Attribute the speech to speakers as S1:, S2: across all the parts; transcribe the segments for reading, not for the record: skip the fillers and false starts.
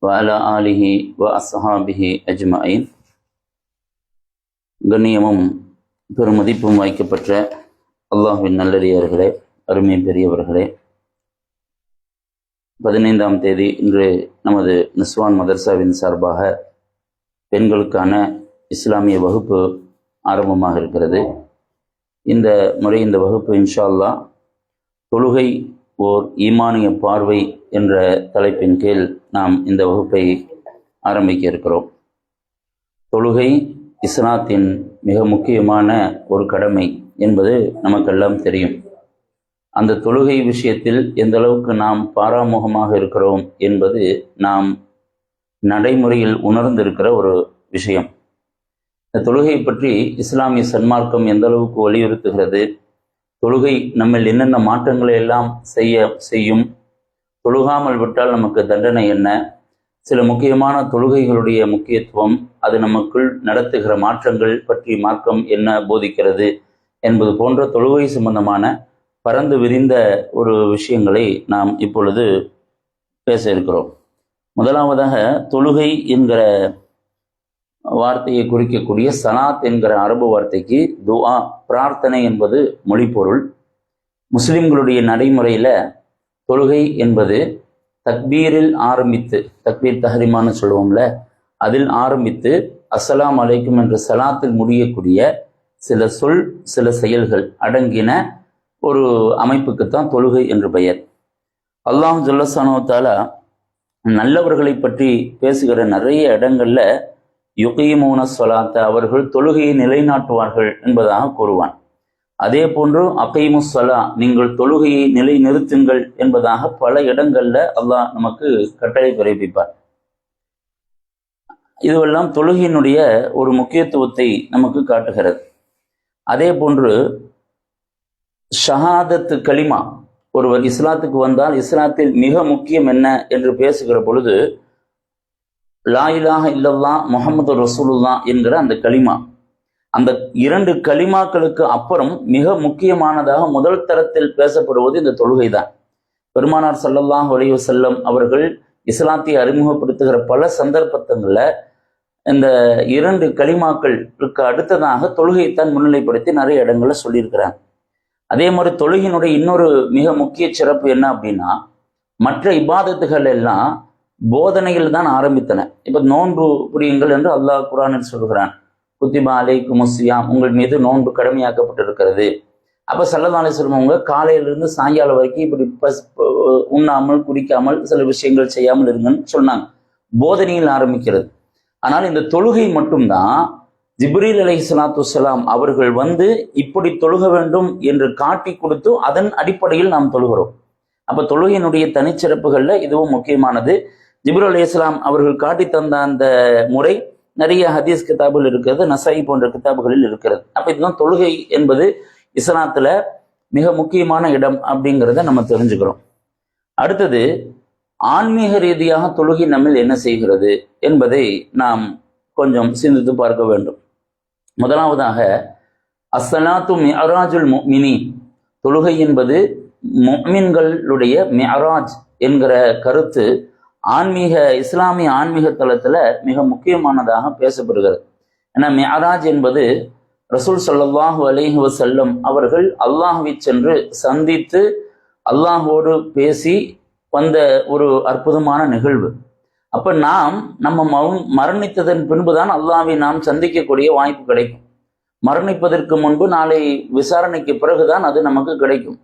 S1: وعلى آله وأصحابه أجمعين. கண்ணியமும் பெருமதிப்பும் வைக்கப்பட்ட அல்லாஹ்வின் நல்லடியார்களே, அருமை பெரியவர்களே, 15ஆம் தேதி இன்று நமது நிஸ்வான் மதர்சாவின் சார்பாக பெண்களுக்கான இஸ்லாமிய வகுப்பு ஆரம்பமாக இருக்கிறது. இந்த முறை இந்த வகுப்பு இன்ஷா அல்லாஹ் தொழுகை ஓர் ஈமானிய பார்வை என்ற தலைப்பின் கீழ் நாம் இந்த வகுப்பை ஆரம்பிக்க இருக்கிறோம். தொழுகை இஸ்லாத்தின் மிக முக்கியமான ஒரு கடமை என்பது நமக்கெல்லாம் தெரியும். அந்த தொழுகை விஷயத்தில் எந்த அளவுக்கு நாம் பாராமுகமாக இருக்கிறோம் என்பது நாம் நடைமுறையில் உணர்ந்திருக்கிற ஒரு விஷயம். இந்த தொழுகை பற்றி இஸ்லாமிய சன்மார்க்கம் எந்த அளவுக்கு வலியுறுத்துகிறது, தொழுகை நம்மில் என்னென்ன மாற்றங்களை எல்லாம் செய்யும், தொழுகாமல் விட்டால் நமக்கு தண்டனை என்ன, சில முக்கியமான தொழுகைகளுடைய முக்கியத்துவம், அது நமக்குள் நடத்துகிற மாற்றங்கள் பற்றி மார்க்கம் என்ன போதிக்கிறது என்பது போன்ற தொழுகை சம்பந்தமான பரந்து விரிந்த ஒரு விஷயங்களை நாம் இப்பொழுது பேச இருக்கிறோம். முதலாவதாக தொழுகை என்கிற வார்த்தையை குறிக்கக்கூடிய சலாத் என்கிற அரபு வார்த்தைக்கு துஆ, பிரார்த்தனை என்பது மொழிப்பொருள். முஸ்லிம்களுடைய நடைமுறையில் தொழுகை என்பது தக்பீரில் ஆரம்பித்து, தக்பீர் தஹ்ரீமான்னு சொல்லுவோம்ல, அதில் ஆரம்பித்து அஸ்ஸலாமு அலைக்கும் என்ற சலாத்தில் முடியக்கூடிய சில சில செயல்கள் அடங்கின ஒரு அமைப்புக்குத்தான் தொழுகை என்று பெயர். அல்லாஹ் ஜல்லஷானஹு தஆலா நல்லவர்களை பற்றி பேசுகிற நிறைய இடங்கள்ல யுகீமூன ஸலாத்த, அவர்கள் தொழுகையை நிலைநாட்டுவார்கள் என்பதாக கூறுவான். அதே போன்று அகீமு ஸலா, நீங்கள் தொழுகையை நிலை நிறுத்துங்கள் என்பதாக பல இடங்கள்ல அல்லாஹ் நமக்கு கட்டளை பிறப்பிப்பார். இதுவெல்லாம் தொழுகையினுடைய ஒரு முக்கியத்துவத்தை நமக்கு காட்டுகிறது. அதே போன்று ஷஹாதத்து கலிமா, ஒருவர் இஸ்லாத்துக்கு வந்தால் இஸ்லாத்தில் மிக முக்கியம் என்ன என்று பேசுகிற பொழுது லா இலாஹ இல்லல்லாஹ் முஹம்மது ரசூலுல்லாஹ் என்கிற அந்த கலிமா, அந்த இரண்டு கலிமாக்களுக்கு அப்புறம் மிக முக்கியமானதாக முதல் தரத்தில் பேசப்படுவது இந்த தொழுகை தான். பெருமானார் ஸல்லல்லாஹு அலைஹி வஸல்லம் அவர்கள் இஸ்லாத்தை அறிமுகப்படுத்துகிற பல சந்தர்ப்பங்களில் இந்த இரண்டு கலிமாக்களுக்கு அடுத்ததாக தொழுகைத்தான் முன்னிலைப்படுத்தி நிறைய இடங்களில் சொல்லியிருக்கிறாங்க. அதே மாதிரி தொழுகையினுடைய இன்னொரு மிக முக்கிய சிறப்பு என்ன அப்படின்னா, மற்ற இபாதத்துகள் எல்லாம் போதனைகள் தான் ஆரம்பித்தன. இப்போ நோன்பு புரியுங்கள் என்று அல்லாஹ் குர்ஆனில் சொல்கிறான், குத்திபா அலைக்குமுஸ் ஸியாம், உங்கள் மீது நோன்பு கடமையாக்கப்பட்டிருக்கிறது. அப்போ ஸல்லல்லாஹு அலைஹி வஸல்லம் அவங்க காலையிலிருந்து சாயங்காலம் வரைக்கும் இப்படி உண்ணாமல் குடிக்காமல் சில விஷயங்கள் செய்யாமல் இருங்கன்னு சொன்னாங்க. போதனையில் ஆரம்பிக்கிறது. ஆனால் இந்த தொழுகை மட்டும்தான் ஜிப்ரீல் அலைஹிஸ்ஸலாத்து வஸ்ஸலாம் அவர்கள் வந்து இப்படி தொழுக வேண்டும் என்று காட்டி கொடுத்து அதன் அடிப்படையில் நாம் தொழுகிறோம். அப்போ தொழுகையினுடைய தனிச்சிறப்புகள்ல இதுவும் முக்கியமானது. ஜிப்ரீல் அலைஹிஸ்ஸலாம் அவர்கள் காட்டி தந்த அந்த முறை நிறைய ஹதீஸ் கிதாபுகள் இருக்கிறது, நசாயி போன்ற கிதாபுகளில் இருக்கிறது. அப்போ இதுதான் தொழுகை என்பது இஸ்லாத்துல மிக முக்கியமான இடம் அப்படிங்கிறத நம்ம தெரிஞ்சுக்கிறோம். அடுத்தது ஆன்மீக ரீதியாக தொழுகை நம்மில் என்ன செய்கிறது என்பதை நாம் கொஞ்சம் சிந்தித்து பார்க்க வேண்டும். முதலாவதாக அஸ்ஸலாத்து மிஅராஜுல் முஃமினீன், தொழுகை என்பது முஃமின்களுடைய மிஅராஜ் என்கிற கருத்து ஆன்மீக இஸ்லாமிய ஆன்மீக தளத்துல மிக முக்கியமானதாக பேசப்படுகிறது. ஏன்னா மிஅராஜ் என்பது ரசூல் ஸல்லல்லாஹு அலைஹி வஸல்லம் அவர்கள் அல்லாஹ்வை சென்று சந்தித்து அல்லாஹோடு பேசி வந்த ஒரு அற்புதமான நிகழ்வு. அப்ப நம்ம மரணித்ததன் பின்புதான் அல்லாஹ்வை நாம் சந்திக்கக்கூடிய வாய்ப்பு கிடைக்கும். மரணிப்பதற்கு முன்பு நாளை விசாரணைக்கு பிறகுதான் அது நமக்கு கிடைக்கும்.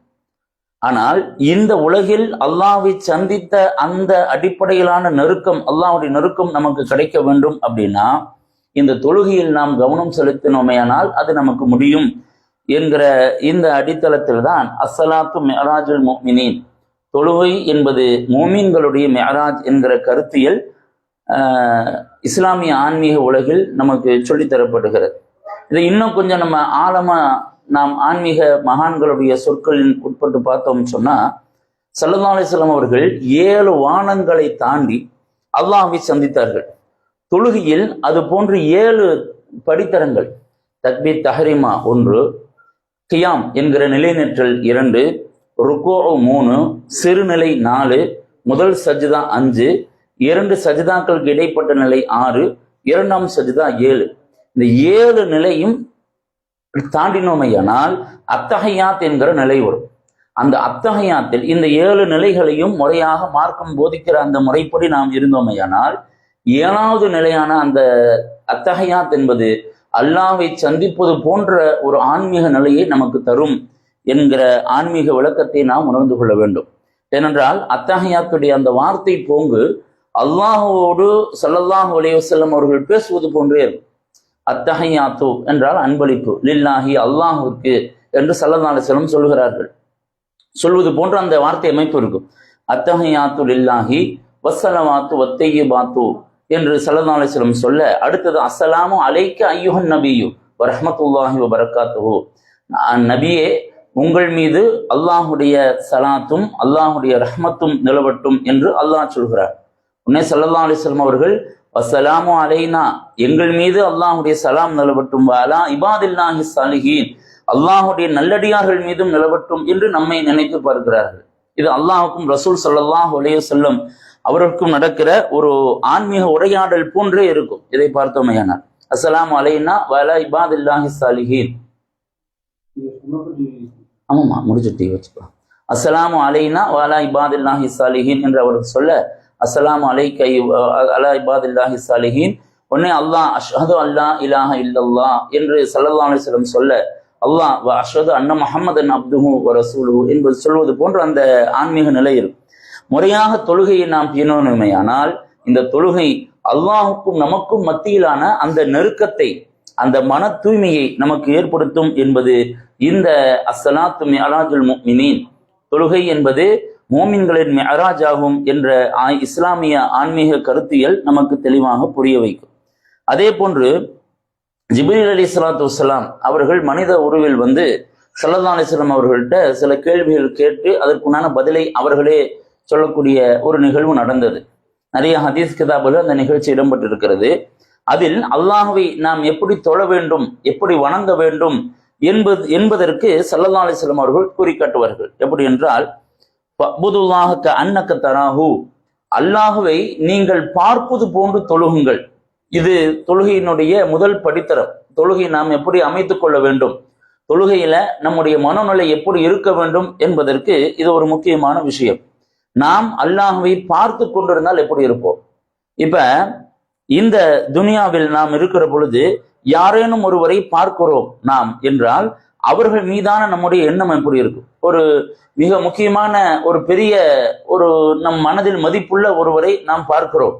S1: ஆனால் இந்த உலகில் அல்லாஹ்வை சந்தித்த அந்த அடிப்படையிலான நெருக்கம், அல்லாஹ்வுடைய நெருக்கம் நமக்கு கிடைக்க வேண்டும் அப்படின்னா இந்த தொழுகையில் நாம் கவனம் செலுத்தினோமேயானால் அது நமக்கு முடியும் என்கிற இந்த அடித்தளத்தில் தான் அஸ்ஸலாத்து மிஅராஜுல் முஃமினீன், தொழுகை என்பது மூமின்களுடைய மிஅராஜ் என்கிற கருத்தியல் இஸ்லாமிய ஆன்மீக உலகில் நமக்கு சொல்லித்தரப்படுகிறது. இதை இன்னும் கொஞ்சம் நம்ம ஆழமா நாம் ஆன்மீக மகான்களுடைய சொற்களின் உட்பட்டு பார்த்தோம்னு சொன்னா, ஸல்லல்லாஹு அலைஹி வஸல்லம் அவர்கள் 7 வானங்களை தாண்டி அல்லாஹ்வை சந்தித்தார்கள். தொழுகையில் அது போன்று 7 படித்தரங்கள், தக்பீர் தஹ்ரீமா 1, கியாம் என்கிற நிலைநிற்றல் 2, ருக்கூ 3, சிறுநிலை 4, முதல் சஜ்தா 5, 2 சஜிதாக்களுக்கு இடைப்பட்ட நிலை 6, 2ஆம் சஜிதா 7. இந்த 7 நிலையும் தாண்டினோமையானால் அத்தஹியாத் என்கிற நிலை வரும். அந்த அத்தஹியாத்தில் இந்த 7 நிலைகளையும் முறையாக மார்க்கம் போதிக்கிற அந்த முறைப்படி நாம் இருந்தோமையானால் 7வது நிலையான அந்த அத்தஹியாத் என்பது அல்லாஹ்வை சந்திப்பது போன்ற ஒரு ஆன்மீக நிலையை நமக்கு தரும் என்கிற ஆன்மீக விளக்கத்தை நாம் உணர்ந்து கொள்ள வேண்டும். ஏனென்றால் அத்தஹியாத்துடைய அந்த வார்த்தை போங்கு அல்லாஹோடு ஸல்லல்லாஹு அலைஹி வஸல்லம் அவர்கள் பேசுவது போன்றே இருக்கும். அத்தஹியாத்து என்றால் அன்பளிப்பு, லில்லாஹி அல்லாஹுக்கு என்று ஸல்லல்லாஹு அலைஹி வஸல்லம் சொல்கிறார்கள். சொல்வது போன்ற அந்த வார்த்தை அமைப்பு இருக்கும். அத்தஹியாத்து லில்லாஹி வஸ்ஸலவாத்து வத்தையிபாத்து என்று ஸல்லல்லாஹு அலைஹி வஸல்லம் சொல்ல, அடுத்தது அஸ்ஸலாமு அலைக்க அய்யுஹன் நபியு வரஹ்மத்துல்லாஹி வபரகாத்துஹு, நபியே உங்கள் மீது அல்லாஹுடைய சலாத்தும் அல்லாஹுடைய ரஹ்மத்தும் நிலவட்டும் என்று அல்லாஹ் சொல்கிறார். உடனே ஸல்லல்லாஹு அலைஹி வஸல்லம் அவர்கள் வஸ்ஸலாமு அலைனா எங்கள் மீது அல்லாஹுடைய சலாம் நிலவட்டும், வஅலா இபாதில்லாஹி ஸாலிஹீன் அல்லாஹுடைய நல்லடியார்கள் மீதும் நிலவட்டும் என்று நம்மை நினைத்து பார்க்கிறார்கள். இது அல்லாஹுக்கும் ரசூல் ஸல்லல்லாஹு அலைஹி வஸல்லம் அவருக்கும் நடக்கிற ஒரு ஆன்மீக உரையாடல் போன்றே இருக்கும். இதை பார்த்தோமையானால் அஸ்ஸலாமு அலைனா வஅலா இபாதில்லாஹி ஸாலிஹீன், ஆமாம்மா முடிச்சுட்டு வச்சுக்கலாம். அஸ்ஸலாமு அலைனா வஅலா இபாதில்லாஹி ஸாலிஹீன் என்று அவருக்கு சொல்ல, அஸ்ஸலாமு அலைக்க அலா இபாதில்லாஹி ஸாலிஹீன், உடனே அல்லாஹ் அஷ்ஹது அல்லா இலாஹ இல்லல்லாஹ் என்று ஸல்லல்லாஹு அலைஹி வஸல்லம் சொல்ல, அல்லாஹ் வ அஷ்ஹது அன்ன முஹம்மதன் அப்துஹு வ ரசூலுஹு என்பது சொல்வது போன்ற அந்த ஆன்மீக நிலை இருக்கும். முறையாக தொழுகையை நாம் பேணணுமேயானால் இந்த தொழுகை அல்லாஹுக்கும் நமக்கும் மத்தியிலான அந்த நெருக்கத்தை, அந்த மன தூய்மையை நமக்கு ஏற்படுத்தும் என்பது இந்த அஸ்ஸலாத்து மிஅராஜுல் முஃமினீன், தொழுகை என்பது மோமின்களின் மிஅராஜ் ஆகும் என்ற இஸ்லாமிய ஆன்மீக கருத்தியல் நமக்கு தெளிவாக புரிய வைக்கும். அதே போன்று ஜிப்ரீல் அலைஹிஸ்ஸலாத்து வஸ்ஸலாம் அவர்கள் மனித உருவில் வந்து ஸல்லல்லாஹு அலைஹி வஸல்லம் அவர்கள்ட்ட சில கேள்விகள் கேட்டு அதற்குண்டான பதிலை அவர்களே சொல்லக்கூடிய ஒரு நிகழ்வு நடந்தது. நிறைய ஹதீஸ் கிதாபுகள் அந்த நிகழ்ச்சி இடம்பெற்றிருக்கிறது. அதில் அல்லாஹ்வை நாம் எப்படி தொழ வேண்டும், எப்படி வணங்க வேண்டும் என்பதற்கு ஸல்லல்லாஹு அலைஹி வஸல்லம் அவர்கள் கூறி காட்டுவார்கள். எப்படி என்றால், ஃபஅ்புதுல்லாஹ கஅன்னக தராஹு, அல்லாஹ்வை நீங்கள் பார்ப்பது போன்று தொழுகுங்கள். இது தொழுகையினுடைய முதல் படித்தரம். தொழுகை நாம் எப்படி அமைத்துக் கொள்ள வேண்டும், தொழுகையில நம்முடைய மனநிலை எப்படி இருக்க வேண்டும் என்பதற்கு இது ஒரு முக்கியமான விஷயம். நாம் அல்லாஹ்வை பார்த்து கொண்டிருந்தால் எப்படி இருப்போம்? இப்ப இந்த துனியாவில் நாம் இருக்கிற பொழுது யாரேனும் ஒருவரை பார்க்கிறோம் நாம் என்றால் அவர்கள் மீதான நம்முடைய எண்ணம் எப்படி இருக்கும்? ஒரு மிக முக்கியமான ஒரு பெரிய ஒரு நம் மனதில் மதிப்புள்ள ஒருவரை நாம் பார்க்கிறோம்,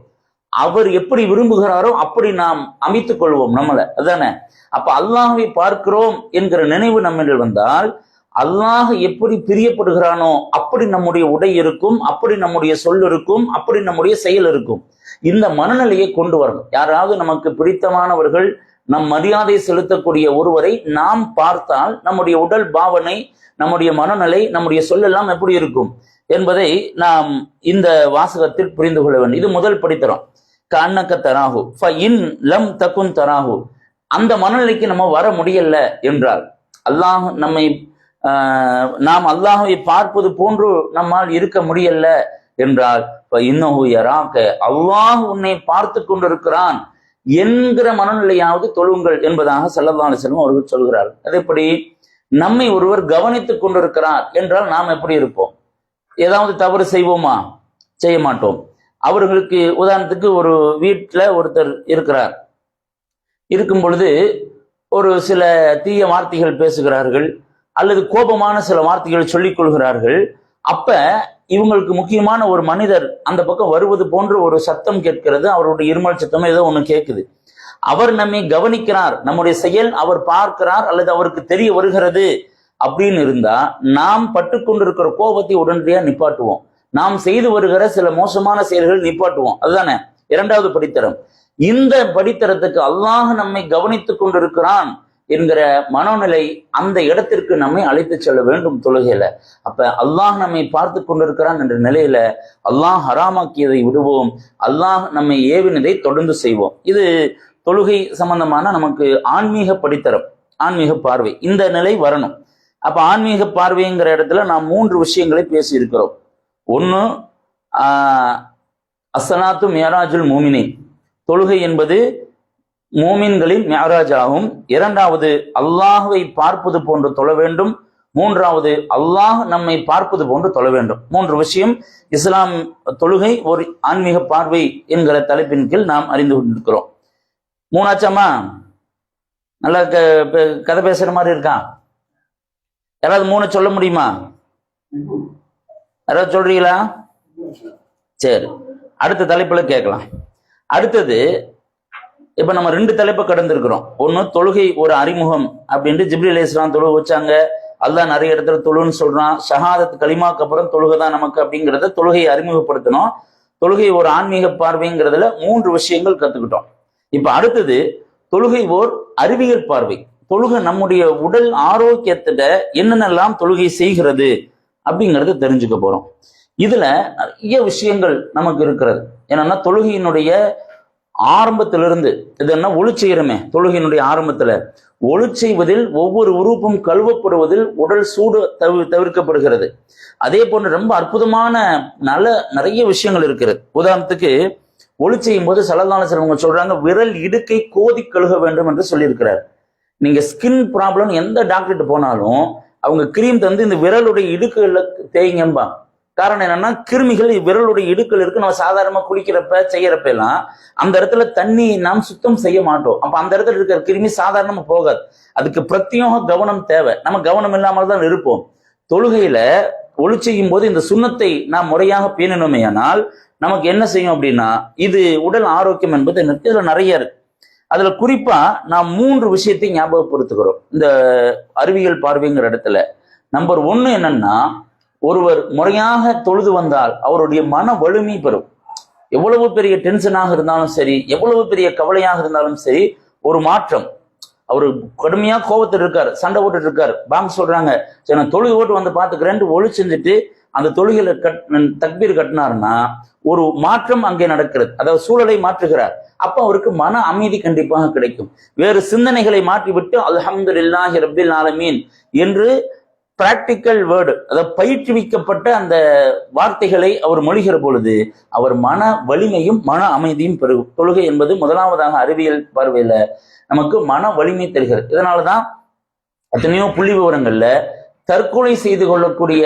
S1: அவர் எப்படி விரும்புகிறாரோ அப்படி நாம் அமைத்துக் கொள்வோம் நம்மளை, அதானே? அப்ப அல்லாஹ்வை பார்க்கிறோம் என்கிற நினைவு நம்மில் வந்தால் அல்லாஹ் எப்படி பிரியப்படுகிறானோ அப்படி நம்முடைய உடை இருக்கும், அப்படி நம்முடைய சொல் இருக்கும், அப்படி நம்முடைய செயல் இருக்கும். இந்த மனநிலையை கொண்டு வரணும். யாராவது நமக்கு பிடித்தமானவர்கள், நம் மரியாதை செலுத்தக்கூடிய ஒருவரை நாம் பார்த்தால் நம்முடைய உடல் பாவனை, நம்முடைய மனநிலை, நம்முடைய சொல்லெல்லாம் எப்படி இருக்கும் என்பதை நாம் இந்த வாசகத்தில் புரிந்து கொள்ள வேண்டும். இது முதல் படித்தரம். கஅன்னக தராஹு ஃபஇன் லம் தகுன் தராஹு, அந்த மனநிலைக்கு நம்ம வர முடியல என்றால், அல்லாஹ் நம்மை நாம் அல்லாஹ்வை பார்ப்பது போன்று நம்மால் இருக்க முடியல என்றால், இன்னஹு யராக, அல்லாஹ் உன்னை பார்த்து கொண்டிருக்கிறான் என்கிற மனநிலையாவது தொழுங்கள் என்பதாக ஸல்லல்லாஹு அலைஹி வஸல்லம் அவர்கள் சொல்கிறார்கள். அதேபடி நம்மை ஒருவர் கவனித்துக் கொண்டிருக்கிறார் என்றால் நாம் எப்படி இருப்போம்? ஏதாவது தவறு செய்வோமா? செய்ய மாட்டோம். அவர்களுக்கு உதாரணத்துக்கு ஒரு வீட்டில் ஒருத்தர் இருக்கிறார், இருக்கும் பொழுது ஒரு சில தீய வார்த்தைகள் பேசுகிறார்கள் அல்லது கோபமான சில வார்த்தைகள் சொல்லிக் கொள்கிறார்கள். அப்ப இவங்களுக்கு முக்கியமான ஒரு மனிதர் அந்த பக்கம் வருவது போன்ற ஒரு சத்தம் கேட்கிறது, அவருடைய இருமல் சத்தம் ஏதோ ஒண்ணு கேட்குது. அவர் நம்மை கவனிக்கிறார், நம்முடைய செயல் அவர் பார்க்கிறார் அல்லது அவருக்கு தெரிய வருகிறது அப்படின்னு இருந்தா நாம் பட்டுக்கொண்டிருக்கிற கோபத்தை உடனடியாக நிப்பாட்டுவோம். நாம் செய்து வருகிற சில மோசமான செயல்கள் நிப்பாட்டுவோம். அதுதானே இரண்டாவது படித்தரம். இந்த படித்தரத்துக்கு அல்லாஹ் நம்மை கவனித்துக் கொண்டிருக்கிறான் என்கிற மனோநிலை அந்த இடத்திற்கு நம்மை அழைத்து செல்ல வேண்டும் தொழுகையில. அப்ப அல்லாஹ் நம்மை பார்த்து கொண்டிருக்கிறான் என்ற நிலையில அல்லாஹ் ஹராமாக்கியதை விடுவோம், அல்லாஹ் நம்மை ஏவினதை தொடர்ந்து செய்வோம். இது தொழுகை சம்பந்தமான நமக்கு ஆன்மீக படித்தரம், ஆன்மீக பார்வை. இந்த நிலை வரணும். அப்ப ஆன்மீக பார்வைங்கிற இடத்துல நாம் 3 விஷயங்களை பேசி இருக்கிறோம். ஒன்று, அஸ்ஸலாத்து மியராஜுல் மூமினின், தொழுகை என்பது மூமின்களின் மியராஜ் ஆகும். இரண்டாவது, அல்லாஹ்வை பார்ப்பது போன்று தொழ வேண்டும். மூன்றாவது, அல்லாஹ் நம்மை பார்ப்பது போன்று தொழ வேண்டும். மூன்று விஷயம் இஸ்லாம். தொழுகை ஒரு ஆன்மீக பார்வை என்கிற தலைப்பின் கீழ் நாம் அறிந்து கொண்டிருக்கிறோம். மூணாச்சமா? நல்லா கதை பேசுற மாதிரி இருக்கா? யாராவது மூணு சொல்ல முடியுமா? யாராவது சொல்றீங்களா? சரி, அடுத்த தலைப்புல கேட்கலாம். அடுத்தது, இப்ப நம்ம ரெண்டு தலைப்பை கடந்திருக்கிறோம். ஒன்னு தொழுகை ஒரு அறிமுகம் அப்படின்ட்டு ஜிப்ரீல் அலைஹிஸ்ஸலாம் தொழுகை வச்சாங்க. அல்லாஹ் நிறைய இடத்துல தொழுன்னு சொல்றான். ஷஹாதத் கலிமாக்கு அப்புறம் தொழுகை தான் நமக்கு அப்படிங்கிறத தொழுகையை அறிமுகப்படுத்தணும். தொழுகை ஒரு ஆன்மீக பார்வைங்கிறதுல மூன்று விஷயங்கள் கத்துக்கிட்டோம். இப்ப அடுத்தது தொழுகை ஓர் அறிவியல் பார்வை. தொழுகை நம்முடைய உடல் ஆரோக்கியத்திட என்னென்னலாம் தொழுகை செய்கிறது அப்படிங்கிறத தெரிஞ்சுக்க போறோம். இதுல நிறைய விஷயங்கள் நமக்கு இருக்கிறது. என்னன்னா தொழுகையினுடைய ஆரம்பத்திலிருந்து இது என்ன ஒளி செய்யறமே, தொழுகையினுடைய ஆரம்பத்துல ஒளி செய்வதில் ஒவ்வொரு உறுப்பும் கழுவப்படுவதில் உடல் சூடு தவிர்க்கப்படுகிறது. அதே போன்று ரொம்ப அற்புதமான நிறைய விஷயங்கள் இருக்கிறது. உதாரணத்துக்கு ஒளி செய்யும் போது ஸல்லல்லாஹு அலைஹி வஸல்லம் சொல்றாங்க, விரல் இடுக்கை கோதி கழுக வேண்டும் என்று சொல்லியிருக்கிறார். நீங்க ஸ்கின் ப்ராப்ளம் எந்த டாக்டர்கிட்ட போனாலும் அவங்க கிரீம் தந்து இந்த விரலுடைய இடுக்குல தேய்ங்கம்பா. காரணம் என்னன்னா, கிருமிகள் விரலுடைய இடுக்கள் இருக்கு. நம்ம சாதாரணமா குளிக்கிறப்ப செய்யறப்ப எல்லாம் அந்த இடத்துல தண்ணி நாம் சுத்தம் செய்ய மாட்டோம். அப்ப அந்த இடத்துல இருக்கிற கிருமி சாதாரணமா போகாது. அதுக்கு பிரத்யேக கவனம் தேவை. நம்ம கவனம் இல்லாமல் தான் இருப்போம். தொழுகையில ஒளி செய்யும் போது இந்த சுண்ணத்தை நாம் முறையாக பேணணுமே ஆனால் நமக்கு என்ன செய்யும் அப்படின்னா, இது உடல் ஆரோக்கியம் என்பது இதுல நிறைய இருக்கு. அதுல குறிப்பா நாம் மூன்று விஷயத்தை ஞாபகப்படுத்துகிறோம் இந்த அறிவியல் பார்வைங்கிற இடத்துல. நம்பர் 1 என்னன்னா, ஒருவர் முறையாக தொழுது வந்தால் அவருடைய மன வலிமை பெறும். எவ்வளவு பெரிய டென்ஷனாக இருந்தாலும் சரி, எவ்வளவு பெரிய கவலையாக இருந்தாலும் சரி, ஒரு மாற்றம். அவரு கடுமையா கோபத்தில் இருக்காரு, சண்டை போட்டுட்டு இருக்காரு, பாங்க சொல்றாங்க, சரி நான் தொழுகை ஓட்டு வந்து பாத்துக்கிறேன் ஒளி செஞ்சுட்டு அந்த தொழுகையில தக்பீர் கட்டினாருன்னா ஒரு மாற்றம் அங்கே நடக்கிறது. அதாவது சூழலை மாற்றுகிறார். அப்ப அவருக்கு மன அமைதி கண்டிப்பாக கிடைக்கும். வேறு சிந்தனைகளை மாற்றிவிட்டு அல்ஹம்துலில்லாஹி ரப்பில் ஆலமீன் என்று பிராக்டிக்கல் வேர்டு, அதாவது பயிற்றுவிக்கப்பட்ட அந்த வார்த்தைகளை அவர் மொழிகிற பொழுது அவர் மன வலிமையும் மன அமைதியும் பெருகும். தொழுகை என்பது முதலாவதாக அறிவியல் பார்வையில நமக்கு மன வலிமை தருகிறது. இதனாலதான் எத்தனையோ புள்ளி விவரங்கள்ல தற்கொலை செய்து கொள்ளக்கூடிய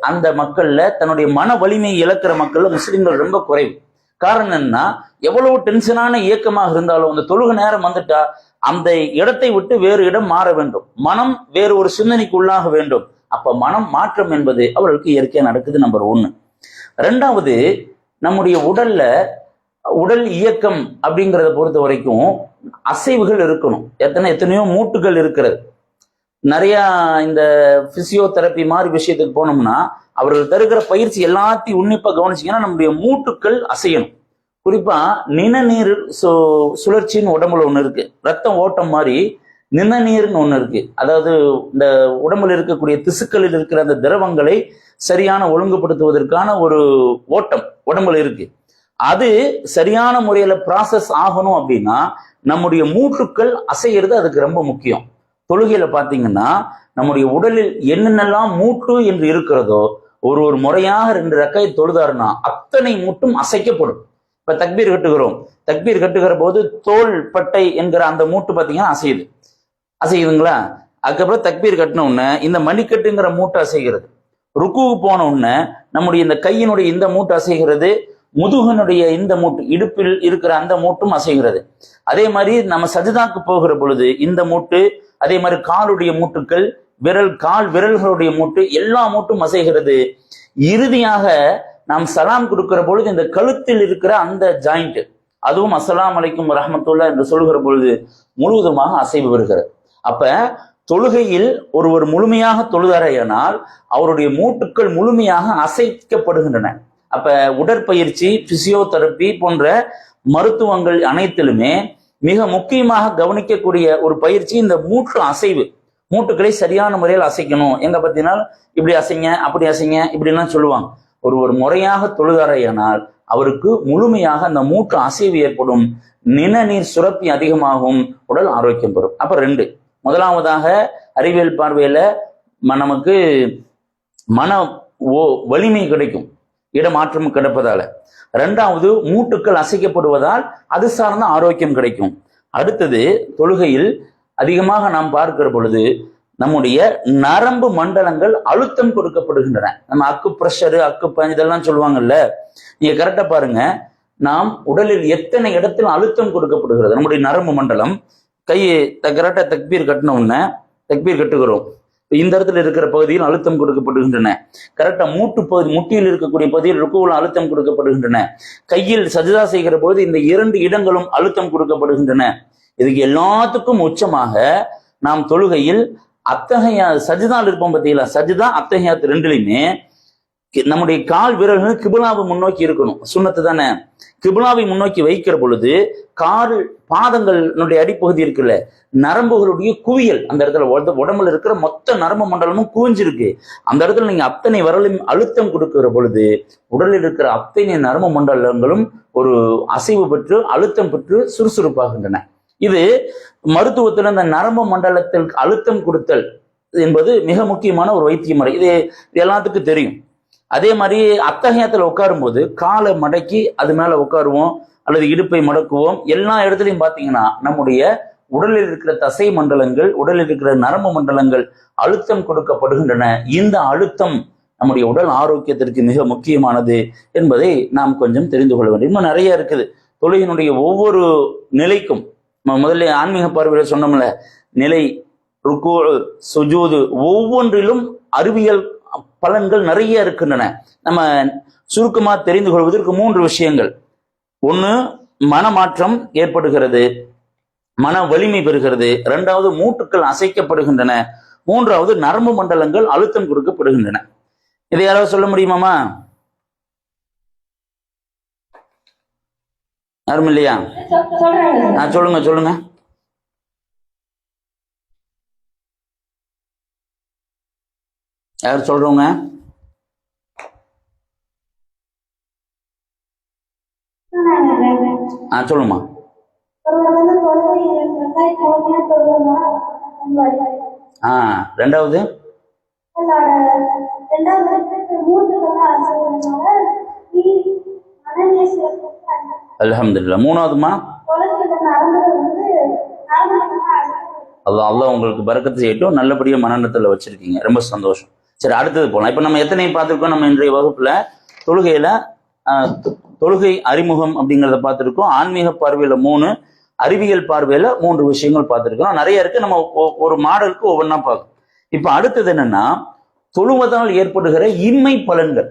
S1: அந்த மக்கள்ல தன்னுடைய மன வலிமை இழக்கிற மக்கள்ல முஸ்லிம்கள் ரொம்ப குறைவு. காரணம் என்னன்னா, எவ்வளவு டென்ஷனான இயக்கமாக இருந்தாலும் அந்த தொழுகை நேரம் வந்துட்டா அந்த இடத்தை விட்டு வேறு இடம் மாற வேண்டும். மனம் வேறு ஒரு சிந்தனைக்கு உள்ளாக வேண்டும். அப்ப மனம் மாற்றம் என்பது அவர்களுக்கு இயற்கையா நடக்குது. நம்பர் 1. 2வது, நம்முடைய உடல் இயக்கம் அப்படிங்கிறத பொறுத்த வரைக்கும் அசைவுகள் இருக்கணும். எத்தனையோ மூட்டுகள் இருக்கிறது. நிறைய இந்த பிசியோதெரப்பி மாதிரி விஷயத்துக்கு போனோம்னா அவர்கள் தருகிற பயிற்சி எல்லாத்தையும் உன்னிப்பா கவனிச்சிங்கன்னா நம்முடைய மூட்டுக்கள் அசையணும். குறிப்பா நிணநீர் சுழற்சின்னு உடம்புல ஒண்ணு இருக்கு. ரத்தம் ஓட்டம் மாதிரி நிணநீர்னு ஒண்ணு இருக்கு. அதாவது இந்த உடம்புல இருக்கக்கூடிய திசுக்களில் இருக்கிற அந்த திரவங்களை சரியான ஒழுங்குபடுத்துவதற்கான ஒரு ஓட்டம் உடம்புல இருக்கு. அது சரியான முறையில ப்ராசஸ் ஆகணும் அப்படின்னா நம்முடைய மூட்டுக்கள் அசைகிறது அதுக்கு ரொம்ப முக்கியம். தொழுகையில பாத்தீங்கன்னா நம்முடைய உடலில் என்னென்னலாம் மூட்டு என்று இருக்கிறதோ ஒரு முறையாக 2 ரக்காய் தொழுதாருன்னா அத்தனை மூட்டும் அசைக்கப்படும். இப்ப தக்பீர் கட்டுகிறோம். தக்பீர் கட்டுகிற போது தோல் பட்டை என்கிற அந்த மூட்டு பாத்தீங்கன்னா அசையுதுங்களா? அதுக்கப்புறம் தக்பீர் கட்டின உடனே இந்த மணிக்கட்டுங்கிற மூட்டு அசைகிறது. ருக்குவுக்கு போன உடனே நம்முடைய இந்த கையினுடைய இந்த மூட்டு அசைகிறது. முதுகனுடைய இந்த மூட்டு, இடுப்பில் இருக்கிற அந்த மூட்டும் அசைகிறது. அதே மாதிரி நம்ம சஜிதாக்கு போகிற பொழுது இந்த மூட்டு, அதே மாதிரி காலுடைய மூட்டுக்கள், கால் விரல்களுடைய மூட்டு, எல்லா மூட்டும் அசைகிறது. இறுதியாக நாம் சலாம் கொடுக்கிற பொழுது இந்த கழுத்தில் இருக்கிற அந்த ஜாயிண்ட், அதுவும் அஸ்ஸலாமு அலைக்கும் வரஹ்மத்துல்லாஹ் என்று சொல்கிற பொழுது முழுவதுமாக அசைவு வருகிறது. அப்ப தொழுகையில் ஒருவர் முழுமையாக தொழுதாரையானால் அவருடைய மூட்டுக்கள் முழுமையாக அசைக்கப்படுகின்றன. அப்ப உடற்பயிற்சி, பிசியோதெரப்பி போன்ற மருத்துவங்கள் அனைத்திலுமே மிக முக்கியமாக கவனிக்கக்கூடிய ஒரு பயிற்சி இந்த மூட்டு அசைவு. மூட்டுக்களை சரியான முறையில் அசைக்கணும். எங்க பார்த்தீங்கன்னா இப்படி அசைங்க, அப்படி அசைங்க, இப்படிலாம் சொல்லுவாங்க. ஒரு முறையாக தொழுதாரையானால் அவருக்கு முழுமையாக அந்த மூட்டு அசைவு ஏற்படும். நிணநீர் சுரப்பி அதிகமாகும், உடல் ஆரோக்கியம் பெறும். அப்ப 2, முதலாவதாக அறிவியல் பார்வையில நமக்கு மன வலிமை கிடைக்கும். இடமாற்றம் கிடப்பதால. ரெண்டாவது, மூட்டுக்கள் அசைக்கப்படுவதால் அது சார்ந்த ஆரோக்கியம் கிடைக்கும். அடுத்தது, தொழுகையில் அதிகமாக நாம் பார்க்கிற பொழுது நம்முடைய நரம்பு மண்டலங்கள் அழுத்தம் கொடுக்கப்படுகின்றன. நம்ம அக்கு பிரஷரு, இதெல்லாம் சொல்லுவாங்கல்ல, நீங்க கரெக்டா பாருங்க, நாம் உடலில் எத்தனை இடத்துல அழுத்தம் கொடுக்கப்படுகிறது. நம்முடைய நரம்பு மண்டலம், கையை கரெக்டா தக்பீர் கட்டின உடனே தக்பீர் கட்டுகிறோம், இந்த இடத்துல இருக்கிற பகுதியில் அழுத்தம் கொடுக்கப்படுகின்றன. கரெக்டா மூட்டு பகுதி, முட்டியில் இருக்கக்கூடிய பகுதியில் ருக்குவில் அழுத்தம் கொடுக்கப்படுகின்றன. கையில் சஜிதா செய்கிற போது இந்த 2 இடங்களும் அழுத்தம் கொடுக்கப்படுகின்றன. இதுக்கு எல்லாத்துக்கும் உச்சமாக நாம் தொழுகையில் அத்தகையா சஜிதால் இருப்போம் பார்த்தீங்களா, சஜிதா அத்தகையாத்து ரெண்டுலையுமே நம்முடைய கால் விரல்கள் கிபிலாவை முன்னோக்கி இருக்கணும். சுன்னத்து தானே. கிபிலாவை முன்னோக்கி வைக்கிற பொழுது கால் பாதங்களுடைய அடிப்பகுதி இருக்குல்ல, நரம்புகளுடைய குவியல், அந்த இடத்துல உடம்புல இருக்கிற மொத்த நரம்பு மண்டலமும் குவிஞ்சிருக்கு. அந்த இடத்துல நீங்க அத்தனை விரலையும் அழுத்தம் கொடுக்கிற பொழுது உடலில் இருக்கிற அத்தனை நரம்பு மண்டலங்களும் ஒரு அசைவு பெற்று அழுத்தம் பெற்று சுறுசுறுப்பாகின்றன. இது மருத்துவத்தில் இந்த நரம்பு மண்டலத்தில் அழுத்தம் கொடுத்தல் என்பது மிக முக்கியமான ஒரு வைத்திய முறை. இது எல்லாத்துக்கும் தெரியும். அதே மாதிரி அத்தகையத்தில் உட்காரும் போது காலை மடக்கி அது மேல உட்காருவோம் அல்லது இடுப்பை மடக்குவோம். எல்லா இடத்துலையும் பார்த்தீங்கன்னா நம்முடைய உடலில் இருக்கிற தசை மண்டலங்கள், உடலில் இருக்கிற நரம்பு மண்டலங்கள் அழுத்தம் கொடுக்கப்படுகின்றன. இந்த அழுத்தம் நம்முடைய உடல் ஆரோக்கியத்திற்கு மிக முக்கியமானது என்பதை நாம் கொஞ்சம் தெரிந்து கொள்ள வேண்டும். இன்னும் நிறைய இருக்குது. தொழுகையினுடைய ஒவ்வொரு நிலைக்கும் முதல்ல ஆன்மீக பார்வையில் சொன்னோம்ல, நிலை, ருக்கு, சுஜூது, ஒவ்வொன்றிலும் அறிவியல் பலன்கள் நிறைய இருக்கின்றன. நம்ம சுருக்கமா தெரிந்து கொள்வதற்கு 3 விஷயங்கள். ஒன்று, மனமாற்றம் ஏற்படுகிறது, மன வலிமை பெறுகிறது. 2வது, மூட்டுக்கள் அசைக்கப்படுகின்றன. 3வது, நரம்பு மண்டலங்கள் அழுத்தம் கொடுக்கப்படுகின்றன. இதை யாராவது சொல்ல முடியுமாமா? யாரும் இல்லையா? சொல்லுங்க சொல்லுங்க. யார் சொல்றவங்க? சொல்லுமா. ரெண்டாவது, அல்ஹம்துலில்லாஹ். 3வதுமா, அல்லாஹ் உங்களுக்கு பரக்கத்து செய்யட்டும். நல்லபடியா மனநலத்துல வச்சிருக்கீங்க, ரொம்ப சந்தோஷம். சரி, அடுத்தது போலாம். இப்ப நம்ம எத்தனை பார்த்திருக்கோம்? நம்ம இன்றைய வகுப்புல தொழுகையில தொழுகை அறிமுகம் அப்படிங்கிறத பார்த்திருக்கோம். ஆன்மீக பார்வையில 3, அறிவியல் பார்வையில 3 விஷயங்கள் பார்த்திருக்கோம். நிறைய இருக்கு. நம்ம ஒரு மாடலுக்கு ஒவ்வொன்றா பார்க்கணும். இப்ப அடுத்தது என்னன்னா, தொழுவதால் ஏற்படுகிற இன்மை பலன்கள்.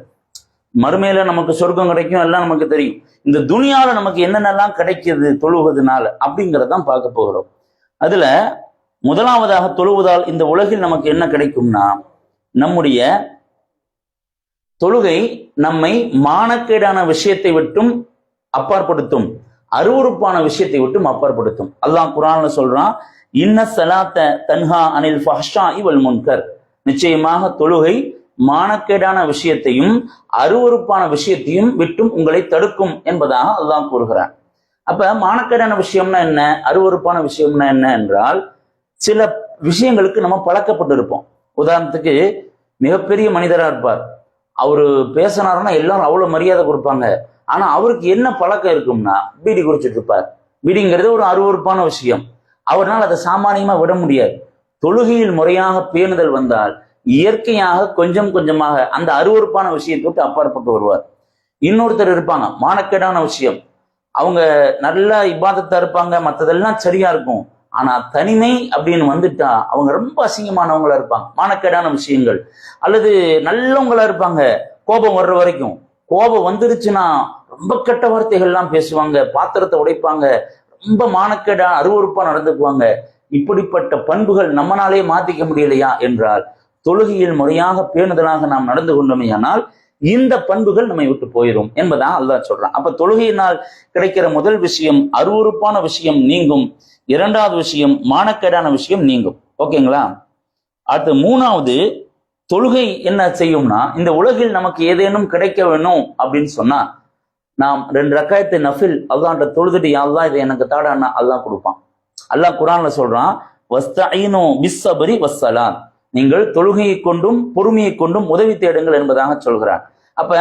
S1: மறுமையில நமக்கு சொர்க்கம் கிடைக்கும், எல்லாம் நமக்கு தெரியும். இந்த துனியால நமக்கு என்னென்னலாம் கிடைக்குது தொழுவதனால அப்படிங்கிறதான் பார்க்க போகிறோம். அதுல முதலாவதாக, தொழுவதால் இந்த உலகில் நமக்கு என்ன கிடைக்கும்னா, நம்முடைய தொழுகை நம்மை மானக்கேடான விஷயத்தை விட்டும் அப்பாற்படுத்தும், அருவருப்பான விஷயத்தை விட்டும் அப்பாற்படுத்தும். அல்லாஹ் குர்ஆன்ல சொல்றான், இன்ன ஸலாத்த தன்ஹா அனில் ஃபஹ்ஷாஇ வல் முன்கர். நிச்சயமாக தொழுகை மானக்கேடான விஷயத்தையும் அருவருப்பான விஷயத்தையும் விட்டும் உங்களை தடுக்கும் என்பதாக அல்லாஹ் கூறுகிறான். அப்ப மானக்கேடான விஷயம்னா என்ன, அருவருப்பான விஷயம்னா என்ன என்றால், சில விஷயங்களுக்கு நம்ம பழக்கப்பட்டு இருப்போம். உதாரணத்துக்கு, மிகப்பெரிய மனிதரா இருப்பார், அவரு பேசினாருன்னா எல்லாரும் அவ்வளவு மரியாதை கொடுப்பாங்க. ஆனா அவருக்கு என்ன பழக்கம் இருக்கும்னா, பீடி குடிச்சிட்டு இருப்பார். பீடிங்கிறது ஒரு அருவருப்பான விஷயம், அவரால் அதை சாமானியமா விட முடியாது. தொழுகையில் முறையாக பேணுதல் வந்தால் இயற்கையாக கொஞ்சம் கொஞ்சமாக அந்த அருவருப்பான விஷயத்தை விட்டு அப்பாற்பட்டு வருவார். இன்னொருத்தர் இருப்பாங்க, மானக்கேடான விஷயம், அவங்க நல்லா இபாதத்தா இருப்பாங்க, மற்றதெல்லாம் சரியா இருக்கும். ஆனா தனிமை அப்படின்னு வந்துட்டா அவங்க ரொம்ப அசிங்கமானவங்களா இருப்பாங்க, மானக்கேடான விஷயங்கள். அல்லது நல்லவங்களா இருப்பாங்க, கோபம் வர்ற வரைக்கும். கோபம் வந்துருச்சுன்னா ரொம்ப கெட்ட வார்த்தைகள்லாம் பேசுவாங்க, பாத்திரத்தை உடைப்பாங்க, ரொம்ப மானக்கேடான அருவருப்பா நடந்துக்குவாங்க. இப்படிப்பட்ட பண்புகள் நம்மளாலே மாத்திக்க முடியலையா என்றால், தொழுகையில் முறையாக பேணுதலாக நாம் நடந்து கொண்டோமே ஆனால் இந்த பண்புகள் நம்மை விட்டு போயிடும் என்பதான் அல்லாஹ் சொல்றான். அப்ப தொழுகையினால் கிடைக்கிற முதல் விஷயம், அருவருப்பான விஷயம் நீங்கும். 2வது விஷயம், மானக்கேடான விஷயம் நீங்கும். ஓகேங்களா? அடுத்து 3வது, தொழுகை என்ன செய்யும்னா, இந்த உலகில் நமக்கு ஏதேனும் கிடைக்க வேணும் அப்படின்னு சொன்னா, நாம் 2 ரக்காயத்து நஃபில் அல்லாஹ்ட்ட தொழுதுட்டு, யா அல்லாஹ் இதை எனக்கு தாடான்னா அல்லாஹ் கொடுப்பான். அல்லாஹ் குர்ஆன்ல சொல்றான், வஸ்தஈனு பிஸ்ஸப்ரி வஸ்ஸலாத். நீங்கள் தொழுகையை கொண்டும் பொறுமையை கொண்டும் உதவி தேடுங்கள் என்பதாக சொல்கிறான். அப்ப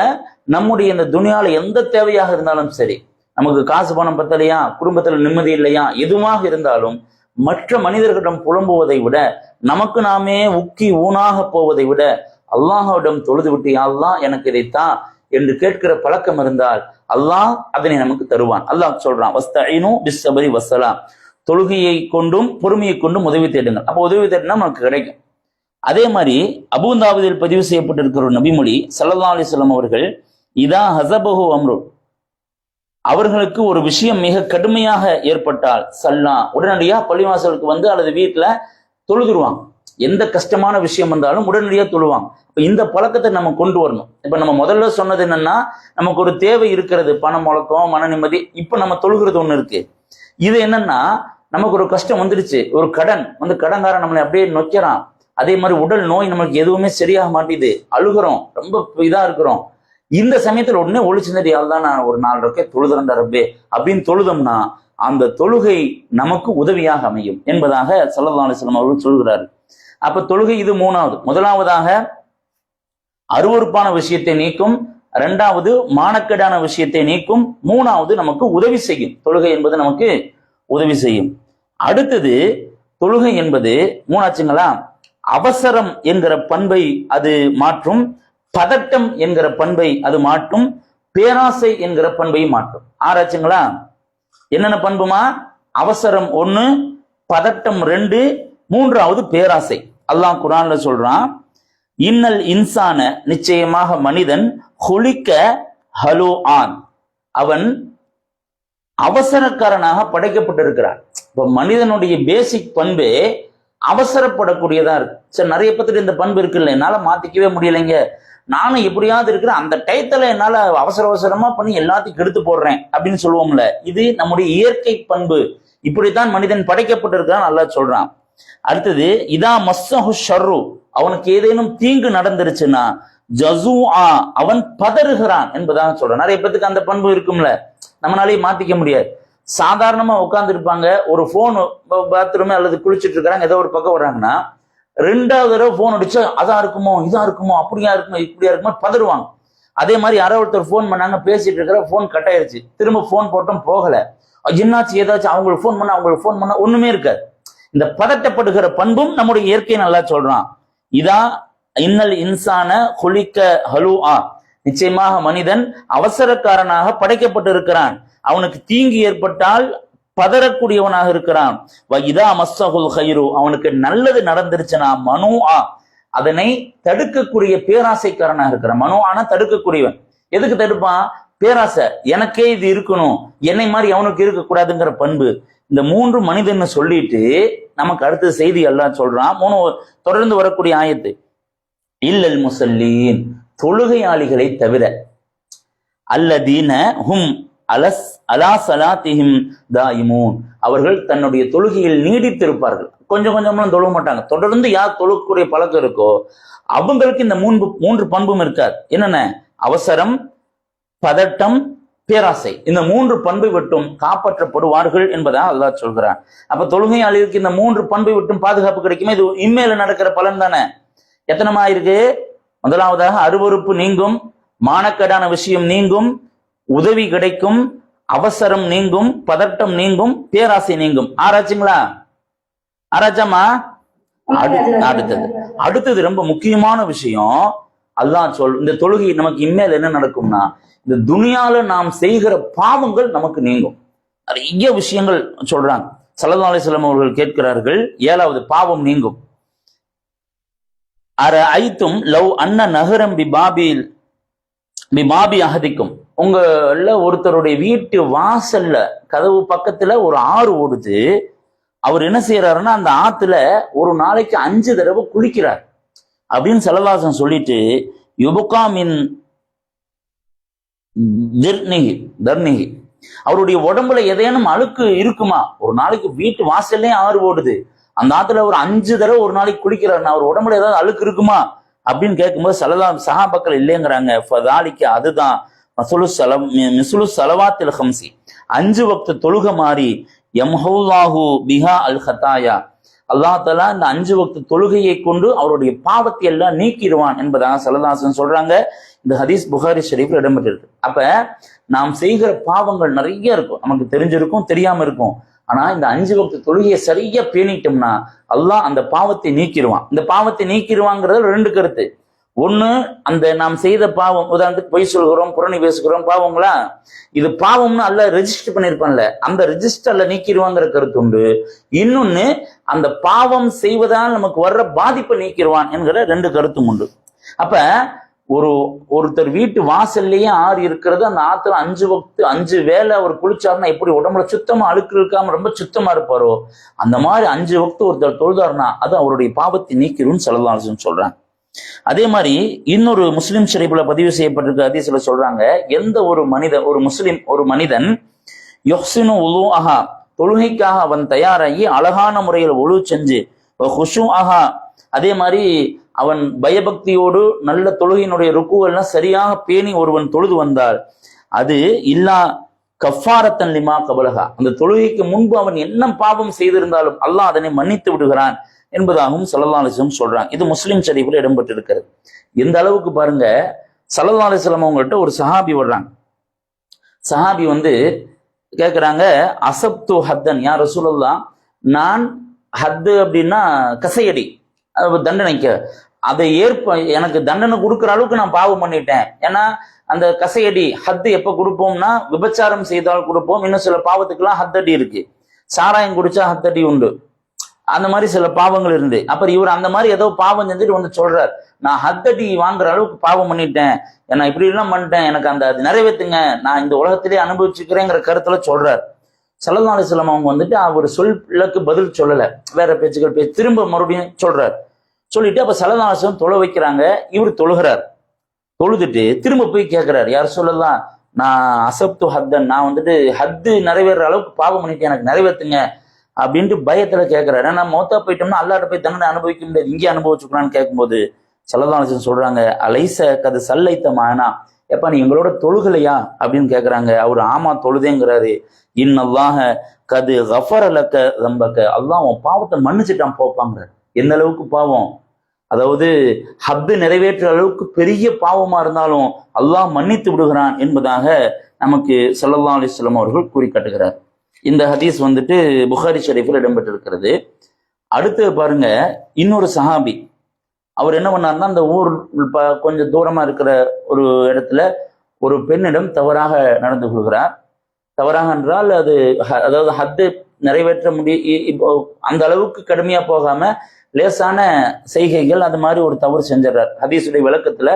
S1: நம்முடைய இந்த துனியால எந்த தேவையாக இருந்தாலும் சரி, நமக்கு காசு பணம் பத்தலையா, குடும்பத்துல நிம்மதி இல்லையா, எதுவாக இருந்தாலும் மற்ற மனிதர்களிடம் புலம்புவதை விட, நமக்கு நாமே உக்கி ஊனாக போவதை விட அல்லாஹ்விடம் தொழுது விட்டு அல்லாஹ் எனக்கு இதைத்தான் என்று கேட்கிற பழக்கம் இருந்தால் அல்லாஹ் அதனை நமக்கு தருவான். அல்லாஹ் சொல்றான், வஸ்தஈனு பிஸ்ஸப்ரி வஸ்ஸலாம், தொழுகையை கொண்டும் பொறுமையை கொண்டும் உதவி தேடுங்கள். அப்போ உதவி தேடினா நமக்கு கிடைக்கும். அதே மாதிரி அபூ தாவூதில் பதிவு செய்யப்பட்டிருக்கிற ஒரு நபிமொழி, ஸல்லல்லாஹு அலைஹி வஸல்லம் அவர்கள், இதா ஹஸபஹு அம்ரு, அவர்களுக்கு ஒரு விஷயம் மிக கடுமையாக ஏற்பட்டால் சல்லா, உடனடியா பள்ளிவாசலுக்கு வந்து அல்லது வீட்டுல தொழுதுருவாங்க. எந்த கஷ்டமான விஷயம் வந்தாலும் உடனடியா தொழுவாங்க. இப்ப இந்த பழக்கத்தை நம்ம கொண்டு வரணும். இப்ப நம்ம முதல்ல சொன்னது என்னன்னா, நமக்கு ஒரு தேவை இருக்கிறது, பணம் முழக்கம், மன நிம்மதி. இப்ப நம்ம தொழுகிறது ஒண்ணு இருக்கு. இது என்னன்னா, நமக்கு ஒரு கஷ்டம் வந்துடுச்சு, ஒரு கடன் வந்து கடன்காரன் நம்மளை அப்படியே நொக்கிறான். அதே மாதிரி உடல் நோய், நம்மளுக்கு எதுவுமே சரியாக மாட்டேது, அழுகிறோம், ரொம்ப இதா இருக்கிறோம். இந்த சமயத்துல உடனே ஒளிச்சுருந்தது, யாழ்தான் நான் ஒரு 4 ரக்கை தொழுதுறேன்டா ரப்பே அப்படின்னு தொழுதோம்னா அந்த தொழுகை நமக்கு உதவியாக அமையும் என்பதாக ஸல்லல்லாஹு அலைஹி வஸல்லம் அவர்கள் சொல்கிறார்கள். அப்ப தொழுகை இது மூணாவது. முதலாவதாக அருவருப்பான விஷயத்தை நீக்கும், இரண்டாவது மானக்கேடான விஷயத்தை நீக்கும், மூணாவது நமக்கு உதவி செய்யும். தொழுகை என்பது நமக்கு உதவி செய்யும். அடுத்தது தொழுகை என்பது மூணாச்சுங்களா, அவசரம் என்கிற பண்பை அது மாற்றும், பதட்டம் என்கிற பண்பை அது மாற்றும், பேராசை என்கிற பண்பை மாற்றும். ஆராய்ச்சிங்களா, என்னென்ன பண்புமா? அவசரம் 1, பதட்டம் 2, மூன்றாவது பேராசை. அல்லாஹ் குர்ஆன்ல சொல்றான், இன்னல் இன்சான, நிச்சயமாக மனிதன், ஹுலிக்க ஹலூஆன், அவன் அவசரக்காரனாக படைக்கப்பட்டிருக்கிறான். இப்ப மனிதனுடைய பேசிக் பண்பே அவசரப்படக்கூடியதா இருக்கு. சரி, நிறைய பேருக்கு இந்த பண்பு இருக்குல்ல, என்னால மாத்திக்கவே முடியலைங்க, நானும் எப்படியாவது இருக்கிறேன், அந்த டயத்துல என்னால அவசரமா பண்ணி எல்லாத்தையும் கெடுத்து போடுறேன் அப்படின்னு சொல்லுவோம்ல, இது நம்முடைய இயற்கை பண்பு. இப்படித்தான் மனிதன் படைக்கப்பட்டிருக்கான் அல்லாஹ் சொல்றான். அடுத்தது, இதா மஸ்ஸஹு ஷர்ரு, அவனுக்கு ஏதேனும் தீங்கு நடந்துருச்சுன்னா ஜஸூஆ, அவன் பதறுகிறான் என்பதாக சொல்றான். நிறைய பேருக்கு அந்த பண்பு இருக்கும்ல, நம்மளாலேயே மாத்திக்க முடியாது. சாதாரணமா உட்கார்ந்து இருப்பாங்க, ஒரு போன் பாத்ரூம் அல்லது குளிச்சுட்டு இருக்காங்க, ஏதோ ஒரு பக்கம் வர்றாங்கன்னா 2வது தடவை போன் அடிச்சு அதா இருக்குமோ இதா இருக்குமோ அப்படியா இருக்குமோ இப்படியா இருக்குமோ பதறுவாங்க. அதே மாதிரி யாரோ ஒருத்தர் போன் பண்ணாங்க, பேசிட்டு இருக்கிற போன் கட் ஆயிருச்சு, திரும்ப போன் போட்டோம் போகல, என்னாச்சு ஏதாச்சும், அவங்களுக்கு போன் பண்ண ஒண்ணுமே இருக்காது. இந்த பதட்டப்படுகிற பண்பும் நம்முடைய இயற்கை நல்லா சொல்றான். இதா இன்னல் இன்சான குலிக்க ஹலூஆ, நிச்சயமாக மனிதன் அவசரக்காரனாக படைக்கப்பட்டு இருக்கிறான், அவனுக்கு தீங்கு ஏற்பட்டால் பதறக்கூடியவனாக இருக்கிறான். இதா மஸ்ஸஹுல் கைரு, அவனுக்கு நல்லது நடந்துருச்சுன்னா மனுஆ, அதனை தடுக்கக்கூடிய பேராசைக்காரனாக இருக்கிறான். மனுஆனா தடுக்கக்கூடியவன். எதுக்கு தடுப்பான்? பேராசை, எனக்கே இது இருக்கணும், என்னை மாதிரி அவனுக்கு இருக்கக்கூடாதுங்கிற பண்பு. இந்த 3 மனிதன்னு சொல்லிட்டு நமக்கு அடுத்த செய்தி அல்லாஹ் சொல்றான். 3 தொடர்ந்து வரக்கூடிய ஆயத்து, இல்லல் முஸல்லீன், தொழுகையாளிகளை தவிர, அல்லதீன ஹும் அலா சலாத்திஹிம் தாயிமூன், அவர்கள் தன்னுடைய தொழுகையில் நீடித்திருப்பார்கள். கொஞ்சம் கொஞ்சம்லாம் தொழுக மாட்டாங்க. தொடர்ந்து யார் தொழுகக்கூடிய பழக்கம் இருக்கோ அவங்களுக்கு இந்த 3 பண்பும் இருக்காது. என்னென்ன? அவசரம், பதட்டம், பேராசை. இந்த 3 பண்பை விட்டும் காப்பாற்றப்படுவார்கள் என்பதாக அல்லாஹ் சொல்கிறான். அப்ப தொழுகையாளிகளுக்கு இந்த 3 பண்பை விட்டும் பாதுகாப்பு கிடைக்குமே. இது இம்மையில நடக்கிற பலன் தானே. எத்தனமா இருக்கு? முதலாவதாக அருவருப்பு நீங்கும், மானக்கேடான விஷயம் நீங்கும், உதவி கிடைக்கும், அவசரம் நீங்கும், பதட்டம் நீங்கும், பேராசை நீங்கும். ஆராய்ச்சிங்களா? ஆராய்ச்சாமா? அடுத்தது ரொம்ப முக்கியமான விஷயம். அல்லாஹ் இந்த தொழுகை நமக்கு இனிமேல் என்ன நடக்கும்னா, இந்த துனியால நாம் செய்கிற பாவங்கள் நமக்கு நீங்கும். நிறைய விஷயங்கள் சொல்றாங்க. ஸல்லல்லாஹு அலைஹி வஸல்லம் அவர்கள் கேட்கிறார்கள், 7வது பாவம் நீங்கும். ஐத்தும் லவ் அன்ன நகரம் பிபாபி அஹதிக்கும், உங்கள ஒருத்தருடைய வீட்டு வாசல்ல கதவு பக்கத்துல ஒரு ஆறு ஓடுது. அவர் என்ன செய்யறாருன்னா, அந்த ஆத்துல ஒரு நாளைக்கு 5 தடவை குளிக்கிறார் அப்படின்னு ஸல்லல்லாஹு அலைஹி வஸல்லம் சொல்லிட்டு, யுபகா மின் தர்னிஹி, அவருடைய உடம்புல ஏதேனும் அழுக்கு இருக்குமா? ஒரு நாளைக்கு வீட்டு வாசல்லே ஆறு ஓடுது, அந்த ஆத்துல ஒரு 5 தடவை ஒரு நாளைக்கு குளிக்கிறாருன்னா அவர் உடம்புல ஏதாவது அழுக்கு இருக்குமா அப்படின்னு கேட்கும்போது சஹாபாக்கள் இல்லைங்கிறாங்க. அதுதான் மிஸ்லு ஸலவாத்தில் ஹம்சி, 5 வக்த் தொழுக மாறி, யம்ஹுல்லாஹு பிஹா அல் ஹதாயா, அல்லாஹ் தஆலா இந்த 5 வக்து தொழுகையை கொண்டு அவருடைய பாவத்தை எல்லாம் நீக்கிடுவான் என்பதாக ஸல்லல்லாஹு அலைஹி வஸல்லம் சொல்றாங்க. இந்த ஹதீஸ் புகாரி ஷரீஃப்ல இடம்பெற்றிருக்கு. அப்ப நாம் செய்கிற பாவங்கள் நிறைய இருக்கும், நமக்கு தெரிஞ்சிருக்கும், தெரியாம இருக்கும். ஆனா இந்த 5 வக்து தொழுகையை சரியா பேணிட்டோம்னா அல்லாஹ் அந்த பாவத்தை நீக்கிடுவான். இந்த பாவத்தை நீக்கிடுவாங்கிறது 2 கருத்து. ஒண்ணு, அந்த நாம் செய்த பாவம், உதாரணத்துக்கு பொய் சொல்கிறோம், புரணி பேசுகிறோம், பாவங்களா, இது பாவம்னு அல்லாஹ் ரெஜிஸ்டர் பண்ணிருப்பான்ல, அந்த ரெஜிஸ்டர்ல நீக்கிடுவாங்கிற கருத்து உண்டு. இன்னொன்னு, அந்த பாவம் செய்வதால் நமக்கு வர்ற பாதிப்பை நீக்கிடுவான் என்கிற 2 கருத்தும் உண்டு. அப்ப ஒருத்தர் வீட்டு வாசல்லையே ஆறு இருக்கிறது, அந்த ஆத்துல 5 வக்து 5 வேளை அவர் குளிச்சாருன்னா எப்படி உடம்புல சுத்தமா அழுக்கு இருக்காம ரொம்ப சுத்தமா இருப்பாரோ, அந்த மாதிரி 5 வக்து ஒருத்தர் தொழுதாருன்னா அது அவருடைய பாவத்தை நீக்கிரும் ஸல்லல்லாஹு அலைஹி வஸல்லம் சொல்றாங்க. அதே மாதிரி இன்னொரு முஸ்லிம் ஷரீஃப்ல பதிவு செய்யப்பட்டிருக்க ஹதீஸ்ல சொல்றாங்க, எந்த ஒரு மனிதன் யுஹ்சினு உலூஅஹா, தொழுகைக்காக அவன் தயாராகி அழகான முறையில் ஒழு செஞ்சு, ஹுஷூஅஹா, அதே மாதிரி அவன் பயபக்தியோடு நல்ல தொழுகையினுடைய ருக்குவெல்லாம் சரியாக பேணி ஒருவன் தொழுது வந்தால், அது இல்லா கஃபாரத்தன் லிமா கபலஹா, அந்த தொழுகைக்கு முன்பு அவன் என்ன பாவம் செய்திருந்தாலும் அல்லாஹ் அதனை மன்னித்து விடுகிறான் என்பதாகவும் ஸல்லல்லாஹு அலைஹி வஸல்லம் சொல்றாங்க. இது முஸ்லிம் ஷரீஃப்ல இடம்பெற்றிருக்கிறது. எந்த அளவுக்கு பாருங்க, ஸல்லல்லாஹு அலைஹி வஸல்லம் அவங்கள்ட்ட ஒரு சஹாபி வர்றாங்க. சஹாபி கேட்கிறாங்க, அசப்து ஹத்தன் யா ரசூலல்லாஹ், நான் ஹத்து அப்படின்னா கசையடி, தண்டனைக்கு அதை எனக்கு தண்டனை கொடுக்குற அளவுக்கு நான் பாவம் பண்ணிட்டேன். ஏன்னா அந்த கசையடி ஹத்து எப்ப கொடுப்போம்னா விபச்சாரம் செய்தால் கொடுப்போம். இன்னும் சில பாவத்துக்கெல்லாம் ஹத்தடி இருக்கு, சாராயம் குடிச்சா ஹத்தடி உண்டு, அந்த மாதிரி சில பாவங்கள் இருந்து. அப்புறம் இவர் அந்த மாதிரி ஏதோ பாவம் செஞ்சுட்டு சொல்றார், நான் ஹத்தடி வாங்குற அளவுக்கு பாவம் பண்ணிட்டேன், நான் இப்படி எல்லாம் பண்ணிட்டேன், எனக்கு அது நிறைவேற்றுங்க, நான் இந்த உலகத்திலே அனுபவிச்சுக்கிறேங்கிற கருத்துல சொல்றார். ஸல்லல்லாஹு அலைஹி வஸல்லம் அவங்க அவர் சொல்லுக்கு பதில் சொல்லல, வேற பேச்சுக்கள் பேசி திரும்ப மறுபடியும் சொல்றார். சொல்லிட்டு அப்ப ஸல்லல்லாஹு அலைஹி வஸல்லம் தொழ வைக்கிறாங்க. இவர் தொழுகிறார். தொழுதுட்டு திரும்ப போய் கேட்கிறார், யார் சொல்லலாம், நான் அசப்து ஹத்தன், நான் ஹத்து நிறைவேற அளவுக்கு பாவம் பண்ணிட்டேன், எனக்கு நிறைவேற்றுங்க அப்படின்ட்டு பயத்துல கேட்கிறாரு. ஏன்னா மௌத்தா போயிட்டோம்னா அல்லாஹ்ட்ட போய் தண்டனை அனுபவிக்க முடியாது, இங்கே அனுபவிச்சுக்கலான்னு கேட்கும்போது ஸல்லல்லாஹு அலைஹி வஸல்லம் சொல்றாங்க, அலைஸ கது சல்லைத்த மானா, எப்ப நீ எங்களோட தொழுகலையா அப்படின்னு கேட்கிறாங்க. அவர் ஆமா தொழுதேங்கிறாரு. இன்னல்லாஹ கது கஃபர லக்க தம்பக்க, அல்லாஹ் உன் பாவத்தை மன்னிச்சுட்டான் போப்பாங்கிறார். எந்த அளவுக்கு பாவம், அதாவது ஹத்து நிறைவேற்ற அளவுக்கு பெரிய பாவமா இருந்தாலும் அல்லாஹ் மன்னித்து விடுகிறான் என்பதாக நமக்கு ஸல்லல்லாஹு அலைஹி வஸல்லம் அவர்கள் கூறி காட்டுகிறார். இந்த ஹதீஸ் புகாரி ஷரீஃபில் இடம்பெற்றிருக்கிறது. அடுத்து பாருங்க, இன்னொரு சஹாபி, அவர் என்ன பண்ணார்னா, அந்த ஊர் கொஞ்சம் தூரமா இருக்கிற ஒரு இடத்துல ஒரு பெண்ணிடம் தவறாக நடந்து கொள்கிறார். தவறாக என்றால் அதாவது ஹத்து நிறைவேற்ற அந்த அளவுக்கு கடுமையா போகாம லேசான செய்கைகள், அது மாதிரி ஒரு தவறு செஞ்சிடறார். ஹதீஸுடைய விளக்கத்துல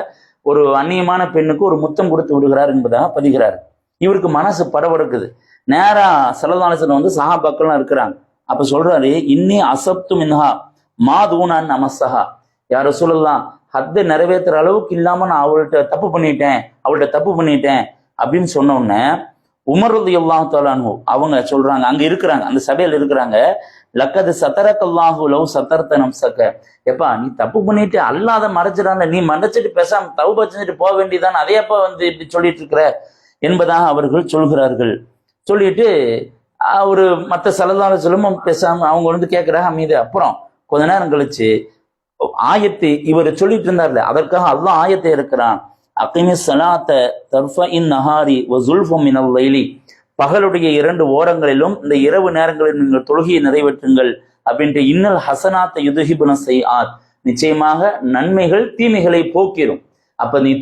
S1: ஒரு அந்நியமான பெண்ணுக்கு ஒரு முத்தம் கொடுத்து விடுகிறார் என்பதாக பதிகிறார். இவருக்கு மனசு படபடுக்குது. நேரா ஸல்லல்லாஹு அலைஹி வஸல்லம் சஹாபாக்கள்லாம் இருக்கிறாங்க. அப்ப சொல்றாரு, இன்னி அசப்து மின்ஹா மாதூனான் நமஸஹா, யா ரசூலல்லாஹ், ஹத்து நிறைவேற்றுற அளவுக்கு இல்லாம நான் அவள்கிட்ட தப்பு பண்ணிட்டேன் அப்படின்னு சொன்ன உடனே உமர் ரலியல்லாஹு தஆலா அன்ஹு அவங்க சொல்றாங்க, அங்க இருக்கிறாங்க, அந்த சபையில் இருக்கிறாங்க, லக்கது சதரக்கல்லாஹு லவ் சதர்த நம்ஸக, எப்பா நீ தப்பு பண்ணிட்டு அல்லாத மறைச்சிடாங்க, நீ மறைச்சிட்டு பேசாம தௌபா செஞ்சுட்டு போக வேண்டியதான், அதையப்பா இப்படி சொல்லிட்டு இருக்கிற என்பதாக அவர்கள் சொல்கிறார்கள். சொல்லிட்டு அவரு மற்ற ஸல்லல்லாஹு அலைஹி வஸல்லம் பேசாம அவங்க கேட்கிறாங்க அமைதி. அப்புறம் கொஞ்ச நேரம் கழிச்சு ஆயத்தை இவர் சொல்லிட்டு இருந்தார்ல, அதற்காக அல்லாஹ் ஆயத்தை இருக்கிறான், அகிமி ஸலாத்த தர்ஃபஇன் நஹாரி வ ஸுல்ஃபும் மினல் லைலி, பகலுடைய 2 ஓரங்களிலும் இந்த இரவு நேரங்களில் நீங்கள் தொழுகையை நிறைவேற்றுங்கள் அப்படின்ட்டு, இன்னல் ஹசனாத்த யுதுஹிபுன ஸைஆத், நிச்சயமாக நன்மைகள் தீமைகளை போக்கிரும். அப்ப நீ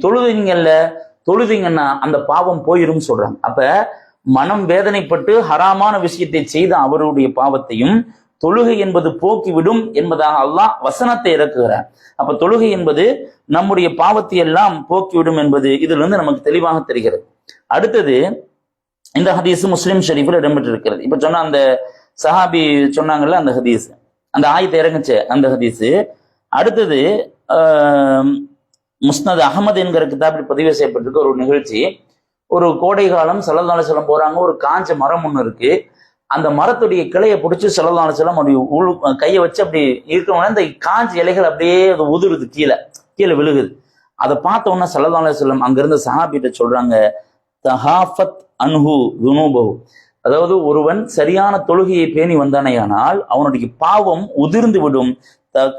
S1: தொழுதீங்கன்னா அந்த பாவம் போயிரும் சொல்றாங்க. அப்ப மனம் வேதனைப்பட்டு ஹராமான விஷயத்தை செய்த அவருடைய பாவத்தையும் தொழுகை என்பது போக்கிவிடும் என்பதாக அல்லாஹ் வசனத்தை இறக்குகிறார். அப்ப தொழுகை என்பது நம்முடைய பாவத்தை எல்லாம் போக்கிவிடும் என்பது இதுல இருந்து நமக்கு தெளிவாக தெரிகிறது. அடுத்தது, இந்த ஹதீஸ் முஸ்லிம் ஷரீஃபில் இடம்பெற்றிருக்கிறது. இப்ப சொன்ன அந்த சஹாபி சொன்னாங்கல்ல, அந்த ஹதீஸ், அந்த ஆயத்தை இறங்குச்சு அந்த ஹதீஸ். அடுத்தது முஸ்னத் அஹமது என்கிற கிதாபில் பதிவு செய்யப்பட்டிருக்க ஒரு நிகழ்ச்சி. ஒரு கோடை காலம் ஸல்லல்லாஹு அலைஹி வஸல்லம் போறாங்க, ஒரு காஞ்ச மரம் ஒன்று இருக்கு. அந்த மரத்துடைய கிளையை பிடிச்சி ஸல்லல்லாஹு அலைஹி வஸல்லம் அப்படி கையை வச்சு அப்படி இருக்கணும்னா இந்த காஞ்ச இலைகள் அப்படியே அது உதிருது, கீழே விழுகுது. அதை பார்த்த உடனே ஸல்லல்லாஹு அலைஹி வஸல்லம் அங்கிருந்த சஹாபிட்ட சொல்றாங்க, தஹாஃபத் அன்ஹு துனூபஹு, அதாவது ஒருவன் சரியான தொழுகையை பேணி வந்தானேயானால் அவனுடைய பாவம் உதிர்ந்து விடும்.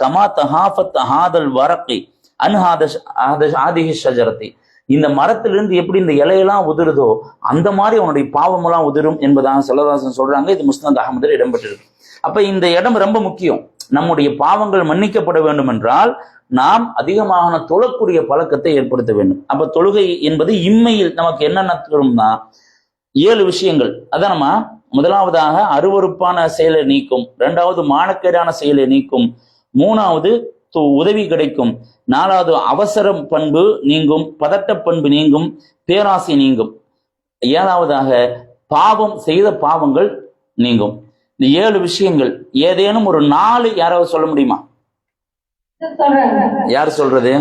S1: கமா தஹாஃபத் ஹாதல் வரக்கி ஆதிஹி ஷஜரத்தி, இந்த மரத்திலிருந்து எப்படி இந்த இலையெல்லாம் உதிருதோ அந்த மாதிரி அவனுடைய பாவம் எல்லாம் உதிரும் என்பதாக ஸல்லல்லாஹு சொல்றாங்க. இது முஸ்னத் அஹ்மதில் இடம்பெற்றிருக்கு. அப்ப இந்த இடம் ரொம்ப முக்கியம். நம்முடைய பாவங்கள் மன்னிக்கப்பட வேண்டும் என்றால் நாம் அதிகமான தொழக்கூடிய பழக்கத்தை ஏற்படுத்த வேண்டும். அப்ப தொழுகை என்பது இம்மையில் நமக்கு என்னென்ன தரும்னா 7 விஷயங்கள். அதான் முதலாவதாக அருவருப்பான செயலை நீக்கும், 2வது மானக்கேடான செயலை நீக்கும், 3வது உதவி கிடைக்கும், 4வது அவசரம் பண்பு நீங்கும், பதட்ட பண்பு நீங்கும், பேராசை நீங்கும், 7வதாக பாவம் செய்த பாவங்கள் நீங்கும். இந்த 7 விஷயங்கள் ஏதேனும் ஒரு 4 யாராவது சொல்ல முடியுமா? யார் சொல்றது?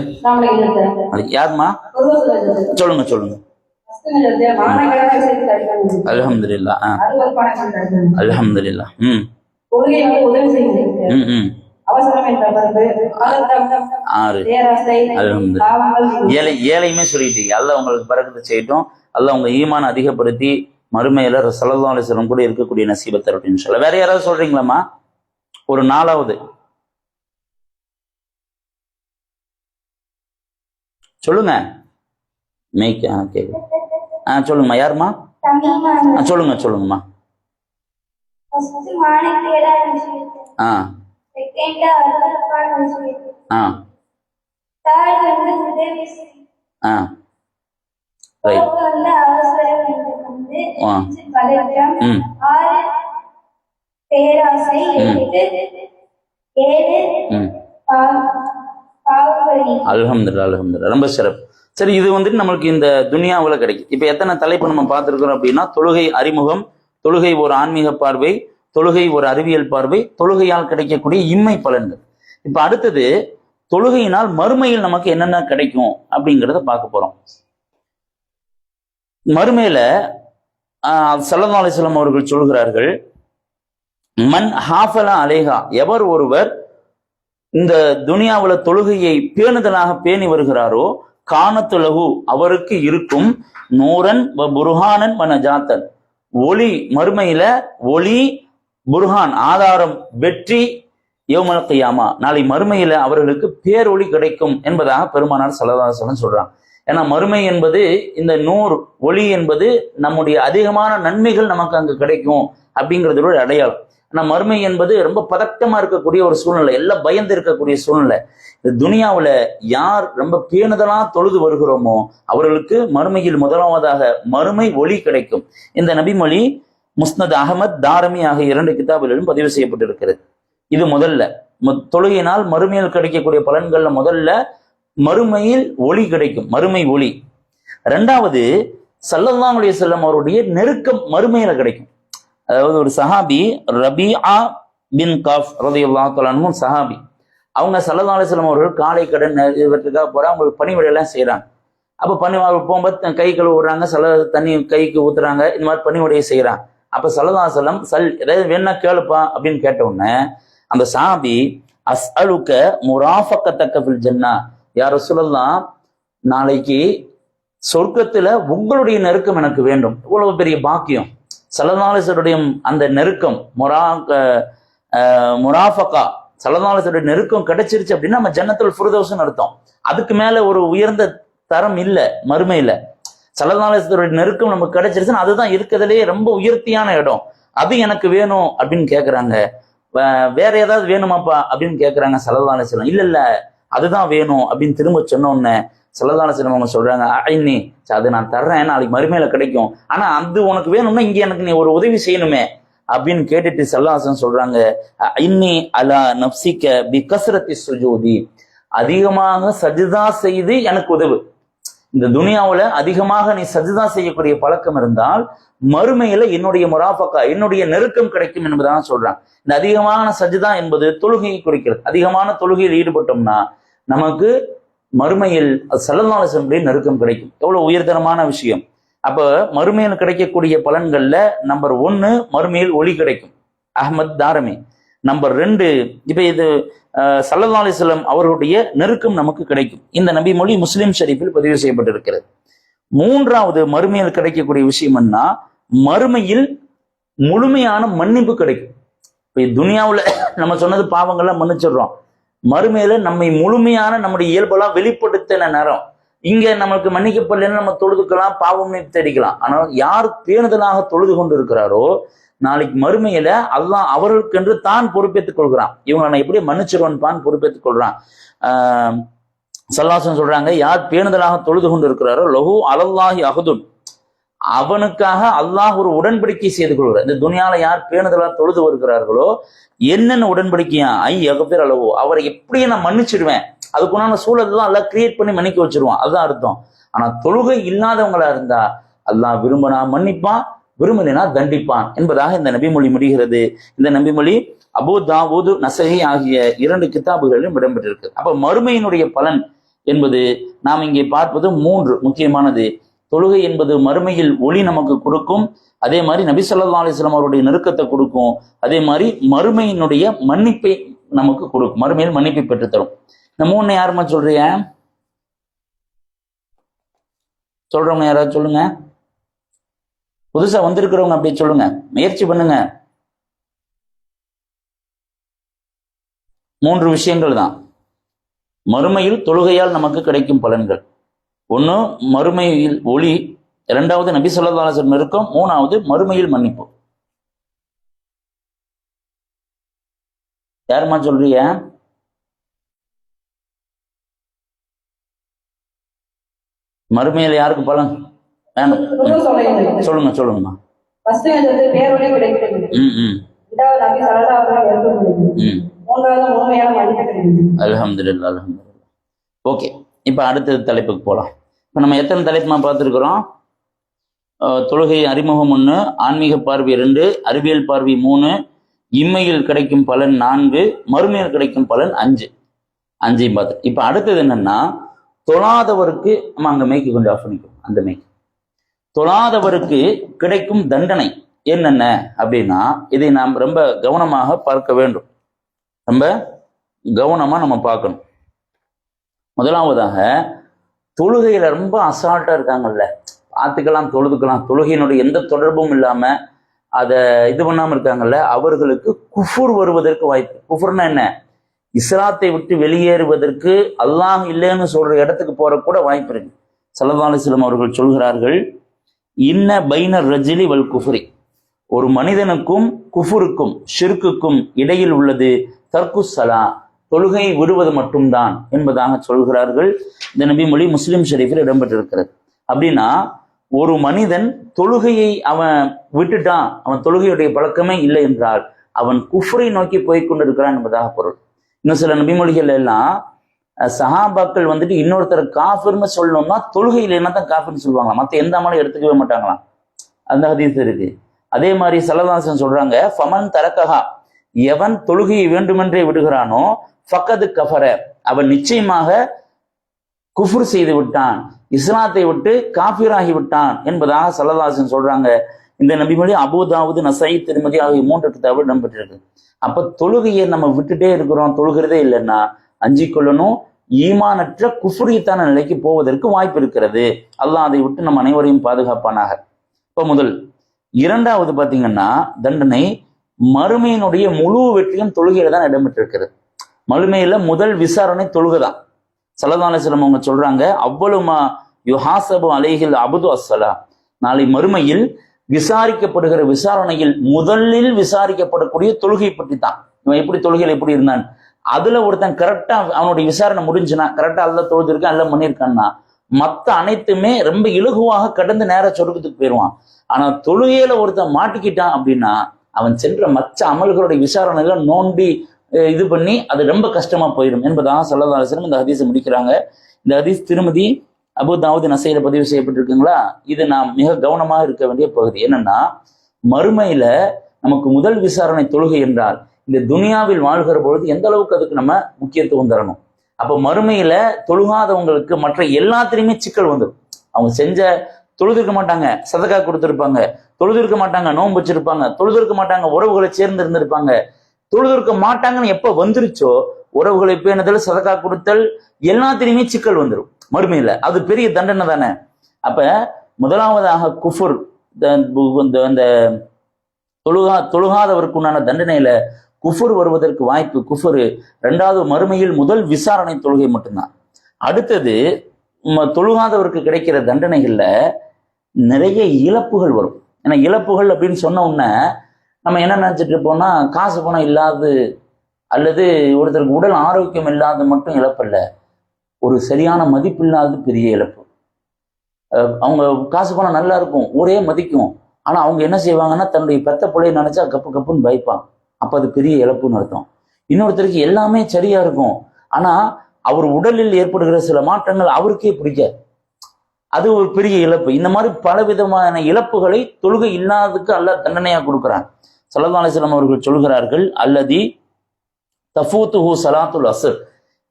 S1: யாருமா? சொல்லுங்க சொல்லுங்க. அல்ஹம்துலில்லாஹ். அல்ஹம்துலில்லாஹ். ஏழையுமே சொல்லிட்டீங்க. அல்லாஹ் உங்களுக்கு பரக்கத்தை செய்யட்டும். அல்லாஹ் உங்க ஈமான் அதிகப்படுத்தி மறுமையில ஸல்லல்லாஹு அலைஹி வஸல்லம் கூட இருக்கக்கூடிய நசீபை தரட்டும் இன்ஷாஅல்லாஹ். வேற யாராவது சொல்றீங்களாமா? ஒரு 4வது சொல்லுங்க. சொல்லுங்கம்மா. யாருமா? சொல்லுங்க சொல்லுங்கம்மா. அல்ஹம்துலில்லாஹ் அல்ஹம்துலில்லாஹ். ரொம்ப சிறப்பு. சரி, இது வந்துட்டு நம்மளுக்கு இந்த துனியாவில் கிடைக்கும். இப்ப எத்தனை தலைப்பு நம்ம பார்த்துருக்கிறோம் அப்படின்னா, தொழுகை அறிமுகம், தொழுகை ஒரு ஆன்மீக பார்வை, தொழுகை ஒரு அறிவியல் பார்வை, தொழுகையால் கிடைக்கக்கூடிய இம்மை பலன்கள். இப்ப அடுத்தது தொழுகையினால் மறுமையில் நமக்கு என்னென்ன கிடைக்கும் அப்படிங்கிறத பார்க்க போறோம். மறுமையில ஸல்லல்லாஹு அலைஹி வஸல்லம் அவர்கள் சொல்கிறார்கள், மன் ஹாஃபலா அலைஹா, எவர் ஒருவர் இந்த துனியாவுல தொழுகையை பேணுதலாக பேணி வருகிறாரோ, கானத்துலகு அவருக்கு இருக்கும், நூரன் வ புர்ஹானன் வ நஜாத்தன், ஒளி, மறுமையில ஒளி, புர்ஹான் ஆதாரம், வெற்றி, யௌமல் கியாமா நாளை மறுமையில அவர்களுக்கு பேரொளி கிடைக்கும் என்பதாக பெருமானார் ஸல்லல்லாஹு அலைஹி வஸல்லம் சொல்றாங்க. ஏன்னா மறுமை என்பது இந்த நூர் ஒளி என்பது நம்முடைய அதிகமான நன்மைகள் நமக்கு அங்கு கிடைக்கும் அப்படிங்கிறதோட அடையாளம். ஆனா மறுமை என்பது ரொம்ப பதட்டமா இருக்கக்கூடிய ஒரு சூழ்நிலை, எல்லாம் பயந்து இருக்கக்கூடிய சூழ்நிலை. இந்த துனியாவுல யார் ரொம்ப பேணுதலா தொழுது வருகிறோமோ அவர்களுக்கு மறுமையில் முதலாவதாக மறுமை ஒளி கிடைக்கும். இந்த நபிமொழி முஸ்னத் அஹ்மத், தாரமி ஆகிய 2 கிதாபிலும் பதிவு செய்யப்பட்டிருக்கிறது. இது முதல்ல தொழுகையினால் மறுமையில் கிடைக்கக்கூடிய பலன்கள்ல முதல்ல மறுமையில் ஒளி கிடைக்கும், மறுமை ஒளி. 2வது ஸல்லல்லாஹு அலைஹி வஸல்லம் அவருடைய நெருக்கம் மறுமையில கிடைக்கும். அதாவது ஒரு சஹாபி ரபீஆ பின் காஃப் ரலியல்லாஹு தஆலா அன்ஹு சஹாபி, அவங்க ஸல்லல்லாஹு அலைஹி வஸல்லம் அவர்கள் காலை கடன் இவற்றுக்காக போறாங்க, அவங்களுக்கு பணிவிடையெல்லாம் செய்யறாங்க. அப்ப போகும்போது கை கழுவு விடுறாங்க, தண்ணி கைக்கு ஊத்துறாங்க, இந்த மாதிரி பணிவிடையை செய்யறாங்க. அப்ப ஸல்லல்லாஹு அலைஹி வஸல்லம் ஏதாவது வேணா கேளுப்பா அப்படின்னு கேட்ட உடனே அந்த சஹாபி, அஸ்அலுக முராஃபகத்தக ஃபில் ஜன்னா, யா ரசூலல்லாஹ் நாளைக்கு சொர்க்கத்துல உங்களுடைய நெருக்கம் எனக்கு வேண்டும். இவ்வளவு பெரிய பாக்கியம். ஸல்லல்லாஹு அலைஹி வஸல்லம் அந்த நெருக்கம் முராஃபகா, ஸல்லல்லாஹு அலைஹி வஸல்லம் நெருக்கம் கிடைச்சிருச்சு அப்படின்னா நம்ம ஜன்னத்துல் ஃபிர்தௌஸ்னு அர்த்தம். அதுக்கு மேல ஒரு உயர்ந்த தரம் இல்ல மறுமையில. ஸல்லல்லாஹு அலைஹி வஸல்லம் நெருக்கம் நமக்கு கிடைச்சிருச்சுன்னா அதுதான் இருக்கிறதுலே ரொம்ப உயர்த்தியான இடம். அது எனக்கு வேணும் அப்படின்னு கேட்கறாங்க. வேற ஏதாவது வேணுமாப்பா அப்படின்னு கேட்கறாங்க ஸல்லல்லாஹு அலைஹி வஸல்லம். இல்ல அதுதான் வேணும் அப்படின்னு திரும்ப சொன்ன உடனே ஸல்லல்லாஹு அலைஹி வஸல்லம் அவங்க சொல்றாங்க, அது நான் தர்றேன், நாளைக்கு மறுமையில கிடைக்கும், ஆனா அது உனக்கு வேணும்னா இங்க எனக்கு நீ ஒரு உதவி செய்யணுமே அப்படின்னு கேட்டுட்டு ஸல்லல்லாஹு அலைஹி வஸல்லம் சொல்றாங்க, இன்னி அலா நஃப்ஸிக பி கஸ்ரத்தி சுஜூதி, அதிகமாக சஜ்தா செய்து எனக்கு உதவு. இந்த துனியாவுல அதிகமாக நீ சஜ்தா செய்யக்கூடிய பழக்கம் இருந்தால் மறுமையில என்னுடைய முராஃபகா, என்னுடைய நெருக்கம் கிடைக்கும் என்பதாக சொல்றாங்க. இந்த அதிகமான சஜ்தா என்பது தொழுகையை குறிக்கிறது. அதிகமான தொழுகையில் ஈடுபட்டோம்னா நமக்கு மறுமையில் ஸல்லல்லாஹு அலைஹி வஸல்லம் நெருக்கம் கிடைக்கும். எவ்வளவு உயர்தரமான விஷயம். அப்ப மறுமையில் கிடைக்கக்கூடிய பலன்கள்ல நம்பர் 1 மறுமையில் ஒளி கிடைக்கும், அஹ்மத் தாரமி. நம்பர் 2 இப்ப இது ஸல்லல்லாஹு அலைஹி வஸல்லம் அவர்களுடைய நெருக்கம் நமக்கு கிடைக்கும். இந்த நபி மொழி முஸ்லிம் ஷரீஃபில் பதிவு செய்யப்பட்டிருக்கிறது. 3வது மறுமையில் கிடைக்கக்கூடிய விஷயம் என்ன, மறுமையில் முழுமையான மன்னிப்பு கிடைக்கும். இப்போ துனியாவில் நம்ம சொன்னது பாவங்கள்லாம் மன்னிச்சிடுறோம், மறுமையில நம்மை முழுமையான நம்முடைய இயல்பெல்லாம் வெளிப்படுத்தின நேரம். இங்க நம்மளுக்கு மன்னிக்கப்படலைன்னு நம்ம தொழுதுக்கலாம், பாவம் தேடிக்கலாம். ஆனால் யார் பேணுதலாக தொழுது கொண்டு இருக்கிறாரோ நாளைக்கு மறுமையில அல்லாஹ் அவர்களுக்கென்று தான் பொறுப்பேற்றுக் கொள்கிறான். இவங்க நான் எப்படி மன்னிச்சிருவன்பான் பொறுப்பேற்றுக் கொள்றான். ஸல்லல்லாஹு சொல்றாங்க, யார் பேணுதலாக தொழுது கொண்டு இருக்கிறாரோ லஹு அலல்லாஹி அஹதுன், அவனுக்காக அல்லாஹ் ஒரு உடன்படிக்கை செய்து கொள்கிறார். இந்த துனியால யார் பேணுதலாக தொழுது வருகிறார்களோ என்னென்ன உடன்படிக்கையா ஐ அகப்பேர் அளவோ, அவரை எப்படியே நான் மன்னிச்சிடுவேன், அதுக்குண்டான சூழல் தான் எல்லாம் கிரியேட் பண்ணி மன்னிக்க வச்சிருவான், அதுதான் அர்த்தம். ஆனா தொழுகை இல்லாதவங்களா இருந்தா அல்லாஹ் விரும்பினா மன்னிப்பான், விரும்பலைனா தண்டிப்பான் என்பதாக இந்த நபிமொழி முடிகிறது. இந்த நபிமொழி அபூ தாவூது, நஸஈ ஆகிய 2 கிதாபுகளிலும் இடம்பெற்றிருக்கு. அப்ப மறுமையினுடைய பலன் என்பது நாம் இங்கே பார்ப்பது 3 முக்கியமானது. தொழுகை என்பது மறுமையில் ஒளி நமக்கு கொடுக்கும், அதே மாதிரி நபி ஸல்லல்லாஹு அலைஹி வஸல்லம் அவருடைய நெருக்கத்தை கொடுக்கும், அதே மாதிரி மறுமையினுடைய மன்னிப்பை நமக்கு கொடுக்கும், மறுமையில் மன்னிப்பை பெற்றுத்தரும். இந்த 3 யாருமா சொல்றீங்க? சொல்றவங்க யாராவது சொல்லுங்க. புதுசா வந்திருக்கிறவங்க அப்படி சொல்லுங்க, முயற்சி பண்ணுங்க. 3 விஷயங்கள் தான் மறுமையில் தொழுகையால் நமக்கு கிடைக்கும் பலன்கள். 1 மறுமையில் ஒளி, 2வது நபி ஸல்லல்லாஹு அலைஹி வஸல்லம் நெருக்கம், 3வது மறுமையில் மன்னிப்பு. யாருமா சொல்றீங்க? மறுமையில் யாருக்கு பலன் வேணும்? சொல்லுங்க சொல்லுங்கம்மா. அல்ஹம்துலில்லாஹ் அல்ஹம்துலில்லாஹ். ஓகே, இப்ப அடுத்த தலைப்புக்கு போலாம். இப்ப நம்ம எத்தனை தலைப்புமா பார்த்துருக்கிறோம்? தொழுகை அறிமுகம் 1, ஆன்மீக பார்வை 2, அறிவியல் பார்வை 3, இம்மையில் கிடைக்கும் பலன் 4, மறுமையில் கிடைக்கும் பலன் 5. 5ஐயும் பார்த்து இப்ப அடுத்தது என்னன்னா, தொழாதவருக்கு நம்ம அங்க மைக்கு கொஞ்சம் ஆஃப் பண்ணிக்கும், அந்த மைக். தொழாதவருக்கு கிடைக்கும் தண்டனை என்னென்ன அப்படின்னா, இதை நாம் ரொம்ப கவனமாக பார்க்க வேண்டும், ரொம்ப கவனமா நம்ம பார்க்கணும். முதலாவதாக, தொழுகையில ரொம்ப அசால்ட்டா இருக்காங்கல்ல, பார்த்துக்கலாம் தொழுதுக்கலாம், தொழுகையினுடைய எந்த தொடர்பும் இல்லாம அதை இது பண்ணாம இருக்காங்கல்ல, அவர்களுக்கு குஃபுர் வருவதற்கு வாய்ப்பு. குஃபுர்னா என்ன? இஸ்லாத்தை விட்டு வெளியேறுவதற்கு, அல்லாஹ் இல்லைன்னு சொல்ற இடத்துக்கு போற கூட வாய்ப்பு இருக்கு. ஸல்லல்லாஹு அலைஹி வஸல்லம் அவர்கள் சொல்கிறார்கள், இன்ன பைனர் ரஜிலி வல் குஃப்ரி, ஒரு மனிதனுக்கும் குஃபுருக்கும் ஷிர்க்குக்கும் இடையில் உள்ளது தர்க்கு ஸலா, தொழுகை விடுவது மட்டும்தான் என்பதாக சொல்கிறார்கள். இந்த நபிமொழி முஸ்லிம் ஷரீஃபில் இடம்பெற்றிருக்கிறது. அப்படின்னா ஒரு மனிதன் தொழுகையை அவன் விட்டுட்டான், அவன் தொழுகையுடைய பழக்கமே இல்லை என்றால் அவன் குஃப்ரை நோக்கி போய் கொண்டிருக்கிறான் என்பதாக பொருள். இன்னும் சில நபிமொழிகள் எல்லாம் சஹாபாக்கள் வந்துட்டு இன்னொருத்தர் காஃபிர்னு சொல்லணும்னா தொழுகை இல்லைன்னா தான் காஃபிர்னு சொல்லுவாங்க, மற்ற எந்த அமலும் எடுத்துக்கவே மாட்டாங்களாம். அந்த ஹதீஸ் இருக்கு. அதே மாதிரி ஸல்லல்லாஹு அலைஹி வஸல்லம் சொல்றாங்க, ஃபமன் தரக்கஹா, எவன் தொழுகையை வேண்டுமென்றே விடுகிறானோ ஃபக்கது கஃபர, அவன் நிச்சயமாக குஃப்ர் செய்து விட்டான், இஸ்லாத்தை விட்டு காஃபிராகி விட்டான் என்பதாக ஸல்லல்லாஹு அலைஹி வஸல்லம் சொல்றாங்க. இந்த நபிமொழி அபூ தாவூது, நஸஈ, திர்மிதி ஆகிய 3 கிதாபில் இடம்பெற்றிருக்கு. அப்ப தொழுகையை நம்ம விட்டுட்டே இருக்கிறோம், தொழுகிறதே இல்லைன்னா அஞ்சிக் கொள்ளணும், ஈமானற்ற குஃப்ரியத்தான நிலைக்கு போவதற்கு வாய்ப்பு இருக்கிறது. அல்லாஹ் அதை விட்டு நம்ம அனைவரையும் பாதுகாப்பானாக. இப்ப முதல். 2வது பாத்தீங்கன்னா, தண்டனை மறுமையினுடைய முழு வெற்றியும் தொழுகையில தான் இடம்பெற்றிருக்கிறது. மறுமையில முதல் விசாரணை தொழுகைதான். ஸல்லல்லாஹு அலைஹி வஸல்லம் அவங்க சொல்றாங்க, அவ்வளுமா யுஹாசபு அலைஹில் அப்து அஸ்ஸலா, நாளை மறுமையில் விசாரிக்கப்படுகிற விசாரணையில் முதலில் விசாரிக்கப்படக்கூடிய தொழுகை பற்றி தான். இவன் எப்படி தொழுகையில் எப்படி இருந்தான், அதுல ஒருத்தன் கரெக்டா அவனுடைய விசாரணை முடிஞ்சுனா, கரெக்டா அல்ல தொழுதிருக்கான், அல்ல பண்ணியிருக்கான்னா மற்ற அனைத்துமே ரொம்ப இலகுவாக கடந்து நேர சொர்க்கத்துக்கு போயிடுவான். ஆனா தொழுகையில ஒருத்தன் மாட்டிக்கிட்டான் அப்படின்னா அவன் சென்ற மற்ற அமல்களுடைய விசாரணைகளை நோண்டி இது பண்ணி அது ரொம்ப கஷ்டமா போயிடும் என்பதாக ஸல்லல்லாஹு அலைஹி வஸல்லம் இந்த ஹதீஸை முடிக்கிறாங்க. இந்த ஹதீஸ் திருமதி அபூ தாவூது, நஸீல பதிவு செய்யப்பட்டிருக்குங்களா. இது நாம் மிக கவனமாக இருக்க வேண்டிய பகுதி. என்னன்னா, மறுமையில நமக்கு முதல் விசாரணை தொழுகை என்றால் இந்த துனியாவில் வாழ்கிற பொழுது எந்த அளவுக்கு அதுக்கு நம்ம முக்கியத்துவம் தரணும். அப்ப மறுமையில தொழுகாதவங்களுக்கு மற்ற எல்லாத்திலையுமே சிக்கல் வந்துடும். அவங்க செஞ்ச தொழுதிருக்க மாட்டாங்க, சதக்கா கொடுத்திருப்பாங்க, தொழுதிருக்க மாட்டாங்க, நோன்பு வச்சிருப்பாங்க, தொழுதிருக்க மாட்டாங்க, உறவுகளை சேர்ந்து இருந்திருப்பாங்க. தொழுதிருக்க மாட்டாங்கன்னு எப்ப வந்துருச்சோ உறவுகளை பேணுதல், சதக்கா கொடுத்தல் எல்லாத்திலையுமே சிக்கல் வந்துடும் மறுமையில. அது பெரிய தண்டனை தானே. அப்ப முதலாவதாக குஃபுர், அந்த தொழுகாதவருக்கு உண்டான தண்டனையில குஃபுர் வருவதற்கு வாய்ப்பு. குஃபுரு ரெண்டாவது மறுமையில் முதல் விசாரணை தொழுகை மட்டும்தான். அடுத்தது தொழுகாதவருக்கு கிடைக்கிற தண்டனைகள்ல நிறைய இழப்புகள் வரும். ஏன்னா இழப்புகள் அப்படின்னு சொன்ன உடனே நம்ம என்ன நினைச்சிட்டு இருப்போம்னா, காசு பணம் இல்லாது அல்லது ஒருத்தருக்கு உடல் ஆரோக்கியம் இல்லாத மட்டும் இழப்பல்ல, ஒரு சரியான மதிப்பு இல்லாத பெரிய இழப்பு. அவங்க காசு பணம் நல்லா இருக்கும், ஊரே மதிக்கும், ஆனா அவங்க என்ன செய்வாங்கன்னா தன்னுடைய பெத்த பிள்ளைய நினைச்சா கப்பு கப்புன்னு பயப்பாங்க. அப்ப அது பெரிய இழப்புன்னு அர்த்தம். இன்னொருத்தருக்கு எல்லாமே சரியா இருக்கும், ஆனா அவர் உடலில் ஏற்படுகிற சில மாற்றங்கள் அவருக்கே பிடிக்காது, அது ஒரு பெரிய இழப்பு. இந்த மாதிரி பல விதமான இழப்புகளை தொழுகை இல்லாததுக்கு அல்லாஹ் தண்டனையா கொடுக்கிறான். ஸல்லல்லாஹு அலைஹி வஸல்லம் அவர்கள் சொல்கிறார்கள், அல்லதி தஃபூத்துஹு ஸலாத்துல் அஸ்ர்,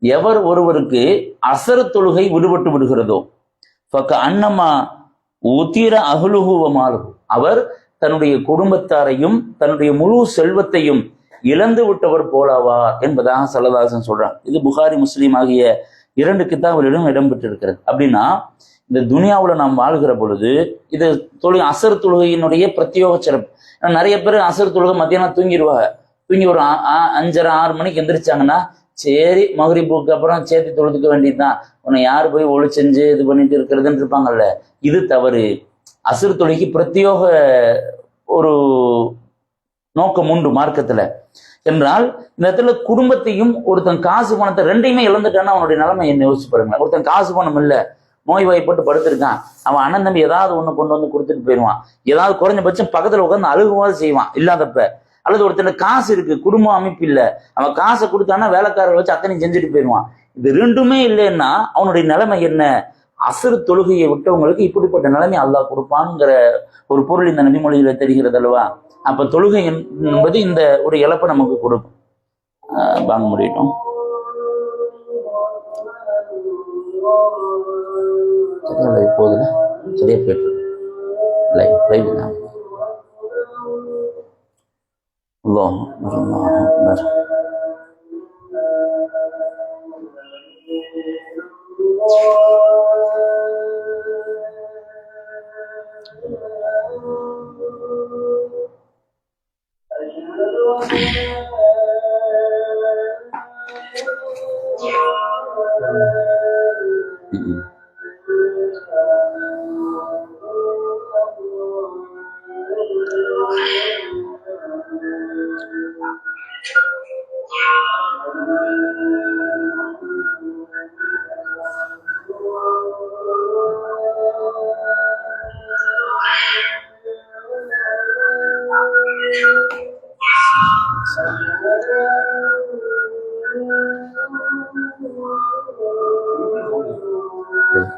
S1: எவர் ஒருவருக்கு அசர் தொழுகை விடுபட்டு விடுகிறதோ ஃபக அன்னமா உதிர அஹ்லுஹு வ மாலுஹு, அவர் தன்னுடைய குடும்பத்தாரையும் தன்னுடைய முழு செல்வத்தையும் இழந்து விட்டவர் போலாவார் என்பதாக ஸல்லல்லாஹு அலைஹி வஸல்லம் சொல்றாங்க. இது புகாரி முஸ்லீம் ஆகிய 2 கிதாபுகளிலும் இடம்பெற்றிருக்கிறது. அப்படின்னா இந்த துனியாவுல நாம் வாழ்கிற பொழுது இது அசர் தொழுகையினுடைய பிரத்யோக சிறப்பு. நிறைய பேர் அசர் தொழுகை மத்தியானம் தூங்கிடுவாங்க. தூங்கி ஒரு 5:30 6 மணிக்கு எந்திரிச்சாங்கன்னா சரி மகரிப்புக்கு அப்புறம் சேர்த்து தொழுதுக்க வேண்டியதுதான், உன்னை யாரு போய் ஒளி செஞ்சு இது பண்ணிட்டு இருக்கிறதுன்னு இருப்பாங்கல்ல. இது தவறு. அசர் தொழுகைக்கு பிரத்யோக ஒரு நோக்கம் உண்டு மார்க்கத்துல. என்றால் இந்த இடத்துல குடும்பத்தையும் ஒருத்தன் காசு பணத்தை ரெண்டையுமே இழந்துட்டான்னா அவனுடைய நிலைமை என்ன யோசிச்சு பாருங்க. ஒருத்தன் காசு பணம் இல்லை, நோய் வாய்ப்பட்டு படுத்திருக்கான், அவன் அண்ணன் தம்பி ஏதாவது ஒண்ணு கொண்டு வந்து கொடுத்துட்டு போயிடுவான், ஏதாவது குறைஞ்சபட்சம் பக்கத்துல உட்காந்து அழுகுவாது செய்வான் இல்லாதப்ப. அல்லது ஒருத்தன் காசு இருக்கு, குடும்ப அமைப்பு இல்லை, அவன் காசை கொடுத்தானா வேலைக்காரரை வச்சு அத்தனை செஞ்சுட்டு போயிடுவான். இது ரெண்டுமே இல்லைன்னா அவனுடைய நிலைமை என்ன? அசர் தொழுகையை விட்டவங்களுக்கு இப்படிப்பட்ட நிலைமை அல்லாஹ் கொடுப்பான்ங்கிற ஒரு பொருள் இந்த நபிமொழியில தெரிகிறது அல்லவா? அப்ப தொழுகை என்பது இந்த ஒரு இழப்பை நமக்கு கொடுக்கும். வாங்க முடியட்டும். போதுல சரியா போயிட்டு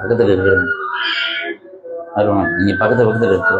S1: பக்கத்துல இருக்கிற நீங்க பக்கத்துல இருக்கிற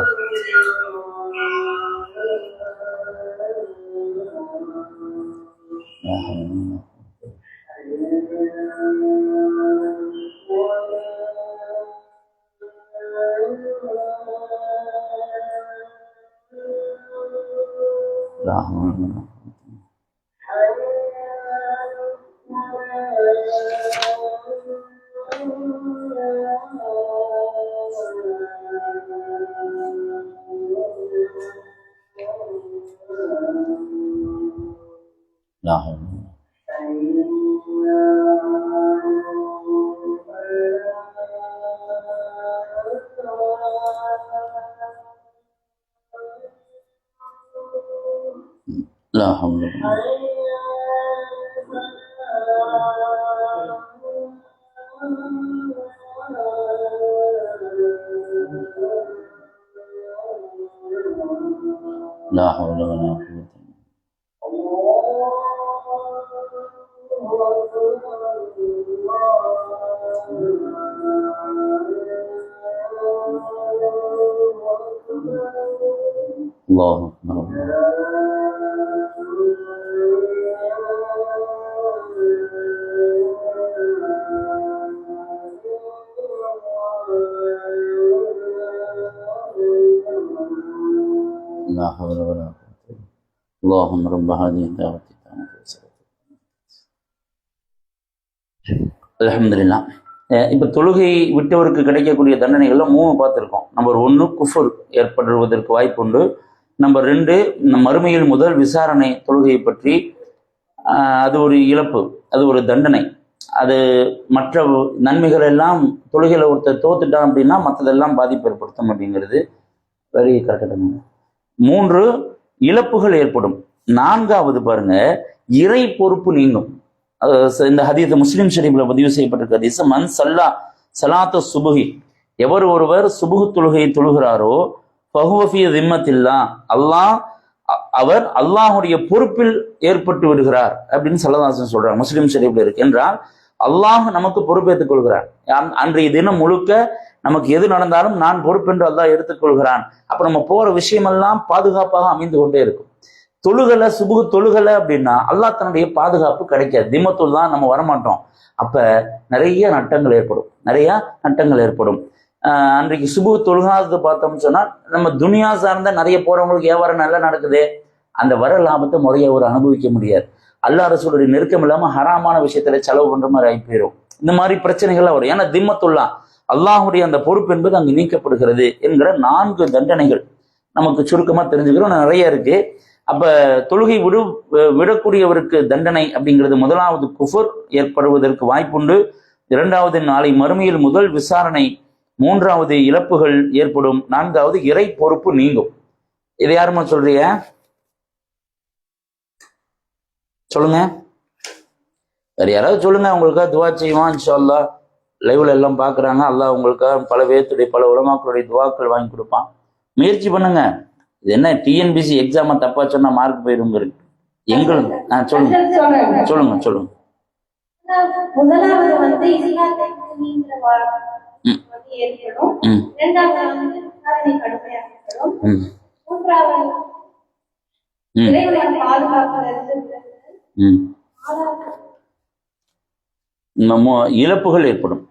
S1: لا حول ولا قوة لا حول ولا قوة. الله أكبر. لا حول ولا قوة. اللهم رب هذه الدعوة التامة والصلاة. அல்ஹம்துலில்லாஹ். இப்ப தொழுகை விட்டவருக்கு கிடைக்கக்கூடிய தண்டனைகள்ல 3 பார்த்துருக்கோம். நம்பர் 1 குஃபர் ஏற்படுவதற்கு வாய்ப்பு உண்டு. நம்பர் 2 மறுமையில் முதல் விசாரணை தொழுகையை பற்றி. அது ஒரு இழப்பு, அது ஒரு தண்டனை. அது மற்ற நன்மைகள் எல்லாம் தொழுகையில் ஒருத்தர் தோத்துட்டான் அப்படின்னா மற்றதெல்லாம் பாதிப்பு ஏற்படுத்தும் அப்படிங்கிறது வெரி கரெக்டாக. 3 இழப்புகள் ஏற்படும். 4வது பாருங்க, இறை பொறுப்பு நீங்கும். இந்த ஹதீஸ் முஸ்லிம் ஷரீஃப்ல பதிவு செய்யப்பட்டிருக்க ஹதீஸ், மன் சல்லா சலாத்த சுபுகி, எவர் ஒருவர் சுபுகு தொழுகையை தொழுகிறாரோ ஃபஹுவ ஃபீ திம்மத்தில்லா, அவர் அல்லாஹுடைய பொறுப்பில் ஏற்பட்டு விடுகிறார் அப்படின்னு ஸல்லல்லாஹு சொல்றாங்க. முஸ்லிம் ஷரீஃப்ல இருக்கு. என்றால் அல்லாஹ் நமக்கு பொறுப்பேற்றுக் கொள்கிறான். அன்றைய தினம் முழுக்க நமக்கு எது நடந்தாலும் நான் பொறுப்பென்று அல்லாஹ் எடுத்துக்கொள்கிறான். அப்ப நம்ம போற விஷயமெல்லாம் பாதுகாப்பாக அமைந்து கொண்டே இருக்கும். தொழுகலை சுபுகு தொழுகலை அப்படின்னா அல்லாஹ் தன்னுடைய பாதுகாப்பு கிடைக்காது. திம்மத்துல் தான் நம்ம வரமாட்டோம். அப்ப நிறைய நட்டங்கள் ஏற்படும். அன்றைக்கு சுபுகு தொழுகாதது பார்த்தோம்னு சொன்னா நம்ம துனியா சார்ந்த நிறைய போறவங்களுக்கு வியாபாரம் நல்லா நடக்குது, அந்த வர லாபத்தை முறையை ஒரு அனுபவிக்க முடியாது. அல்லாஹ் ரசூலுடைய நெருக்கம் இல்லாம ஹராமான விஷயத்துல செலவு பண்ற மாதிரி ஆகி போயிடும். இந்த மாதிரி பிரச்சனைகள் வரும். ஏன்னா திம்மத்துல்லா, அல்லாஹுடைய அந்த பொறுப்பு என்பது அங்கு நீக்கப்படுகிறது என்கிற 4 தண்டனைகள் நமக்கு சுருக்கமா தெரிஞ்சுக்கிறோம். நிறைய இருக்கு. அப்ப தொழுகை விடக்கூடியவருக்கு தண்டனை அப்படிங்கிறது 1வது குஃபர் ஏற்படுவதற்கு வாய்ப்புண்டு. 2வது நாளை மறுமையில் முதல் விசாரணை. 3வது இழப்புகள் ஏற்படும். 4வது இறை பொறுப்பு நீங்கும். இதை யாருமா சொல்றீங்க? சொல்லுங்க, வேற யாராவது சொல்லுங்க. உங்களுக்காக துவா செய்வான் இன்ஷா அல்லாஹ். லைவ்ல எல்லாம் பாக்குறாங்க. அல்லாஹ் உங்களுக்காக பல பேர்த்துடைய பல உலமாக்களுடைய துவாக்கள் வாங்கி கொடுப்பான். முயற்சி பண்ணுங்க. இது என்ன டிஎன்பிசி எக்ஸாம தப்பா சொன்னா மார்க் போயிருங்க. எங்களுக்கு சொல்லுங்க.
S2: முதலாவது வந்து ஏற்படும். 2வது வந்து விசாரணை கடுமையாக்கப்படும். 3வது இறைவனின் பாதுகாப்பிலிருந்து
S1: இழப்புகள் ஏற்படும்.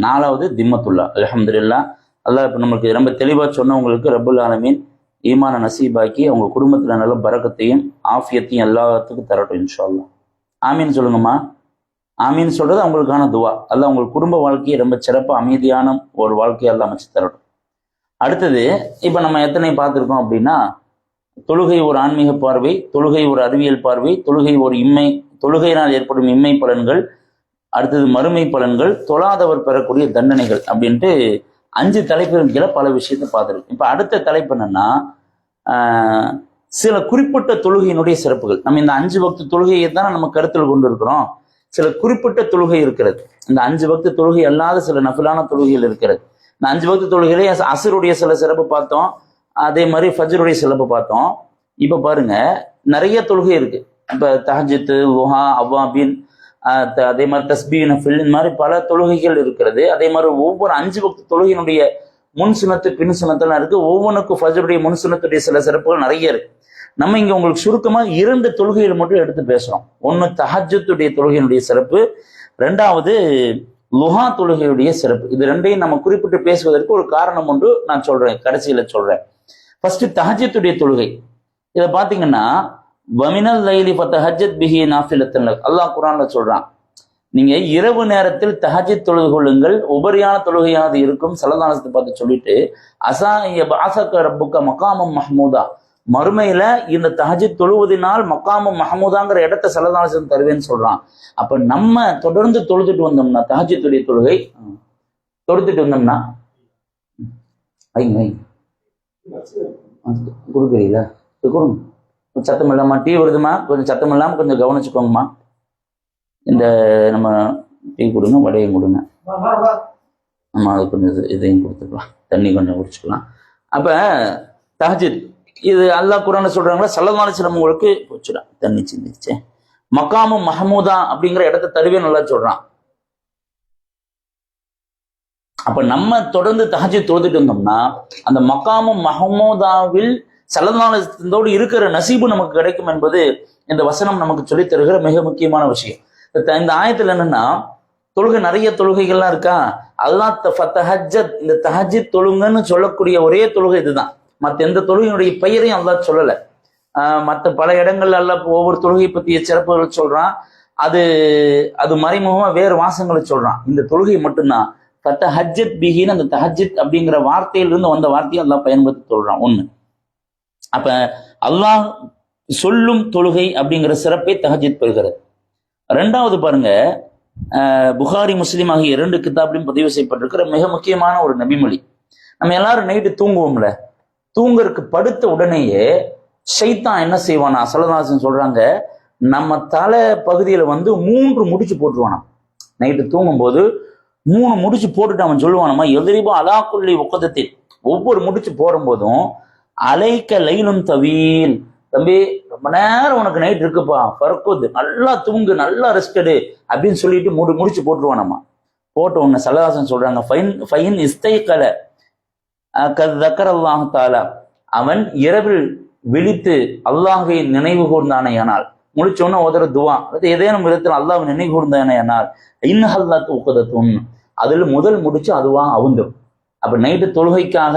S1: 4வது திம்மத்துல்லா. அல்ஹம்துலில்லாஹ். அல்லாஹ் இப்ப நம்மளுக்கு ரொம்ப தெளிவா சொன்னவங்களுக்கு ரப்புல் ஆலமீன் ஈமான நசீபாக்கி அவங்க குடும்பத்துல நல்ல பரக்கத்தையும் ஆஃபியத்தையும் எல்லாத்துக்கும் தரட்டும் இன்ஷா அல்லாஹ். ஆமீன் சொல்லுங்கம்மா. ஆமீன் சொல்றது அவங்களுக்கான துவா. அல்லாஹ் உங்களுக்கு குடும்ப வாழ்க்கையை ரொம்ப சிறப்பா அமைதியான ஒரு வாழ்க்கையை எல்லாம் அமைச்சு தரட்டும். அடுத்தது இப்ப நம்ம எத்தனை பார்த்துருக்கோம் அப்படின்னா, தொழுகை ஒரு ஆன்மீக பார்வை, தொழுகை ஒரு அறிவியல் பார்வை, தொழுகை ஒரு தொழுகையினால் ஏற்படும் இம்மை பலன்கள், அடுத்தது மறுமை பலன்கள், தொழாதவர் பெறக்கூடிய தண்டனைகள் அப்படின்ட்டு 5 தலைப்புகள் கீழே பல விஷயத்தை பார்த்துருக்கு. இப்ப அடுத்த தலைப்பு என்னன்னா, சில குறிப்பிட்ட தொழுகையினுடைய சிறப்புகள். நம்ம இந்த 5 வக்து தொழுகையை தானே நம்ம கருத்தில் கொண்டு இருக்கிறோம். சில குறிப்பிட்ட தொழுகை இருக்கிறது. இந்த 5 வக்து தொழுகை அல்லாத சில நஃபிலான தொழுகைகள் இருக்கிறது. இந்த 5 வக்து தொழுகையிலே அசருடைய சில சிறப்பு பார்த்தோம், அதே மாதிரி ஃபஜ்ருடைய சிறப்பு பார்த்தோம். இப்ப பாருங்க, நிறைய தொழுகை இருக்கு. இப்ப தஹஜ்ஜுத், லுஹா, அவ்வாபின், அதே மாதிரி தஸ்பீஹ், நஃபில், இந்த மாதிரி பல தொழுகைகள் இருக்கிறது. அதே மாதிரி ஒவ்வொரு 5 வக்து தொழுகையினுடைய முன் சுனத்து பின் சுனத்தெல்லாம் இருக்கு. ஒவ்வொன்றுக்கும் ஃபஜ்ருடைய முன் சுனத்துடைய சில சிறப்புகள் நிறைய இருக்கு. நம்ம இங்க உங்களுக்கு சுருக்கமா 2 தொழுகைகள் மட்டும் எடுத்து பேசுறோம். 1 தஹஜ்ஜுடைய தொழுகையினுடைய சிறப்பு, 2வது லுஹா தொழுகையுடைய சிறப்பு. இது 2ஐயும் நம்ம குறிப்பிட்டு பேசுவதற்கு ஒரு காரணம் ஒன்று நான் சொல்றேன், கடைசியில சொல்றேன். ஃபர்ஸ்ட் தஹஜ்ஜுடைய தொழுகை. இதை பாத்தீங்கன்னா, வமினல் லைலி ஃபதஹஜ்ஜத் பிஹி நாஃபிலத்தன் லக், அல்லாஹ் குர்ஆன்ல சொல்றான், நீங்க இரவு நேரத்தில் தஹஜ்ஜத் தொழுது கொள்ளுங்கள், உபரியான தொழுகையாக இருக்கும். ஸல்லல்லாஹு அலைஹி வஸல்லம் பார்த்து சொல்லிட்டு, அஸா யபஅஸக ரப்புக மகாமம் மஹ்மூதா, மறுமையில இந்த தஹஜ்ஜத் தொழுவதனால் மக்காமும் மஹமூதாங்கிற இடத்தை ஸல்லல்லாஹு அலைஹி வஸல்லம் தருவேன்னு சொல்றான். அப்ப நம்ம தொடர்ந்து தொழுதுட்டு வந்தோம்னா, தஹஜ்ஜுடைய தொழுகை தொழுதுட்டு வந்தோம்னா, கொடுக்குறீங்களா? கொடுங்க. சத்தம் இல்லாம டீ வருதுமா, கொஞ்சம் சத்தம் இல்லாம கொஞ்சம் கவனிச்சுக்கோங்கம்மா. இந்த நம்ம டீ கொடுங்க, வடையும் கொடுங்க. நம்ம அது கொஞ்சம் இதையும் கொடுத்துக்கலாம், தண்ணி கொஞ்சம் குடிச்சுக்கலாம். அப்ப தஹஜ்ஜுத் இது அல்லாஹ் குர்ஆன்ல சொல்றாங்களா, ஸல்லல்லாஹு அலைஹி வஸல்லம் உங்களுக்கு போச்சுடா தண்ணி சிந்திச்சு மக்காமு மஹமூதா அப்படிங்கிற இடத்தை தருவே நல்லா சொல்றான். அப்ப நம்ம தொடர்ந்து தஹஜ்ஜுத் தொழுதுட்டு இருந்தோம்னா, அந்த மக்காமு மஹமூதாவில் ஸல்லல்லாஹு அலைஹி வஸல்லம் இருக்கிற நசீபு நமக்கு கிடைக்கும் என்பது இந்த வசனம் நமக்கு சொல்லி தருகிற மிக முக்கியமான விஷயம். இந்த ஆயத்துல என்னன்னா, தொழுகை நிறைய தொழுகைகள்லாம் இருக்கா, அல்லாஹ் ஃபதஹஜ்ஜத், இந்த தஹஜ்ஜுத் தொழுங்கன்னு சொல்லக்கூடிய ஒரே தொழுகை இதுதான். மற்ற எந்த தொழுகையினுடைய பெயரையும் அல்லாஹ் சொல்லல. மற்ற பல இடங்கள்ல அல்லாஹ் ஒவ்வொரு தொழுகை பற்றிய சிறப்புகளை சொல்றான். அது மறைமுகமா வேறு வாசங்களை சொல்றான். இந்த தொழுகை மட்டும்தான் ஃபதஹஜ்ஜத் பிஹின்னு அந்த தஹஜ்ஜத் அப்படிங்கிற வார்த்தையிலிருந்து வந்த வார்த்தையை அல்லாஹ் பயன்படுத்தி சொல்றான். 1. அப்ப அல்லாஹ் சொல்லும் தொழுகை அப்படிங்கிற சிறப்பை தஹஜ்ஜுத் பெறுகிறது. ரெண்டாவது பாருங்க, புகாரி முஸ்லீம் ஆகிய 2 கிதாபிலும் பதிவு செய்யப்பட்டிருக்கிற மிக முக்கியமான ஒரு நபிமொழி. நம்ம எல்லாரும் நைட்டு தூங்குவோம்ல, தூங்குறதுக்கு படுத்த உடனேயே ஷைத்தான் என்ன செய்வானா, சல்லல்லாஹு சொல்றாங்க, நம்ம தலை பகுதியில 3 முடிச்சு போட்டுருவானா. நைட்டு தூங்கும் போது 3 முடிச்சு போட்டுட்டு அவன் சொல்லுவானமா, எதிரிபா அலாக்குள்ளி ஒக்கதத்தில், ஒவ்வொரு முடிச்சு போடும் போதும் அலைக்க லைலும் தவீல், தம்பி ரொம்ப நேரம் உனக்கு நைட் இருக்குப்பா, பறக்குது, நல்லா தூங்கு, நல்லா ரெஸ்ட் எடு அப்படின்னு சொல்லிட்டு முடிச்சு போட்டுருவானம்மா. போட்ட உடனே சல்லல்லாஹு சொல்றாங்க, ஃபைன் இஸ்தைகல கதக்கர் அல்லாஹ் தாலா, அவன் இரவில் விழித்து அல்லாஹை நினைவு கூர்ந்தானேயானால், முடிச்சோன்னு ஓதுற துவா, அது ஏதேனும் விதத்தில் அல்லாஹ் நினைவு கூர்ந்தானேயானால் இன்னஹல்லாத் உக்கதத்துன், அதுல முதல் முடிச்சு அதுவா அவுந்துடும். அப்ப நைட்டு தொழுகைக்காக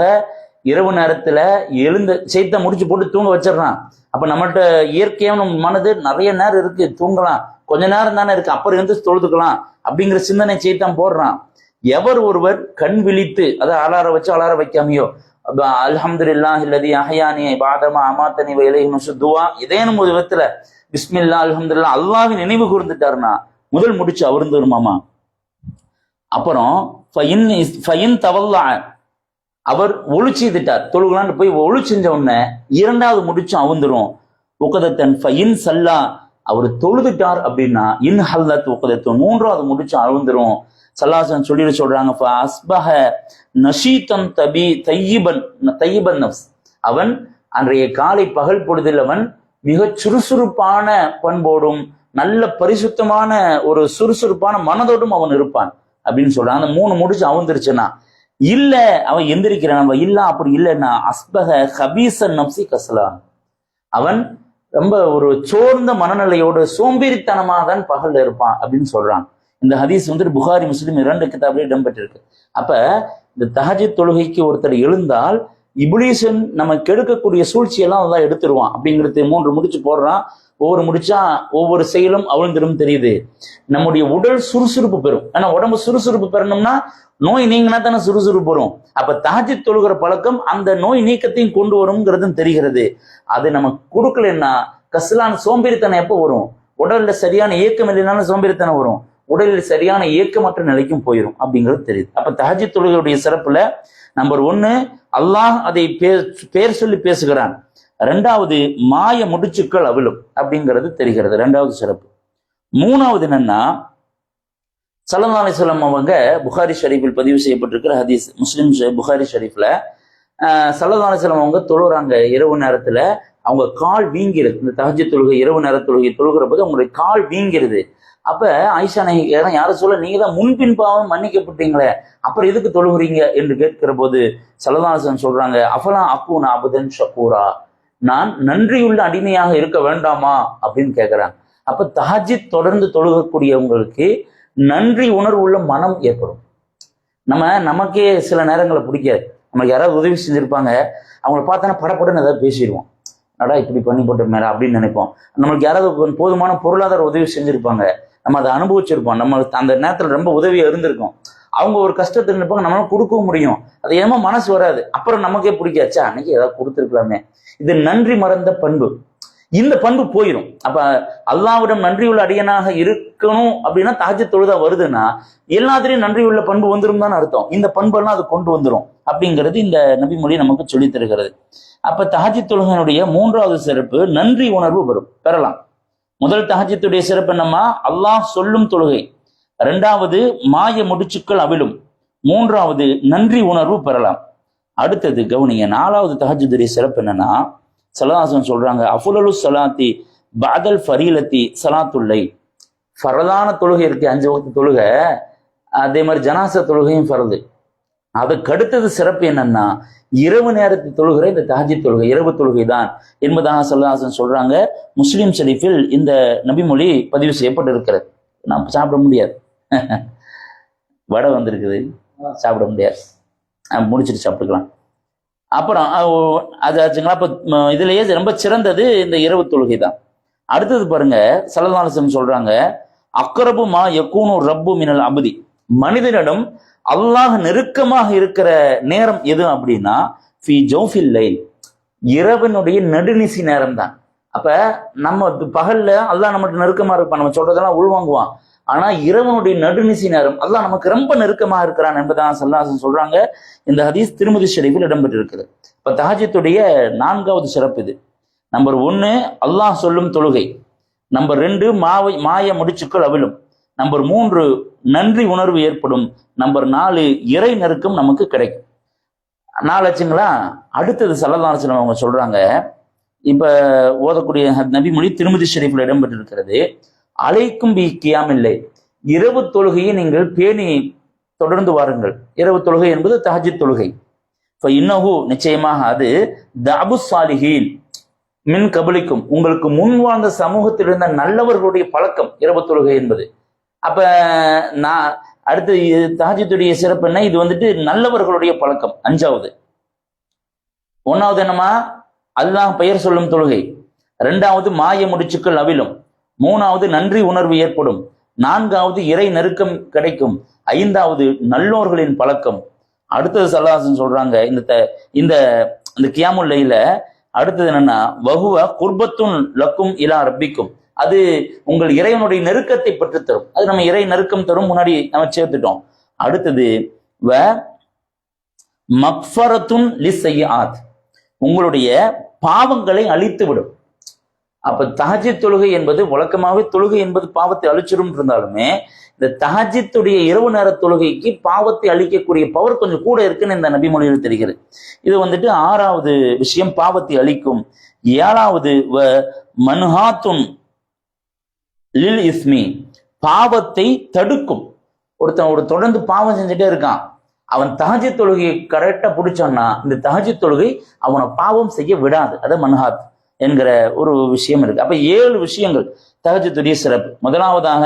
S1: இரவு நேரத்துல எழுந்த செய்த முடிச்சு போட்டு தூங்க வச்சிடறான். அப்ப நம்மகிட்ட இயற்கையான மனது நிறைய நேரம் இருக்கு, தூங்கலாம், கொஞ்ச நேரம் தானே இருக்கு, அப்புறம் இருந்து தொழுதுக்கலாம் அப்படிங்கிற சிந்தனை செய்தான் போடுறான். எவர் ஒருவர் கண் விழித்து, அதை அலார வச்சு அலார வைக்காமையோ, அல்ஹம்துலில்லாஹி அல்லதி அஹ்யானி பஅதமா அமாத்தனி வ இலைஹி நுஷூர் துஆ, ஏதேனும் ஒரு விதத்துல பிஸ்மில்லா அல்ஹம்துலில்லாஹ் அல்லாஹ்வின் நினைவு கூர்ந்துட்டாருன்னா முதல் முடிச்சு அவிர்ந்துருமாமா. அப்புறம் ஃபயின் தவல்லா, அவர் ஒளி செய்துட்டார், தொழுகலான்னு போய் ஒளி செஞ்ச உடனே 2வது முடிச்சும் அவுந்துரும். உக்கதத்தன் ஃபயின் சல்லா, அவர் தொழுதுட்டார் அப்படின்னா இன் ஹல்லத் உக்கதத்தன், 3வது முடிச்சும் அவுந்துரும். சல்லாசன் சொல்லிட்டு சொல்றாங்க, அஸ்பஹ நஷீதன் தபி தையிபன் நஃப்ஸ், அவன் அன்றைய காலை பகல் பொழுதில் அவன் மிக சுறுசுறுப்பான பண்போடும் நல்ல பரிசுத்தமான ஒரு சுறுசுறுப்பான மனதோடும் அவன் இருப்பான் அப்படின்னு சொல்றான். அந்த 3 முடிச்சு அவுந்துருச்சுன்னா, இல்ல அவன் எந்திரிக்கிறான், இல்ல அப்படி இல்லைன்னா அஸ்பஹ ஹபீசன் நப்சி கஸ்லான், அவன் ரொம்ப ஒரு சோர்ந்த மனநிலையோடு சோம்பேறித்தனமாக தான் பகல்ல இருப்பான் அப்படின்னு சொல்றான். இந்த ஹதீஸ் புகாரி முஸ்லிம் 2 கிதாபிலே இடம்பெற்றிருக்கு. அப்ப இந்த தஹஜ்ஜுத் தொழுகைக்கு ஒருத்தர் எழுந்தால் இப்லீசன் நம்ம கெடுக்கக்கூடிய சூழ்ச்சியெல்லாம் அதான் எடுத்துருவான் அப்படிங்கிறது. 3 முடிச்சு போடுறான், ஒவ்வொரு முடிச்சா ஒவ்வொரு செயலும் அவிழ்ந்துடும் தெரியுது. நம்முடைய உடல் சுறுசுறுப்பு பெறும். ஆனா உடம்பு சுறுசுறுப்பு பெறணும்னா நோய் நீங்கினா தானே சுறுசுறுப்பு வரும். அப்ப தஹஜ்ஜுத் தொழுகிற பழக்கம் அந்த நோய் நீக்கத்தையும் கொண்டு வரும்ங்கிறதும் தெரிகிறது. அது நம்ம கொடுக்கலன்னா கஸ்லான் சோம்பேறித்தனம் எப்போ வரும்? உடல்ல சரியான இயக்கம் இல்லைனாலும் சோம்பேறித்தனம் வரும், உடலில் சரியான இயக்கமற்ற நிலைக்கும் போயிடும் அப்படிங்கிறது தெரியுது. அப்ப தஹஜ்ஜுத் தொழுகையுடைய சிறப்புல நம்பர் 1 அல்லாஹ் அதை பேர் சொல்லி பேசுகிறான். 2வது மாய முடிச்சுக்கள் அவிழும் அப்படிங்கிறது தெரிகிறது, 2வது சிறப்பு. 3வது என்னன்னா, ஸல்லல்லாஹு அலைஹி வஸல்லம் அவங்க புகாரி ஷரீஃபில் பதிவு செய்யப்பட்டிருக்கிற ஹதீஸ், முஸ்லிம் புகாரி ஷரீஃப்ல ஸல்லல்லாஹு அலைஹி வஸல்லம் அவங்க தொழுகிறாங்க. இரவு நேரத்துல அவங்க கால் வீங்கிறது. இந்த தஹஜ்ஜுத் தொழுகை இரவு நேர தொழுகை தொழுகிற போது அவங்களுடைய கால் வீங்கிறது. அப்ப ஆயிஷா நாயகி யாரும் சொல்ல, நீங்க தான் முன்பின் பாவம் மன்னிக்கப்பட்டீங்களே, அப்புறம் எதுக்கு தொழுகிறீங்க என்று கேட்கிற போது ஸல்லல்லாஹு அலைஹி வஸல்லம் சொல்றாங்க, அஃபலா அக்கூன அபதன் ஷக்கூரா, நான் நன்றியுள்ள அடிமையாக இருக்க வேண்டாமா அப்படின்னு கேட்கிறாங்க. அப்ப தஹஜ்ஜுத் தொடர்ந்து தொழுகக்கூடியவங்களுக்கு நன்றி உணர்வுள்ள மனம் ஏற்படும். நமக்கே சில நேரங்களை பிடிக்காது, நமக்கு யாராவது உதவி செஞ்சிருப்பாங்க, அவங்களை பார்த்தோன்னா படப்படன்னு ஏதாவது பேசிடுவோம், நடா இப்படி பண்ணி போட்ட மேல அப்படின்னு நினைப்போம். நம்மளுக்கு யாராவது போதுமான பொருளாதார உதவி செஞ்சிருப்பாங்க, நம்ம அதை அனுபவிச்சிருப்போம், நம்ம அந்த நேரத்தில் ரொம்ப உதவியா இருந்திருக்கும். அவங்க ஒரு கஷ்டத்தில் இருப்பாங்க, நம்மளால கொடுக்கவும் முடியும், அது ஏமா மனசு வராது. அப்புறம் நமக்கே பிடிக்காச்சா அன்னைக்கு ஏதாவது கொடுத்துருக்கலாமே. இது நன்றி மறந்த பண்பு, இந்த பண்பு போயிடும். அப்ப அல்லாஹ்விடம் நன்றியுள்ள அடியனாக இருக்கணும் அப்படின்னா தஹஜ்ஜுத் தொழுதா வருதுன்னா எல்லாத்திலையும் நன்றியுள்ள பண்பு வந்துடும் தான் அர்த்தம். இந்த பண்பெல்லாம் அது கொண்டு வந்துடும் அப்படிங்கிறது இந்த நபிமொழி நமக்கு சொல்லித் தருகிறது. அப்ப தஹஜ்ஜுத் தொழுகையினுடைய 3வது சிறப்பு நன்றி உணர்வு பெறலாம். முதல் தஹஜ்ஜுத்துடைய சிறப்பு என்னமா, அல்லாஹ் சொல்லும் தொழுகை. 2வது மாய முடிச்சுக்கள் அவிழும். 3வது நன்றி உணர்வு பெறலாம். அடுத்தது கவனிங்க, 4வது தஹஜ்ஜுத்துடைய சிறப்பு என்னன்னா, ஸல்லல்லாஹு அலைஹி வஸல்லம் சொல்றாங்க, அஃலலு ஸலாத்தி பஅதல் ஃபரீலத்தி ஸலாத்துல்லை, ஃபரதான தொழுகை இருக்கு 5 வக்து தொழுகை, அதே மாதிரி ஜனாசா தொழுகையும் ஃபரது. அதுக்கு அடுத்தது சிறப்பு என்னன்னா, இரவு நேரத்து தொழுகிற இந்த தஹஜ்ஜுத் தொழுகை இரவு தொழுகை தான் என்பதாக ஸல்லல்லாஹு அலைஹி வஸல்லம் சொல்றாங்க. முஸ்லிம் ஷரீஃபில் இந்த நபிமொழி பதிவு செய்யப்பட்டிருக்கிறது. நான் சாப்பிட முடியாது, வடை வந்திருக்குது, சாப்பிட முடியாது, முடிச்சுட்டு சாப்பிட்டுக்கலாம். அப்புறம் அது ஆச்சுங்களா. அப்ப இதுலயே ரொம்ப சிறந்தது இந்த இரவு தொழுகை தான். அடுத்தது பாருங்க, ஸல்லல்லாஹு அலைஹி வஸல்லம் சொல்றாங்க, அக்ரபு மா யகூனு ரப்பு மினல் அப்தி, மனிதனிடம் அல்லாஹ் நெருக்கமாக இருக்கிற நேரம் எது அப்படின்னா, ஃபி ஜௌஃபில் லைல், இரவனுடைய நடுநிசி நேரம் தான். அப்ப நம்ம பகல்ல அல்லாஹ் நமக்கு நெருக்கமா இருப்பான், நம்ம சொல்றதெல்லாம் உள்வாங்குவான். ஆனா இரவனுடைய நடுநிசி நேரம் அல்லாஹ் நமக்கு ரொம்ப நெருக்கமா இருக்கிறான் என்பதான் ஸல்லல்லாஹு அலைஹி வஸல்லம் சொல்றாங்க. இந்த ஹதீஸ் திருமதி ஷரீஃபில் இடம்பெற்றிருக்கிறது. இப்ப தஹஜ்ஜுடைய 4வது சிறப்பு இது. நம்பர் 1 அல்லாஹ் சொல்லும் தொழுகை. நம்பர் 2 மாய முடிச்சுக்கள் அவிழும். நம்பர் 3 நன்றி உணர்வு ஏற்படும். நம்பர் 4 இறை நெருக்கம் நமக்கு கிடைக்கும். 4 ஆச்சுங்களா? அடுத்தது ஸல்லல்லாஹு அலைஹி வஸல்லம் அவங்க சொல்றாங்க, இப்ப ஓதக்கூடிய நபிமொழி திருமதி ஷரீஃபில் இடம்பெற்றிருக்கிறது. அலைக்கும் பி கியாமில்லை, இரவு தொழுகையை நீங்கள் பேணி தொடர்ந்து வாருங்கள். இரவு தொழுகை என்பது தஹஜ்ஜுத் தொழுகை. இன்னஹு நிச்சயமாக அது தஅபு ஸாலிஹீன் மின் கபலிக்கும், உங்களுக்கு முன் வாழ்ந்த சமூகத்தில் இருந்த நல்லவர்களுடைய பழக்கம் இரவு தொழுகை என்பது. அப்ப நான் அடுத்து தஹஜ்ஜுடைய சிறப்பு என்ன? இது வந்துட்டு நல்லவர்களுடைய பழக்கம். 5வது. 1வது என்னமா? அல்லாஹ் பெயர் சொல்லும் தொழுகை. 2வது மாய முடிச்சுக்கள் அவிழும். 3வது நன்றி உணர்வு ஏற்படும். 4வது இறை நெருக்கம் கிடைக்கும். 5வது நல்லோர்களின் பழக்கம். அடுத்தது ஸல்லல்லாஹு அலைஹி வஸல்லம் சொல்றாங்க, இந்த கியாமுல் லைல அடுத்தது என்னன்னா, வஹுவ குர்பத்துன் லக்கும் இலா ரப்பிக்கும், அது உங்கள் இறைவனுடைய நெருக்கத்தை பெற்றுத்தரும். அது நம்ம இறை நெருக்கம் தரும், முன்னாடி நம்ம சேர்த்துட்டோம். அடுத்தது வ மக்ஃபரத்துன் லிஸ்ஸய்யாத், உங்களுடைய பாவங்களை அழித்து விடும். அப்ப தஹஜ்ஜுத் தொழுகை என்பது வழக்கமாகவே தொழுகை என்பது பாவத்தை அழிச்சிடும் இருந்தாலுமே, இந்த தஹஜ்ஜுடைய இரவு நேர தொழுகைக்கு பாவத்தை அழிக்கக்கூடிய பவர் கொஞ்சம் கூட இருக்குன்னு இந்த நபிமொழியில் தெரிகிறது. இது வந்துட்டு 6வது விஷயம், பாவத்தை அழிக்கும். 7வது மன்ஹாத்துன் லில் இஸ்மி, பாவத்தை தடுக்கும். ஒருத்தன் தொடர்ந்து பாவம் செஞ்சுட்டே இருக்கான், அவன் தஹஜ்ஜுத் தொழுகையை கரெக்டா பிடிச்சான்னா இந்த தஹஜ்ஜுத் தொழுகை அவனை பாவம் செய்ய விடாது. அது மன்ஹாத் என்கிற ஒரு விஷயம் இருக்கு. அப்ப 7 விஷயங்கள் தஹஜ்ஜுடைய சிறப்பு. முதலாவதாக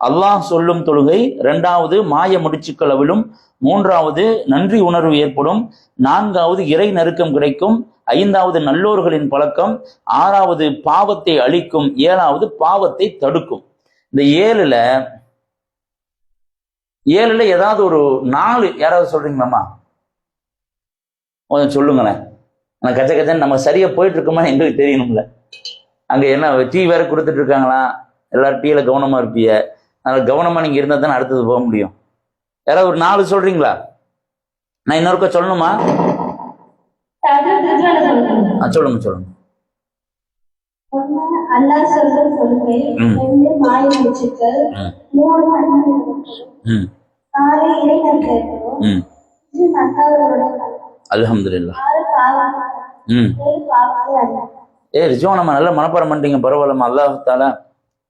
S1: அல்லாஹ் சொல்லும் தொழுகை. 2வது மாய முடிச்சுக்கள் அவிழும். 3வது நன்றி உணர்வு ஏற்படும். 4வது இறை நெருக்கம் கிடைக்கும். 5வது நல்லோர்களின் பழக்கம். 6வது பாவத்தை அழிக்கும். 7வது பாவத்தை தடுக்கும். இந்த 7ல ஏதாவது ஒரு 4 யாராவது சொல்றீங்களாமா? கொஞ்சம் சொல்லுங்களேன். ஆனால் கச்ச கச்சன்னு நம்ம சரியா போயிட்டு இருக்கோமா எங்களுக்கு தெரியணும்ல. அங்க என்ன டீ வேற கொடுத்துட்டு இருக்காங்களா? எல்லாரும் டீல கவனமா இருப்பீங்க. அதனால கவனமா நீங்க இருந்தா தானே அடுத்தது போக முடியும். யாராவது ஒரு 4 சொல்றீங்களா? நான் இன்னொருக்கா சொல்லணுமா? சொல்லுங்க.
S2: அல்லாஹ் சொல்லும் தொழுகை, 2 மாய முடிச்சுக்கள், 3 நன்மை ஏற்படும், 4 இறை நெருக்கம் ஏற்படும், 5 நல்லவர்களுடைய
S1: அல்ஹம்துலில்லாஹ்.
S2: 6 பாவம், 7 பாவத்தை அழிக்கும்.
S1: ரிஜ்வானம்மா நல்ல மனப்பாடம் பண்ணிட்டீங்க, பரவாயில்லம்மா. அல்லாஹ் தஆலா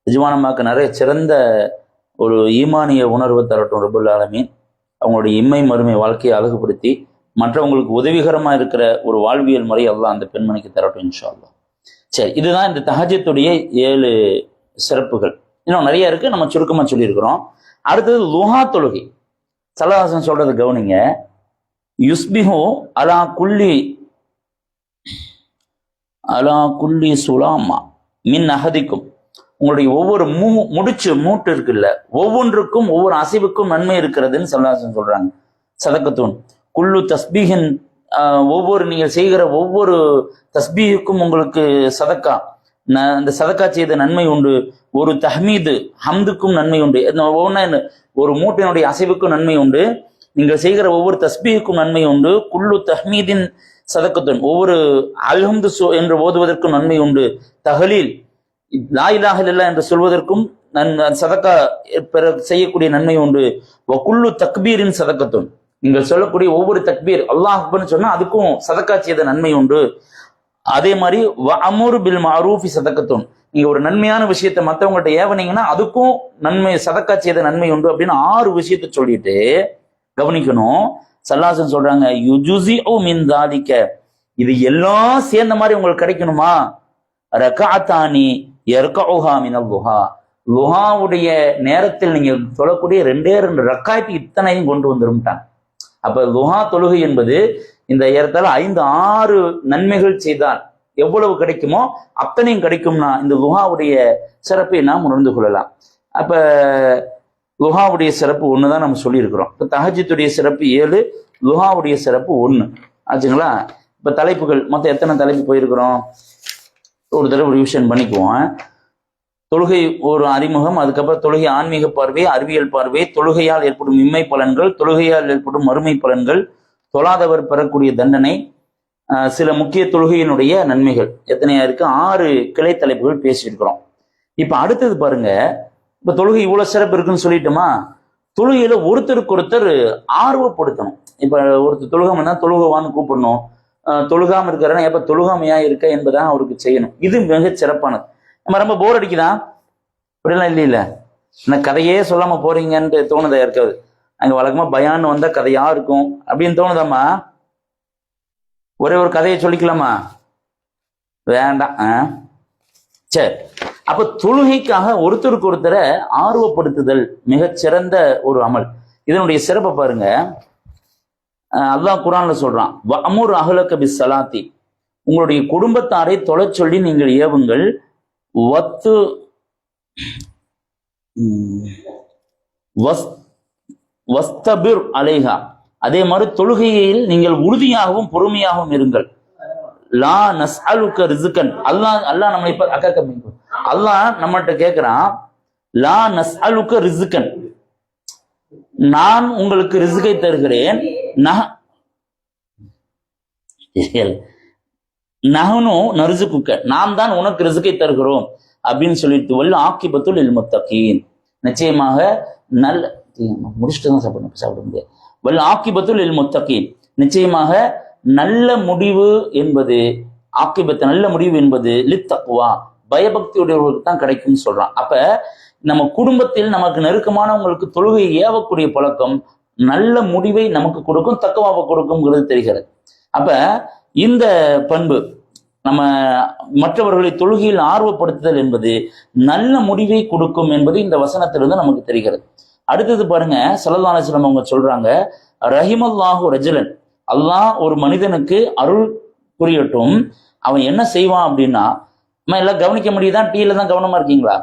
S1: ரிஜ்வானம்மாக்கு நிறைய சிறந்த ஒரு ஈமானிய உணர்வு தரட்டும் ரப்பல் ஆலமீன். அவங்களுடைய இம்மை மறுமை வாழ்க்கையை அழகுபடுத்தி மற்றவங்களுக்கு உதவிகரமா இருக்கிற ஒரு வாழ்வியல் முறை அல்லாஹ் அந்த பெண்மணிக்கு தரட்டும் இன்ஷா அல்லாஹ். சரி, இதுதான் இந்த தஹஜ்ஜுடைய 7 சிறப்புகள். இன்னும் நிறைய இருக்கு, நம்ம சுருக்கமா சொல்லியிருக்கிறோம். அடுத்தது லுஹா தொழுகை. ஸல்லல்லாஹு அலைஹி வஸல்லம் சொல்றது கவனிங்க. யுஸ்பிஹு அலா குல்லி சுலாமா மின் அஹதிக்கும், உங்களுடைய ஒவ்வொரு மூட்டு இருக்குல்ல, ஒவ்வொன்றுக்கும் ஒவ்வொரு அசைவுக்கும் நன்மை இருக்கிறதுன்னு ஸல்லல்லாஹு அலைஹி வஸல்லம் சொல்றாங்க. சதக்கத்துன் குல்லு தஸ்பீஹின், ஒவ்வொரு நீங்கள் செய்கிற ஒவ்வொரு தஸ்பீஹுக்கும் உங்களுக்கு சதக்கா, இந்த சதக்கா செய்த நன்மை உண்டு. ஒரு தஹ்மீது ஹம்துக்கும் நன்மை உண்டு. ஒவ்வொன்றா ஒரு மூட்டினுடைய அசைவுக்கும் நன்மை உண்டு. நீங்கள் செய்கிற ஒவ்வொரு தஸ்பீஹுக்கும் நன்மை உண்டு. குல்லு தஹ்மீதின் சதக்கத்துன், ஒவ்வொரு அல்ஹம்து என்று ஓதுவதற்கும் நன்மை உண்டு. தஹலீல் லா இலாஹ இல்லல்லாஹ் என்று சொல்வதற்கும் சதக்கா செய்யக்கூடிய நன்மை உண்டு. வகுல்லு தக்பீரின் சதக்கத்துன், நீங்கள் சொல்லக்கூடிய ஒவ்வொரு தக்பீர் அல்லாஹ் அக்பர்னு சொன்னா அதுக்கும் சதக்கா செய்த நன்மை உண்டு. அதே மாதிரி வஅமுரு பில் மஅரூஃபி சதக்கத்துன், நீங்க ஒரு நன்மையான விஷயத்தை மற்றவங்கள்ட்ட ஏவனீங்கன்னா அதுக்கும் நன்மை, சதக்கா செய்த நன்மை உண்டு அப்படின்னு 6 விஷயத்தை சொல்லிட்டு கவனிக்கணும். ஸல்லல்லாஹு அலைஹி வஸல்லம் சொல்றாங்க, யுஜுஸிஉ மின் ஸாலிக, இது எல்லாம் சேர்ந்த மாதிரி உங்களுக்கு கிடைக்கணுமா? ரக்அத்தானி யர்கஉஹா மினல் லுஹா, லுஹாவுடைய நேரத்தில் நீங்க சொல்லக்கூடிய 2 ரக்காயத்து இத்தனையும் கொண்டு வந்துரும்ட்டாங்க. அப்ப லுஹா தொழுகை என்பது இந்த ஏறத்தாழ 5-6 நன்மைகள் செய்தால் எவ்வளவு கிடைக்குமோ அத்தனையும் கிடைக்கும்னா இந்த லுஹாவுடைய சிறப்பை நாம் உணர்ந்து கொள்ளலாம். அப்ப லுஹாவுடைய சிறப்பு 1 தான் நம்ம சொல்லியிருக்கிறோம். இப்போ தஹஜ்ஜுடைய சிறப்பு 7, லுஹாவுடைய சிறப்பு 1 ஆச்சுங்களா? இப்ப தலைப்புகள் மொத்தம் எத்தனை தலைப்பு போயிருக்கிறோம், ஒரு தடவை ரிவிஷன் பண்ணிக்குவோம். தொழுகை ஒரு அறிமுகம், அதுக்கப்புறம் தொழுகை ஆன்மீக பார்வை, அறிவியல் பார்வை, தொழுகையால் ஏற்படும் இம்மை பலன்கள், தொழுகையால் ஏற்படும் மறுமை பலன்கள், தொழாதவர் பெறக்கூடிய தண்டனை, சில முக்கிய தொழுகையினுடைய நன்மைகள், எத்தனையா இருக்கு, 6 கிளை தலைப்புகள் பேசியிருக்கிறோம். இப்ப அடுத்தது பாருங்க, இப்ப தொழுகை இவ்வளவு சிறப்பு இருக்குன்னு சொல்லிட்டோமா, தொழுகையில ஒருத்தருக்கு ஒருத்தர் ஆர்வப்படுத்தணும். இப்ப ஒருத்தர் தொழுகாம தான் தொழுகவான்னு கூப்பிடணும், தொழுகாம இருக்கிறன்னா எப்ப தொழுகாமையா இருக்க என்பதான் அவருக்கு செய்யணும். இது மிக சிறப்பானது. நம்ம ரொம்ப போர் அடிக்குதா, அப்படிலாம் இல்ல என்ன கதையே சொல்லாம போறீங்கன்ட்டு தோணுதா இருக்காது. அங்க வழக்கமா பயான்னு வந்தா கதையா இருக்கும் அப்படின்னு தோணுதாம்மா? ஒரே ஒரு கதையை சொல்லிக்கலாமா? வேண்டாம். சரி, அப்ப தொழுகைக்காக ஒருத்தருக்கு ஒருத்தரை ஆர்வப்படுத்துதல் மிகச்சிறந்த ஒரு அமல். இதனுடைய சிறப்பை பாருங்க, அல்லாஹ் குர்ஆன்ல சொல்றான், வஅமுர் அஹ்லக பிஸ்ஸலாத்தி, உங்களுடைய குடும்பத்தாரை தொழச் சொல்லி நீங்கள் ஏவுங்கள், வஸ்தபிர் அலைஹா, அதே மாதிரி தொழுகையில் நீங்கள் உறுதியாகவும் பொறுமையாகவும் இருங்கள். லா நஸ்அலுக ரிஸ்கன், அல்லாஹ் நம்மளை அல்லாஹ் நம்மகிட்ட கேட்கிறான், லா நஸ்அலுக ரிஸ்கன், நான் உங்களுக்கு ரிஸ்கை தருகிறேன், நஹ்னு நர்சுகுக, நாம் தான் உனக்கு ரிஸ்கை தருகிறோம் அப்படின்னு சொல்லிட்டு, வல் ஆக்கிபத்துல் லில் முத்தகீன், நிச்சயமாக நல்ல முடிச்சுட்டு தான் சாப்பிட முடியாது, வல் ஆக்கிபத்துல் லில் முத்தகீன், நிச்சயமாக நல்ல முடிவு என்பது, ஆக்கிபத்து நல்ல முடிவு என்பது லித்தக்வா, பயபக்தியுடையவர்களுக்கு தான் கிடைக்கும்னு சொல்றான். அப்ப நம்ம குடும்பத்தில் நமக்கு நெருக்கமானவங்களுக்கு தொழுகையை ஏவக்கூடிய பழக்கம் நல்ல முடிவை நமக்கு கொடுக்கும், தக்குவாவை கொடுக்கும்ங்கிறது தெரிகிறது. அப்ப இந்த பண்பு, நம்ம மற்றவர்களை தொழுகையில் ஆர்வப்படுத்துதல் என்பது நல்ல முடிவை கொடுக்கும் என்பது இந்த வசனத்திலிருந்து நமக்கு தெரிகிறது. அடுத்தது பாருங்க, ஸல்லல்லாஹு அலைஹி வஸல்லம் அவங்க சொல்றாங்க, ரஹிமல்லாஹு ரஜுலன், அல்லாஹ் ஒரு மனிதனுக்கு அருள் புரியட்டும், அவன் என்ன செய்வான் அப்படின்னா, நம்ம எல்லாம் கவனிக்க முடியுதா? டீல தான் கவனமா இருக்கீங்களா?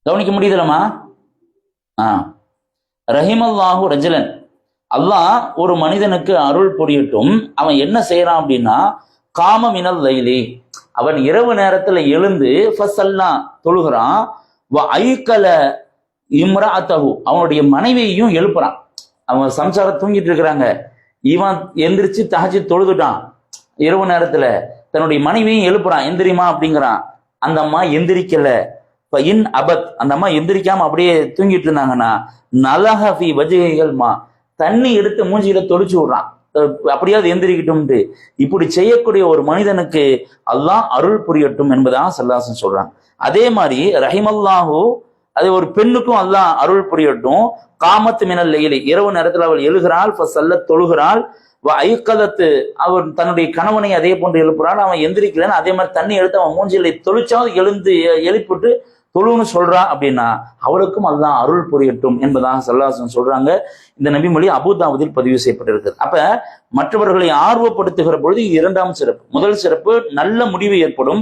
S1: கவனிக்க முடியுதுலமா? ரஹிமல்லாஹு ரஜுலன், அல்லாஹ் ஒரு மனிதனுக்கு அருள் புரியட்டும், அவன் என்ன செய்யறான் அப்படின்னா, காம மினல் லைலி, அவன் இரவு நேரத்துல எழுந்து ஃபஸல்லா தொழுகிறான், வ ஐகல இம்ராஅத்தஹு, அவனுடைய மனைவியையும் எழுப்புறான். அவன் சம்சாரம் தூங்கிட்டு இருக்கிறாங்க, இவன் எந்திரிச்சு தஹஜ்ஜுத் தொழுதுட்டான், இரவு நேரத்துல தன்னுடைய மனைவியும் எழுப்புறான், எந்திரிமா அப்படிங்கிறான். அந்த அம்மா எந்திரிக்கல, இன் அபத், அந்த அம்மா எந்திரிக்காம அப்படியே தூங்கிட்டு இருந்தாங்கன்னா, நலஹி வஜ்ஹில் மா, தண்ணி எடுத்து மூஞ்சியில தொளிச்சு விடுறான், அப்படியாவது எந்திரிக்கட்டும்ட்டு. இப்படி செய்யக்கூடிய ஒரு மனிதனுக்கு அல்லாஹ் அருள் புரியட்டும் என்பதாக ஸல்லல்லாஹு சொல்றாங்க. அதே மாதிரி ரஹிமல்லாஹு, அது ஒரு பெண்ணுக்கும் அல்லாஹ் அருள் புரியட்டும், காமத்து மினல் லைலி, இரவு நேரத்தில் அவள் எழுகிறாள், ஃபஸல்லத் தொழுகிறாள், வ ஐகலத்து, அவன் தன்னுடைய கணவனை அதே போன்று எழுப்புறான், அவன் எந்திரிக்கலன்னு அதே மாதிரி தண்ணி எடுத்து அவன் மூஞ்சில தொளிச்சாவது எழுந்து எழுப்பிட்டு தொழுன்னு சொல்றான் அப்படின்னா அவளுக்கும் அல்லாஹ் அருள் புரியட்டும் என்பதாக ஸல்லல்லாஹு சொல்றாங்க. இந்த நபிமொழி அபூதாவுதில் பதிவு செய்யப்பட்டிருக்கிறது. அப்ப மற்றவர்களை ஆர்வப்படுத்துகிற பொழுது இரண்டாம் சிறப்பு. முதல் சிறப்பு நல்ல முடிவு ஏற்படும்,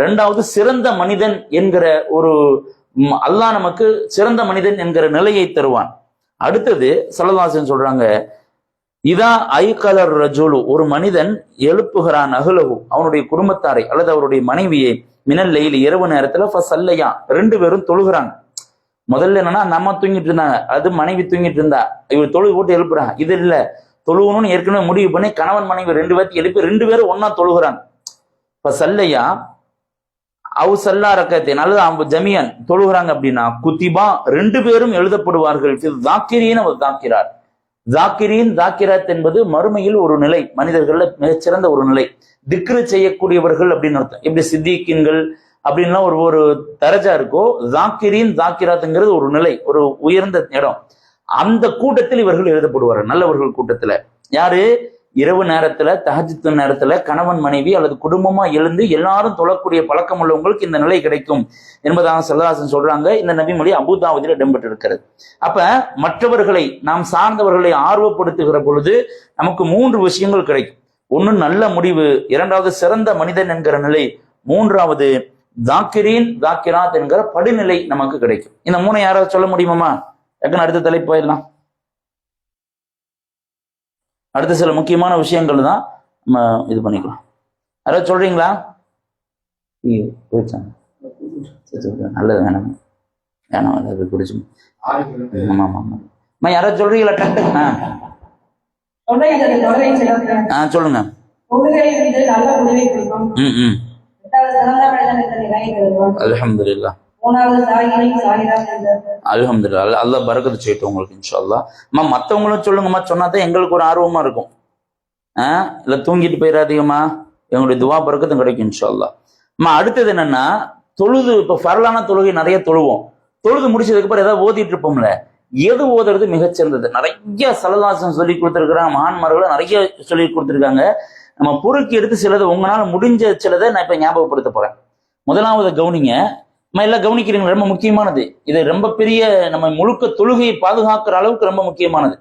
S1: இரண்டாவது சிறந்த மனிதன் என்கிற ஒரு, அல்லாஹ் நமக்கு சிறந்த மனிதன் என்கிற நிலையை தருவான். அடுத்தது ஸல்லல்லாஹு சொல்றாங்க, இதா ஐகலர் ரஜுலு, ஒரு மனிதன் எழுப்புகிறான், அஹ்லஹு, அவனுடைய குடும்பத்தாரை அல்லது அவருடைய மனைவியை, மினல் லைலி, இரவு நேரத்துல ஃபஸல்லையா, 2 பேரும் தொழுகிறாங்க. முதல்ல என்னன்னா அந்த அம்மா தூங்கிட்டு இருந்தாங்க, அது மனைவி தூங்கிட்டு இருந்தா, இவர் தொழுகு போட்டு எழுப்புறாங்க. இது இல்ல, தொழுகணும்னு ஏற்கனவே முடிவு பண்ணி கணவன் மனைவி 2 பேர்த்து எழுப்பி 2 பேரும் ஒன்னா தொழுகிறாங்க. ஃபஸல்லையா அவு சல்லா ரக்கத்தேன், அல்லது அவங்க ஜமியன் தொழுகிறாங்க அப்படின்னா, குத்திபா, 2 பேரும் எழுதப்படுவார்கள். தாக்கிரீன் அவர் தாக்கிறார், ஜாக்கிரீன் ஜாக்கிராத் என்பது மறுமையில் ஒரு நிலை, மனிதர்கள்ல மிகச்சிறந்த ஒரு நிலை, திக்ரு செய்யக்கூடியவர்கள் அப்படின்னு அர்த்தம். எப்படி சித்திகீன்கள் அப்படின்லாம் ஒரு தரஜா இருக்கோ, ஜாக்கிரீன் ஜாக்கிராத்ங்கிறது ஒரு நிலை, ஒரு உயர்ந்த இடம். அந்த கூட்டத்தில் இவர்கள் எழுதப்படுவார்கள், நல்லவர்கள் கூட்டத்துல. யாரு? இரவு நேரத்துல, தஹஜ்ஜுத் நேரத்துல கணவன் மனைவி அல்லது குடும்பமா எழுந்து எல்லாரும் தொழக்கூடிய பழக்கம் உள்ளவங்களுக்கு இந்த நிலை கிடைக்கும் என்பதாக ஸல்லல்லாஹு சொல்றாங்க. இந்த நபிமொழி அபூதாவுதில் இடம்பெற்றிருக்கிறது. அப்ப மற்றவர்களை, நாம் சார்ந்தவர்களை ஆர்வப்படுத்துகிற பொழுது நமக்கு 3 விஷயங்கள் கிடைக்கும். ஒன்னு நல்ல முடிவு, இரண்டாவது சிறந்த மனிதன் என்கிற நிலை, மூன்றாவது ஜாக்கிரீன் ஜாக்கிராத் என்கிற படிநிலை நமக்கு கிடைக்கும். இந்த 3 யாராவது சொல்ல முடியுமா? அடுத்த தலைப்பு போயிடலாம். அடுத்த சில முக்கியமான விஷயங்கள் தான் நம்ம இது பண்ணிக்கலாம். யாராவது சொல்றீங்களா? போயிடுச்சாங்க, நல்லது வேணாம் வேணாம் அது குடிச்சு. ஆமா ஆமா ஆமா, யாராவது சொல்றீங்களா? டக்கு சொல்லுங்க. அல்ஹம்துலில்லாஹ் அல்ஹம்துலில்லாஹ், அல்லாஹ் பரக்கத்து செய்யட்டும் உங்களுக்கு இன்ஷா அல்லாஹ். அம்மா மற்றவங்களும் சொல்லுங்கம்மா, சொன்னாதான் எங்களுக்கு ஒரு ஆர்வமா இருக்கும். இல்லை தூங்கிட்டு போயிடாதீங்கம்மா, எங்களுடைய துவா பரக்கத்தும் கிடைக்கும் இன்ஷா அல்லாஹ். அம்மா அடுத்தது என்னன்னா, தொழுது இப்போ ஃபர்லான தொழுகை நிறைய தொழுவோம். தொழுது முடிச்சதுக்கு அப்புறம் ஏதாவது ஓதிட்டு இருப்போம்ல, எது ஓதுறது மிகச்சிறந்தது? நிறைய சலதாசம் சொல்லி கொடுத்துருக்குறாங்க, மகான்மார்களும் நிறைய சொல்லி கொடுத்துருக்காங்க. நம்ம பொறுக்கி எடுத்து சிலது உங்களால முடிஞ்ச சிலதை நான் இப்ப ஞாபகப்படுத்த போறேன். முதலாவது கவனிங்க, நம்ம எல்லாம் கவனிக்கிறீங்க, ரொம்ப முக்கியமானது இது. ரொம்ப பெரிய நம்ம முழுக்க தொழுகையை பாதுகாக்கிற அளவுக்கு ரொம்ப முக்கியமானது.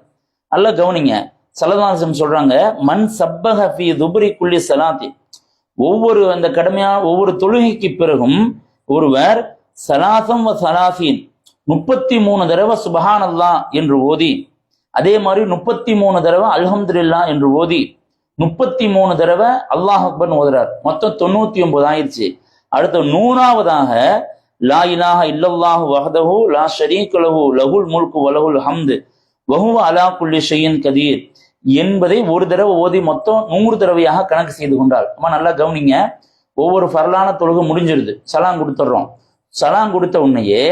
S1: நல்லா கவனிங்க. சலதாசம் சொல்றாங்க, மண் சப்பக ஃபீ துபுரி குல்லி சலாத்தி, ஒவ்வொரு அந்த கடமையான ஒவ்வொரு தொழுகைக்கு பிறகும் ஒருவர் சலாசம் வ சலாசீன் 33 தடவை சுபஹான் அல்லாஹ் என்று ஓதி, அதே மாதிரி 33 தடவை அல்ஹம்துலில்லாஹ் என்று ஓதி, 33 தடவை அல்லாஹ் அக்பர்னு ஓதுறார். மொத்தம் 99 ஆயிடுச்சு. அடுத்த 100ஆவதாக லா இலாஹ இல்லல்லாஹு வஹ்தஹு லா ஷரீக லஹு லஹுல் முல்கு வலஹுல் ஹம்து வஹுவ அலா குல்லி ஷைஇன் கதீர் என்பதை ஒரு தடவை ஓதி மொத்தம் 100 தடவையாக கணக்கு செய்து கொண்டாள். அம்மா நல்லா கவனிங்க. ஒவ்வொரு ஃபர்லான தொழுகை முடிஞ்சிருது, சலாம் கொடுத்துட்றோம். சலாம் கொடுத்த உடனேயே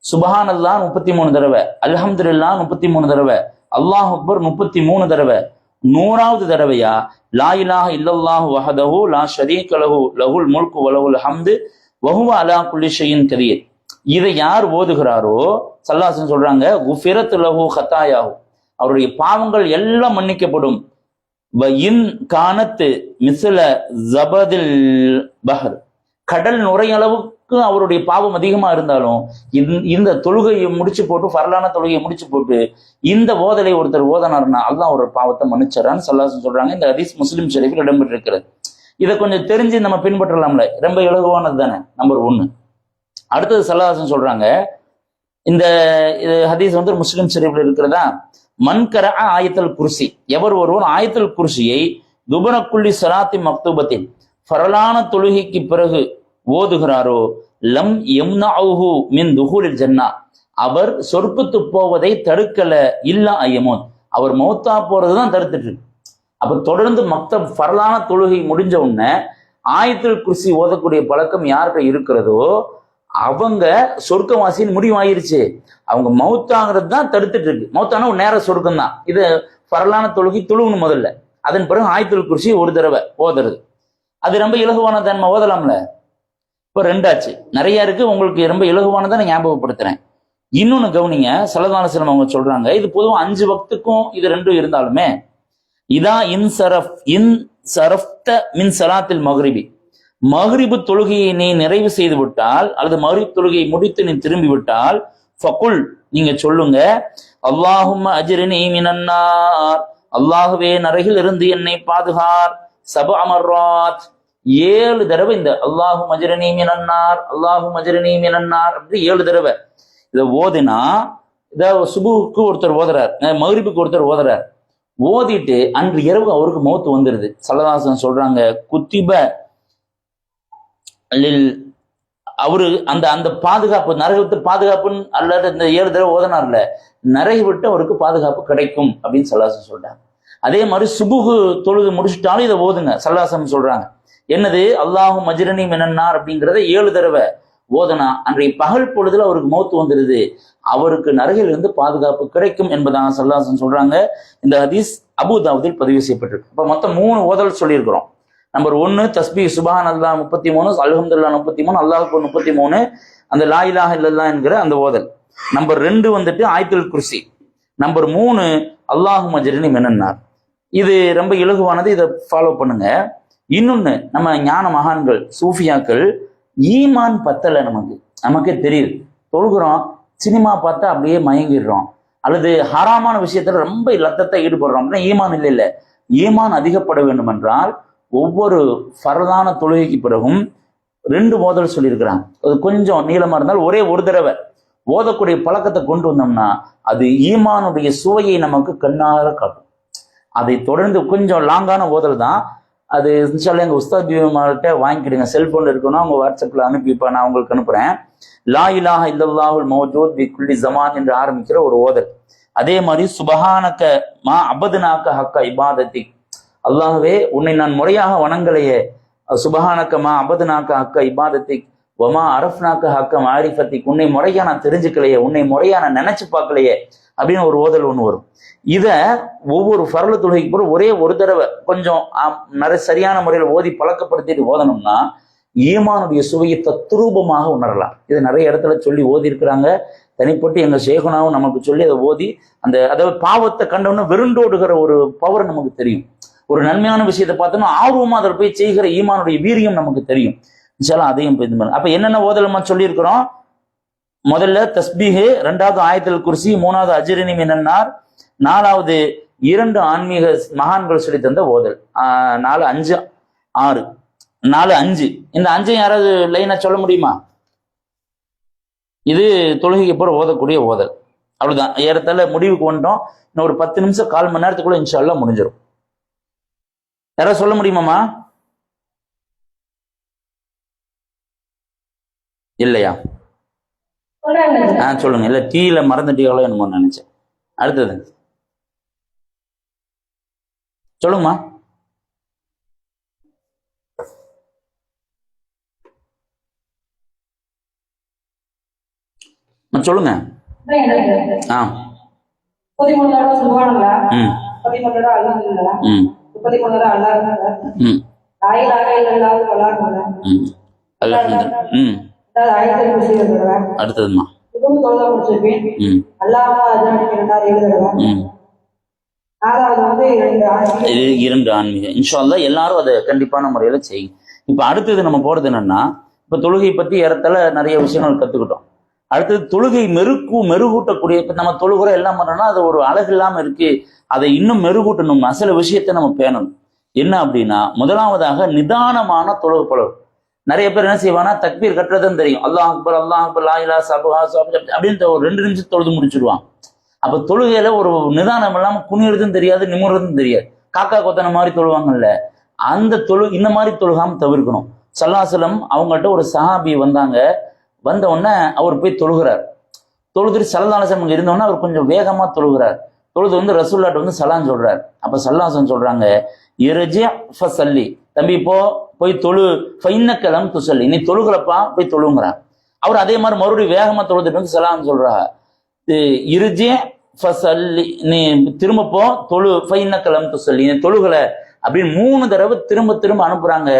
S1: சுபஹான் அல்லாஹ் 33 தடவை, அல்ஹம்துலில்லாஹ் 33 தடவை, அல்லாஹ் அக்பர் 33 தடவை, 100ஆவது தடவையா லா இலாஹ இல்லல்லாஹு வஹ்தஹு லா ஷரீக லஹு லஹுல் முல்கு வலஹுல் ஹம்து வஹுவ அலா குல்லி ஷைஇன் கதீர். இதை யார் ஓதுகிறாரோ ஸல்லல்லாஹு சொல்றாங்க, குஃபிரத் லஹு ஹதாயாஹு, அவருடைய பாவங்கள் எல்லாம் மன்னிக்கப்படும். வ இன் கானத் மிஸ்ல ஜபதில் பஹர், கடல் நுரையளவுக்கு அவருடைய பாவம் அதிகமா இருந்தாலும் இந்த தொழுகையை முடிச்சு போட்டு, ஃபர்லான தொழுகையை முடிச்சு போட்டு இந்த ஓதலை ஒருத்தர் ஓதனார்னா அல்லாஹ் ஒரு பாவத்தை மன்னிச்சறான்னு ஸல்லல்லாஹு சொல்றாங்க. இந்த ஹதீஸ் முஸ்லிம் ஷரீஃபில் இடம்பெற்றிருக்கிறது. இதை கொஞ்சம் தெரிஞ்சு நம்ம பின்பற்றலாம்ல, ரொம்ப இலகுவானது தானே. நம்பர் 1. அடுத்தது ஸல்லல்லாஹு சொல்றாங்க, இந்த ஹதீஸ் வந்து முஸ்லிம் ஷரீஃபில் இருக்கிறதா, மன்கர ஆயத்தல் குர்சி, எவர் ஒருவர் ஆயத்தல் குர்சியை துபனக்குள்ளி சலாத்தி மக்தூபத்தின் ஃபரலான தொழுகைக்கு பிறகு ஓதுகிறாரோ லம் யம்னஉஹு மின் துஹூலில் ஜன்னா, அவர் சொர்க்கத்து போவதை தடுக்கல இல்லா அய்யமோன், அவர் மௌத்தா போறதுதான் தடுத்துட்டு இருக்கு. அப்ப தொடர்ந்து ஃபர்லான தொழுகை முடிஞ்ச உடனே ஆயத்துல் குர்சி ஓதக்கூடிய பழக்கம் யார்கிட்ட இருக்கிறதோ அவங்க சொர்க்கவாசின்னு முடிவாயிருச்சு. அவங்க மௌத்தாகிறது தான் தடுத்துட்டு இருக்கு. மௌத்தானா ஒரு நேர சொர்க்கம் தான். இது ஃபர்லான தொழுகை தொழுகணும் முதல்ல, அதன் பிறகு ஆயத்துல் குர்சி ஒரு தடவை ஓதுறது. அது ரொம்ப இலகுவான தன்மை, ஓதலாம்ல. இப்போ 2 ஆச்சு, நிறைய இருக்கு. உங்களுக்கு ரொம்ப இலகுவானதை நான் ஞாபகப்படுத்துறேன். இன்னொன்னு கவனிங்க, ஸல்லல்லாஹு அலைஹி வஸல்லம் அவங்க சொல்றாங்க, இது பொதுவாக 5 வக்துக்கும் இது 2 இருந்தாலுமே, இதா இன் சரஃப்த மின் சலாத்தில் மக்ரிபி, மக்ரிபு தொழுகையை நீ நிறைவு செய்து விட்டால், அல்லது மக்ரிப் தொழுகையை முடித்து நீ திரும்பி விட்டால், ஃபகுல் நீங்க சொல்லுங்க, அல்லாஹும்ம அஜ்ரினி மினன்னார், அல்லாஹுவே நரகில் இருந்து என்னை பாதுகார், சபஅ மர்ராத் 7 தடவை இந்த அல்லாஹு மஜ்ரினி மினன்னார் அல்லாஹு மஜ்ரினி மினன்னார் அப்படி 7 தடவை இதை ஓதினா, இதை சுபுக்கு ஒருத்தர் ஓதுறார், மக்ரிபுக்கு ஒருத்தர் ஓதுறார், ஓதிட்டு அன்று இரவு அவருக்கு மௌத்து வந்துருது. ஸல்லல்லாஹு சொல்றாங்க, குத்திப அவரு அந்த அந்த பாதுகாப்பு, நரகத்து பாதுகாப்புன்னு அல்லது இந்த 7 தடவை ஓதனார்ல, நரகி விட்டு அவருக்கு பாதுகாப்பு கிடைக்கும் அப்படின்னு ஸல்லல்லாஹு சொல்றாங்க. அதே மாதிரி சுபுகு தொழுது முடிச்சுட்டாலும் இதை ஓதுங்க. ஸல்லல்லாஹு சொல்றாங்க, என்னது அல்லாஹு மஜ்ரினி மினன்னார் அப்படிங்கிறத 7 தடவை ஓதனா அன்றைய பகல் பொழுதுல அவருக்கு மௌத்து வந்துருது, அவருக்கு நரகிலிருந்து பாதுகாப்பு கிடைக்கும் என்பதாக ஸல்லல்லாஹு சொல்றாங்க. இந்த ஹதீஸ் அபூ தாவூதில் பதிவு செய்யப்பட்டிருக்கு. இப்ப மொத்தம் 3 ஓதல் சொல்லியிருக்கிறோம். நம்பர் 1 தஸ்பீஹ் சுப்ஹான் அல்லாஹ் 33, அல்ஹம்துலில்லாஹ் 33, அல்லாஹ் அக்பர் 33, அந்த லா இலாஹ இல்லல்லாஹ் என்கிற அந்த ஓதல். நம்பர் 2 வந்துட்டு ஆயத்துல் குர்சி. நம்பர் 3 அல்லாஹு மஜ்ரினி மினன்னார். இது ரொம்ப இலகுவானது, இதை ஃபாலோ பண்ணுங்க. இன்னொன்னு, நம்ம ஞான மகான்கள் சூஃபியாக்கள் ஈமான் பத்தலை, நமக்கே தெரியுது. தொழுகிறோம், சினிமா பார்த்தா அப்படியே மயங்கிடுறோம், அல்லது ஹராமான விஷயத்துல ரொம்ப லத்தத்தை ஈடுபடுறோம் அப்படின்னா ஈமான் இல்லை. ஈமான் அதிகப்பட வேண்டும் என்றால் ஒவ்வொரு ஃபர்தான தொழுகைக்கு பிறகும் 2 ஓதல் சொல்லியிருக்கிறாங்க. அது கொஞ்சம் நீளமா இருந்தால் ஒரே ஒரு தடவை ஓதக்கூடிய பழக்கத்தை கொண்டு வந்தோம்னா அது ஈமானுடைய சுவையை நமக்கு கண்ணார காட்டும். அதை தொடர்ந்து கொஞ்சம் லாங்கான ஓதல் தான் அது. இன்ஷால்லா எங்கள் உஸ்தாத் மார்கிட்ட வாங்கிக்கிடுங்க. செல்போன்ல இருக்கணும், அவங்க வாட்ஸ்அப்ல அனுப்பிப்பா, நான் உங்களுக்கு அனுப்புறேன். லா இலாஹ இல்லல்லாஹுல் மௌஜூத் பி குல்லி ஜமான் என்று ஆரம்பிக்கிற ஒரு ஓதல். அதே மாதிரி சுபஹானக மா அபதுனாக்க ஹக்க இபாதத்தி, அல்லாஹ்வே உன்னை நான் முறையாக வணங்கலையே, சுபஹானக மா அபதுனாக்க ஹக்க இபாதத்தி வமா அரஃப்னாக்க ஹக்க மாரிஃபத்தி, உன்னை முறையா நான் தெரிஞ்சுக்கலையே, உன்னை முறையா நான் நினைச்சு பார்க்கலையே அப்படின்னு ஒரு ஓதல் ஒன்று வரும். இத ஒவ்வொரு ஃபர்லு தொழுகைக்கு பிறகு ஒரே ஒரு தடவை கொஞ்சம் சரியான முறையில் ஓதி பழக்கப்படுத்திட்டு ஓதனோம்னா ஈமானுடைய சுவையை தத்ரூபமாக உணரலாம். இதை நிறைய இடத்துல சொல்லி ஓதி இருக்கிறாங்க. தனிப்பட்டு எங்க ஷேகுனாவும் நமக்கு சொல்லி அதை ஓதி அதாவது பாவத்தை கண்டோன்னு வெருண்டோடுகிற ஒரு பவர் நமக்கு தெரியும். ஒரு நன்மையான விஷயத்தை பார்த்தோம்னா ஆர்வமா அதில் போய் செய்கிற ஈமானுடைய வீரியம் நமக்கு தெரியும். அதையும் அப்ப என்னென்ன ஓதலமா சொல்லியிருக்கிறோம்? முதல்ல தஸ்பீஹு, 2வது ஆயத்துல் குர்சி, 3வது அஜ்ரினி மினன்னார், 4வது 2 ஆன்மீக மகான்கள் சொல்லி தந்த ஓதல். 4, 5, 6, 4, 5. இந்த 5 யாராவது லைனா சொல்ல முடியுமா? இது தொழுகைக்கு போற ஓதக்கூடிய ஓதல். அவ்வளவுதான். ஏறத்தால முடிவுக்கு வந்துட்டோம். இன்னும் ஒரு 10 நிமிஷம் 1/4 மணி நேரத்துக்குள்ள இன்ஷா அல்லாஹ் முடிஞ்சிடும். யாராவது சொல்ல முடியுமாமா? இல்லையா? சொல்லுங்க. இல்ல டீல மறந்துட்டீங்களோ என்னமோ நினைச்சேன். அடுத்தது சொல்லுங்கம்மா. சொல்லுங்க. அடுத்ததுமா இது 2 ஆன்மீகம். இன்ஷா அல்லாஹ் எல்லாரும் அதை கண்டிப்பான முறையில செய்யும். இப்ப அடுத்தது நம்ம போறது என்னன்னா, இப்ப தொழுகை பத்தி ஏறத்தால நிறைய விஷயங்கள் கத்துக்கிட்டோம். அடுத்தது தொழுகை மெருகூட்டக்கூடிய, இப்ப நம்ம தொழுகுற எல்லாம் பண்ணோம்னா அது ஒரு அழகு இல்லாம இருக்கு, அதை இன்னும் மெருகூட்டணும். சில விஷயத்தை நம்ம பேணணும். என்ன அப்படின்னா, முதலாவதாக நிதானமான தொழுகை பழகும். நிறைய பேர் என்ன செய்வானா, தக்பீர் கட்டுறதுன்னு தெரியும், அல்லாஹ் அக்பர் அல்லாஹ் அக்பர் லா இலாஹ இல்லல்லாஹ் அப்படின்ற ஒரு 2 நிமிஷம் தொழுது முடிச்சிருவான். அப்ப தொழுகையில ஒரு நிதானம் இல்லாம குனிறதும் தெரியாது, நிமிர்றதும் தெரியாது, காக்கா கொத்தன மாதிரி தொழுவாங்கல்ல, அந்த இந்த மாதிரி தொழுகாம தவிர்க்கணும். ஸல்லல்லாஹு அலைஹி வஸல்லம் அவங்கள்ட்ட ஒரு சஹாபி வந்த உடனே அவர் போய் தொழுகிறார். தொழுதுட்டு ஸல்லல்லாஹு அலைஹி வஸல்லம் இருந்தோடனே அவர் கொஞ்சம் வேகமா தொழுகிறார். தொழுது ரசூலுல்லாஹ்ட்ட சலாம் சொல்றார். அப்ப ஸல்லல்லாஹு அலைஹி வஸல்லம் சொல்றாங்க, இர்ஜி ஃபஸல்லி, தம்பி போய் தொழு, ஃபைன்னக லம் துஸல்லி, நீ தொழுகிறப்பா போய் தொழுங்கிறார். அவர் அதே மாதிரி மறுபடியும் வேகமா தொழுதுட்டு சலாம் சொல்றார், இர்ஜி ஃபஸல்லி, நீ திரும்ப தொழு, ஃபைன்னக லம் துஸல்லி, நீ தொழுகல அப்படின்னு 3 தடவை திரும்ப அனுப்புறாங்க.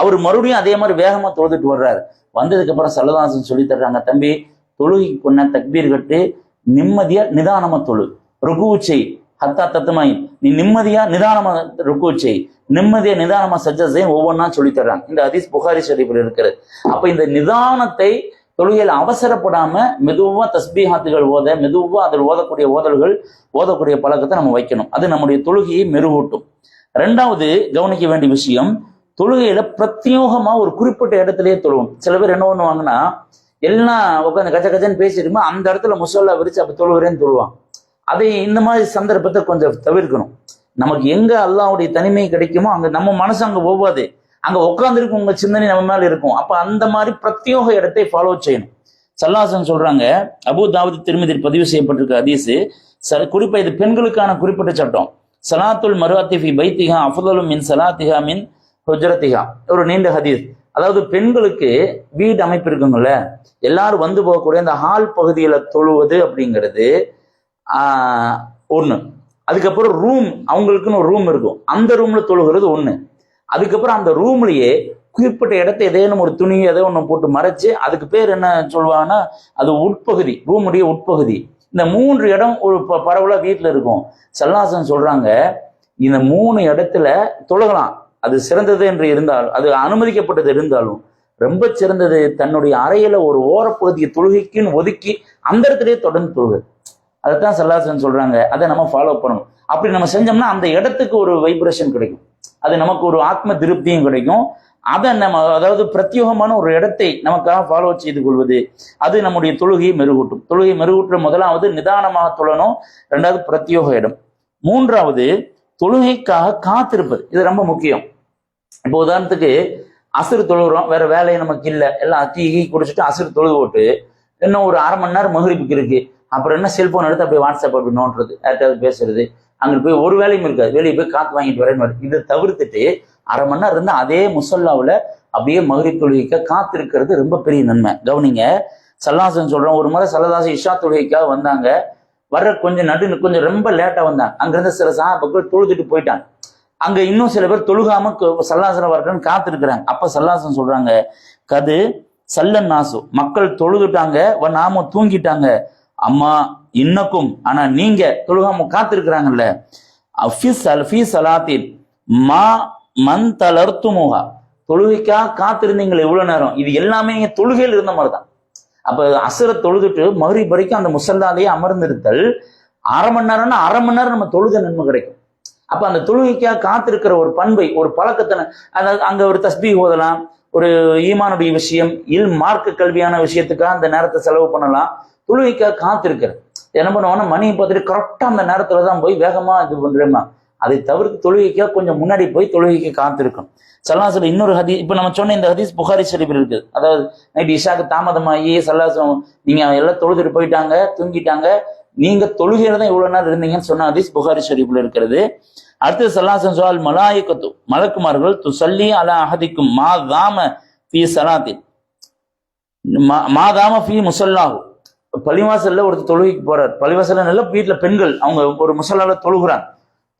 S1: அவர் மறுபடியும் அதே மாதிரி வேகமா தொழுதுட்டு வர்றாரு. வந்ததுக்கு அப்புறம் ஸல்லல்லாஹு அலைஹி வஸல்லம் சொல்லி தர்றாங்க, தம்பி தொழுகைக்கு பொண்ண தக்பீர் கட்டு, நிம்மதியா நிதானமா தொழு, ருக்கு செய், ஹத்தா தத்துமாய், நீ நிம்மதியா நிதானமா ருக்கு செய், நிம்மதியா நிதானமா சஜ்ஜா செய், ஒவ்வொன்றா சொல்லி தர்றாங்க. இந்த ஹதீஸ் புகாரி ஷரீஃபில் இருக்கிறது. அப்ப இந்த நிதானத்தை தொழுகையில அவசரப்படாம மெதுவா தஸ்பீஹாத்துகள் மெதுவா அதில் ஓதக்கூடிய ஓதக்கூடிய பழக்கத்தை நம்ம வைக்கணும். அது நம்முடைய தொழுகையை மெருகூட்டும். 2வது கவனிக்க வேண்டிய விஷயம், தொழுகையில பிரத்யோகமா ஒரு குறிப்பிட்ட இடத்துலயே தொழுவோம். சில பேர் என்ன பண்ணுவாங்கன்னா, எல்லாம் உட்காந்து கச்சன்னு பேசிட்டுமா அந்த இடத்துல முசல்லா விரிச்சு அப்ப தொழுகிறேன்னு தொழுவான். அதை இந்த மாதிரி சந்தர்ப்பத்தை கொஞ்சம் தவிர்க்கணும். நமக்கு எங்க அல்லாஹ்வுடைய தனிமை கிடைக்குமோ அங்க நம்ம மனசு அங்க போவாது, அங்க உட்கார்ந்துருக்கும் உங்க சிந்தனை நம்ம மேல இருக்கும். அப்ப அந்த மாதிரி பிரத்யோக இடத்தை ஃபாலோ செய்யணும். ஸல்லல்லாஹு அலைஹி வஸல்லம் சொல்றாங்க, அபூ தாவூத் திர்மிதியில் பதிவு செய்யப்பட்டிருக்க ஹதீஸ், குறிப்பா இது பெண்களுக்கான குறிப்பிட்ட சட்டம், ஸலாத்துல் மர்அத்தி ஃபி பைத்திஹா அஃதலு மின் ஸலாத்திஹா மின் ஹுஜ்ரத்திஹா, ஒரு நீண்ட ஹதீஸ். அதாவது பெண்களுக்கு வீடு அமைப்பு இருக்குங்கல்ல, எல்லாரும் வந்து போகக்கூடிய அந்த ஹால் பகுதியில தொழுவது அப்படிங்கிறது ஒண்ணு. அதுக்கப்புறம் ரூம், அவங்களுக்குன்னு ஒரு ரூம் இருக்கும், அந்த ரூம்ல தொழுகிறது ஒண்ணு. அதுக்கப்புறம் அந்த ரூம்லயே குறிப்பிட்ட இடத்தை ஏதேனும் ஒரு துணி ஏதோ ஒண்ணு போட்டு மறைச்சு, அதுக்கு பேர் என்ன சொல்லுவாங்கன்னா அது உட்பகுதி, ரூமுடைய உட்பகுதி. இந்த 3 இடம் ஒரு பரவலா வீட்டுல இருக்கும். ஸல்லல்லாஹு அலைஹி வஸல்லம் சொல்றாங்க, இந்த 3 இடத்துல தொழுகலாம். அது சிறந்தது என்று இருந்தாலும், அது அனுமதிக்கப்பட்டது இருந்தாலும், ரொம்ப சிறந்தது தன்னுடைய அறையில ஒரு ஓரப்பகுதியை தொழுகைக்குன்னு ஒதுக்கி அந்த இடத்துலயே தொடர்ந்து தொழுகு. அதைத்தான் ஸல்லல்லாஹு அலைஹி வஸல்லம் சொல்றாங்க. அதை நம்ம ஃபாலோ பண்ணணும். அப்படி நம்ம செஞ்சோம்னா அந்த இடத்துக்கு ஒரு வைப்ரேஷன் கிடைக்கும், அது நமக்கு ஒரு ஆத்ம திருப்தியும் கிடைக்கும். அதை நம்ம, அதாவது பிரத்யோகமான ஒரு இடத்தை நமக்காக ஃபாலோ செய்து கொள்வது, அது நம்முடைய தொழுகையை மெருகூட்டும். தொழுகையை மெருகூட்டுற முதலாவது நிதானமாக தொழணும், 2வது பிரத்யோக இடம், 3வது தொழுகைக்காக காத்திருப்பது இது ரொம்ப முக்கியம். இப்போ உதாரணத்துக்கு அசுர் தொழுகிறோம், வேற வேலையை நமக்கு இல்லை, எல்லாம் டீ குடிச்சிட்டு அசுர் தொழுது போட்டு இன்னும் ஒரு அரை மணி நேரம் மகரிப்புக்கு இருக்கு, அப்புறம் என்ன செல்போன் எடுத்து அப்படியே வாட்ஸ்அப் அப்படி நோண்டுறது, யார்ட்டாவது பேசுறது, அங்கே போய் ஒரு வேலையும் இருக்காது, வெளியே போய் காத்து வாங்கிட்டு வரேன்னு. இதை தவிர்த்துட்டு அரை மணி நேரம் இருந்தால் அதே முசல்லாவில் அப்படியே மகரிப் தொழுகைக்க காத்திருக்கிறது ரொம்ப பெரிய நன்மை. கவனிங்க, சல்லாசன் சொல்றோம், ஒரு முறை சல்லதாசன் இஷா தொழுகைக்காக வந்தாங்க, வர்ற கொஞ்சம் ரொம்ப லேட்டா வந்தாங்க. அங்கிருந்து சில சஹாபாக்கள் தொழுதுட்டு போயிட்டாங்க. அங்க இன்னும் சில பேர் தொழுகாம சல்லாசன வரட்டுன்னு காத்திருக்கிறாங்க. அப்ப சல்லாசன் சொல்றாங்க, கது சல்லன் நாசு, மக்கள் தொழுதுட்டாங்க, நாம தூங்கிட்டாங்க, அம்மா இன்னக்கும், ஆனா நீங்க தொழுகாம காத்திருக்கிறாங்கல்ல, மா மன் தளர்த்துமுகா, தொழுகைக்காக காத்திருந்தீங்களே இவ்வளவு நேரம், இது எல்லாமே நீங்க தொழுகையில் இருந்த மாதிரி தான். அப்ப அசுர தொழுதுட்டு மகரிப் வரைக்கும் அந்த முசல்லாலேயே அமர்ந்திருத்தல் அரை மணி நேரம்னா அரை மணி நேரம் நம்ம தொழுத நன்மை கிடைக்கும். அப்ப அந்த தொழுகைக்காக காத்திருக்கிற ஒரு பண்பை, ஒரு பழக்கத்தை, அதாவது அங்க ஒரு தஸ்பீ ஓதலாம், ஒரு ஈமானுடைய விஷயம், மார்க்க கல்வியான விஷயத்துக்காக அந்த நேரத்தை செலவு பண்ணலாம். தொழுகைக்காக காத்திருக்கிறது என்ன பண்ணுவோம்னா மணியை பார்த்துட்டு கரெக்டா அந்த நேரத்துலதான் போய் வேகமா இது பண்றேமா. அதை தவிர்த்து தொழுகைக்காக கொஞ்சம் முன்னாடி போய் தொழுகைக்கு காத்திருக்கும். சல்லாசல் இன்னொரு ஹதீஸ், இப்ப நம்ம சொன்ன இந்த ஹதீஸ் புகாரி ஷரீஃபில் இருக்குது. அதாவது நைட் இஷாக்கு தாமதமாகி சல்லாசம் நீங்க எல்லாம் தொழுதுட்டு போயிட்டாங்க, தூங்கிட்டாங்க, நீங்க தொழுகையில தான் இவ்வளவு நேரம் இருந்தீங்கன்னு சொன்ன ஹதீஸ் புகாரி ஷரீஃபில் இருக்கிறது. அடுத்து சல்லாசன் சொல் மலாயிகத்து, மலக்குமார்கள் துசல்லி அலா அஹதிக்கும் மாதாம ஃபீ சலாத்தின் மாதாம ஃபீ முசல்லாஹு, பள்ளிவாசல்ல ஒருத்தர் தொழுகைக்கு போறார், பள்ளிவாசல்ல நல்ல வீட்டுல பெண்கள் அவங்க ஒரு முசல்லால தொழுகிறாங்க,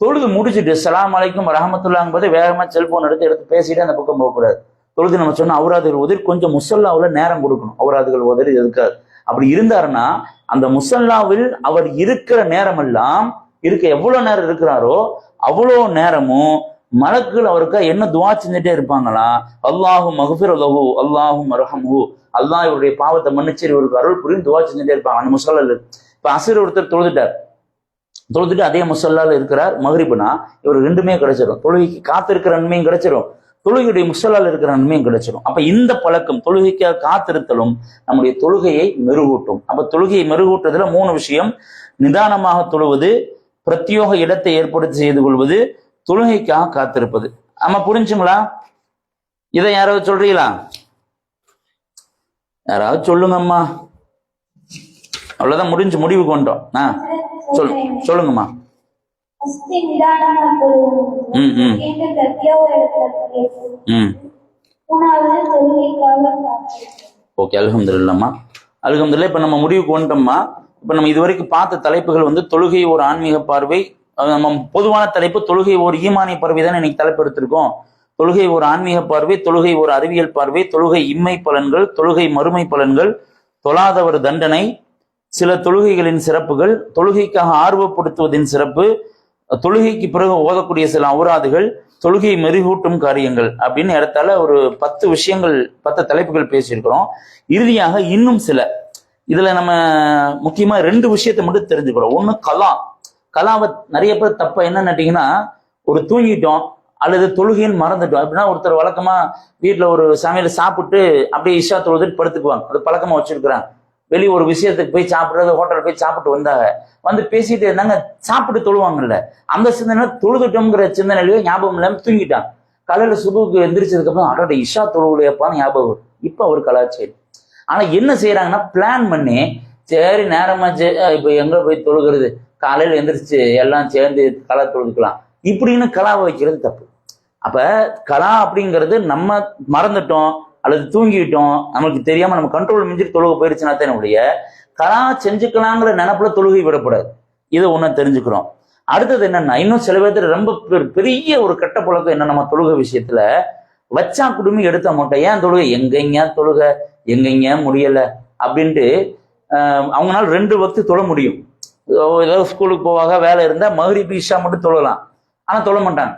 S1: தொழுது முடிச்சுட்டு சலாம் அலைக்கும் ரஹமத்துல்லாங்கும் போது வேகமா செல்போன் எடுத்து பேசிட்டு அந்த பக்கம் போகக்கூடாது. தொழுது நம்ம சொன்ன அவுராதுகள் உதவி கொஞ்சம் முசல்லாவில் நேரம் கொடுக்கணும். அவுராதுகள் உதவி எதுக்காது அப்படி இருந்தாருன்னா அந்த முசல்லாவில் அவர் இருக்கிற நேரம் எல்லாம் எவ்வளவு நேரம் இருக்கிறாரோ அவ்வளோ நேரமும் மலக்குகள் அவருக்கு என்ன துவா செஞ்சுட்டே இருப்பாங்களா, அல்லாஹு மகஃபிர் லஹு அல்லாஹு மர்ஹம்ஹு, அல்லாஹ் இவருடைய பாவத்தை மன்னிச்சு இவருக்கு அருள் புரியும் துவா செஞ்சுட்டே இருப்பாங்க அந்த முசல்லால. இப்ப அசர் ஒருத்தர் தொழுதுட்டு அதே முசல்லால இருக்கிறார், மகரிப்னா இவர் ரெண்டுமே கிடைச்சிடும். தொழுகைக்கு காத்திருக்கிற நன்மையும் கிடைச்சிடும், தொழுகையுடைய முசல்லால இருக்கிற நன்மையும் கிடைச்சிடும். அப்ப இந்த பழக்கம் தொழுகைக்காக காத்திருத்தலும் நம்முடைய தொழுகையை மெருகூட்டும். அப்ப தொழுகையை மெருகூட்டுறதுல 3 விஷயம்: நிதானமாக தொழுவது, பிரத்யோக இடத்தை ஏற்படுத்தி செய்து கொள்வது, தொழுகைக்காக காத்திருப்பது. ஆமா, புரிஞ்சுங்களா? இதை யாராவது சொல்றீங்களா? யாராவது சொல்லுங்கம்மா. அவ்வளவுதான், முடிவு கொண்டோம். சொல்லுங்கம்மா. ஓகே, அல்ஹம்துலில்லாஹ்மா. அல்ஹம்துலில்லாஹ். இப்ப நம்ம முடிவுக்கு வந்துட்டோம்மா. இப்ப நம்ம இதுவரைக்கும் பார்த்த தலைப்புகள் வந்து தொழுகை ஒரு ஆன்மீக பார்வை, நம்ம பொதுவான தலைப்பு தொழுகை ஒரு ஈமானிய பார்வை தான் இன்னைக்கு தலைப்பு எடுத்திருக்கோம். தொழுகை ஒரு ஆன்மீக பார்வை, தொழுகை ஒரு அறிவியல் பார்வை, தொழுகை இம்மை பலன்கள், தொழுகை மறுமை பலன்கள், தொழாதவர் தண்டனை, சில தொழுகைகளின் சிறப்புகள், தொழுகைக்காக ஆர்வப்படுத்துவதின் சிறப்பு, தொழுகைக்கு பிறகு ஓதக்கூடிய சில அவுராதுகள், தொழுகை மெருகூட்டும் காரியங்கள் அப்படின்னு இடத்தால ஒரு 10 விஷயங்கள் 10 தலைப்புகள் பேசியிருக்கிறோம். இறுதியாக இன்னும் சில இதுல நம்ம முக்கியமா 2 விஷயத்தை மட்டும் தெரிஞ்சுக்கிறோம். ஒண்ணு கலாவை நிறைய பேர் தப்ப என்ன நினைட்டீங்கன்னா, ஒரு தூங்கிட்டோம் அல்லது தொழுகைன்னு மறந்துட்டோம் அப்படின்னா, ஒருத்தர் வழக்கமா வீட்டுல ஒரு சமையல் சாப்பிட்டு அப்படியே இஷா தொழுதுட்டு படுத்துக்குவாங்க. அது பழக்கமா வச்சிருக்கிறாங்க. வெளியே ஒரு விஷயத்துக்கு போய் சாப்பிடுறது, ஹோட்டல் போய் சாப்பிட்டு வந்தாங்க, வந்து பேசிட்டு இருந்தாங்க, சாப்பிட்டு தொழுவாங்கல்ல, அந்த சிந்தனை தொழுதுட்டோங்கிற சிந்தனையிலேயே ஞாபகம் இல்லாம தூங்கிட்டாங்க. காலையில சுபுக்கு எந்திரிச்சதுக்கு அப்புறம் அடோட இஷா தொழுவுலையப்பான்னு ஞாபகம். இப்ப ஒரு கலாச்சாரம். ஆனா என்ன செய்யறாங்கன்னா, பிளான் பண்ணி சரி நேரமா இப்ப எங்க போய் தொழுகிறது, காலையில எந்திரிச்சு எல்லாம் சேர்ந்து கலா தொழுதுக்கலாம் இப்படின்னு கலாவை வைக்கிறது தப்பு. அப்ப கலா அப்படிங்கிறது நம்ம மறந்துட்டோம் அல்லது தூங்கிட்டோம், நமக்கு தெரியாம நம்ம கண்ட்ரோல் மிஞ்சிட்டு தொழுகை போயிருச்சுன்னா தான் நம்முடைய கலா செஞ்சுக்கலாங்கிற நினைப்புல தொழுகை விடக்கூடாது. இதை ஒண்ணு தெரிஞ்சுக்கிறோம். அடுத்தது என்னன்னா, இன்னும் சில பேர் ரொம்ப பெரிய ஒரு கெட்ட பழக்கம் என்ன, நம்ம தொழுகை விஷயத்துல வச்சா குடுமி எடுத்த மாட்டோம். ஏன் தொழுகை எங்கெங்க தொழுகை எங்கெங்க முடியல அப்படின்ட்டு அவங்களால 2 வக்து தொழ முடியும். ஏதாவது ஸ்கூலுக்கு போவாங்க, வேலை இருந்தா மகரிப் இஷா மட்டும் தொழலாம். ஆனா தொழ மாட்டாங்க.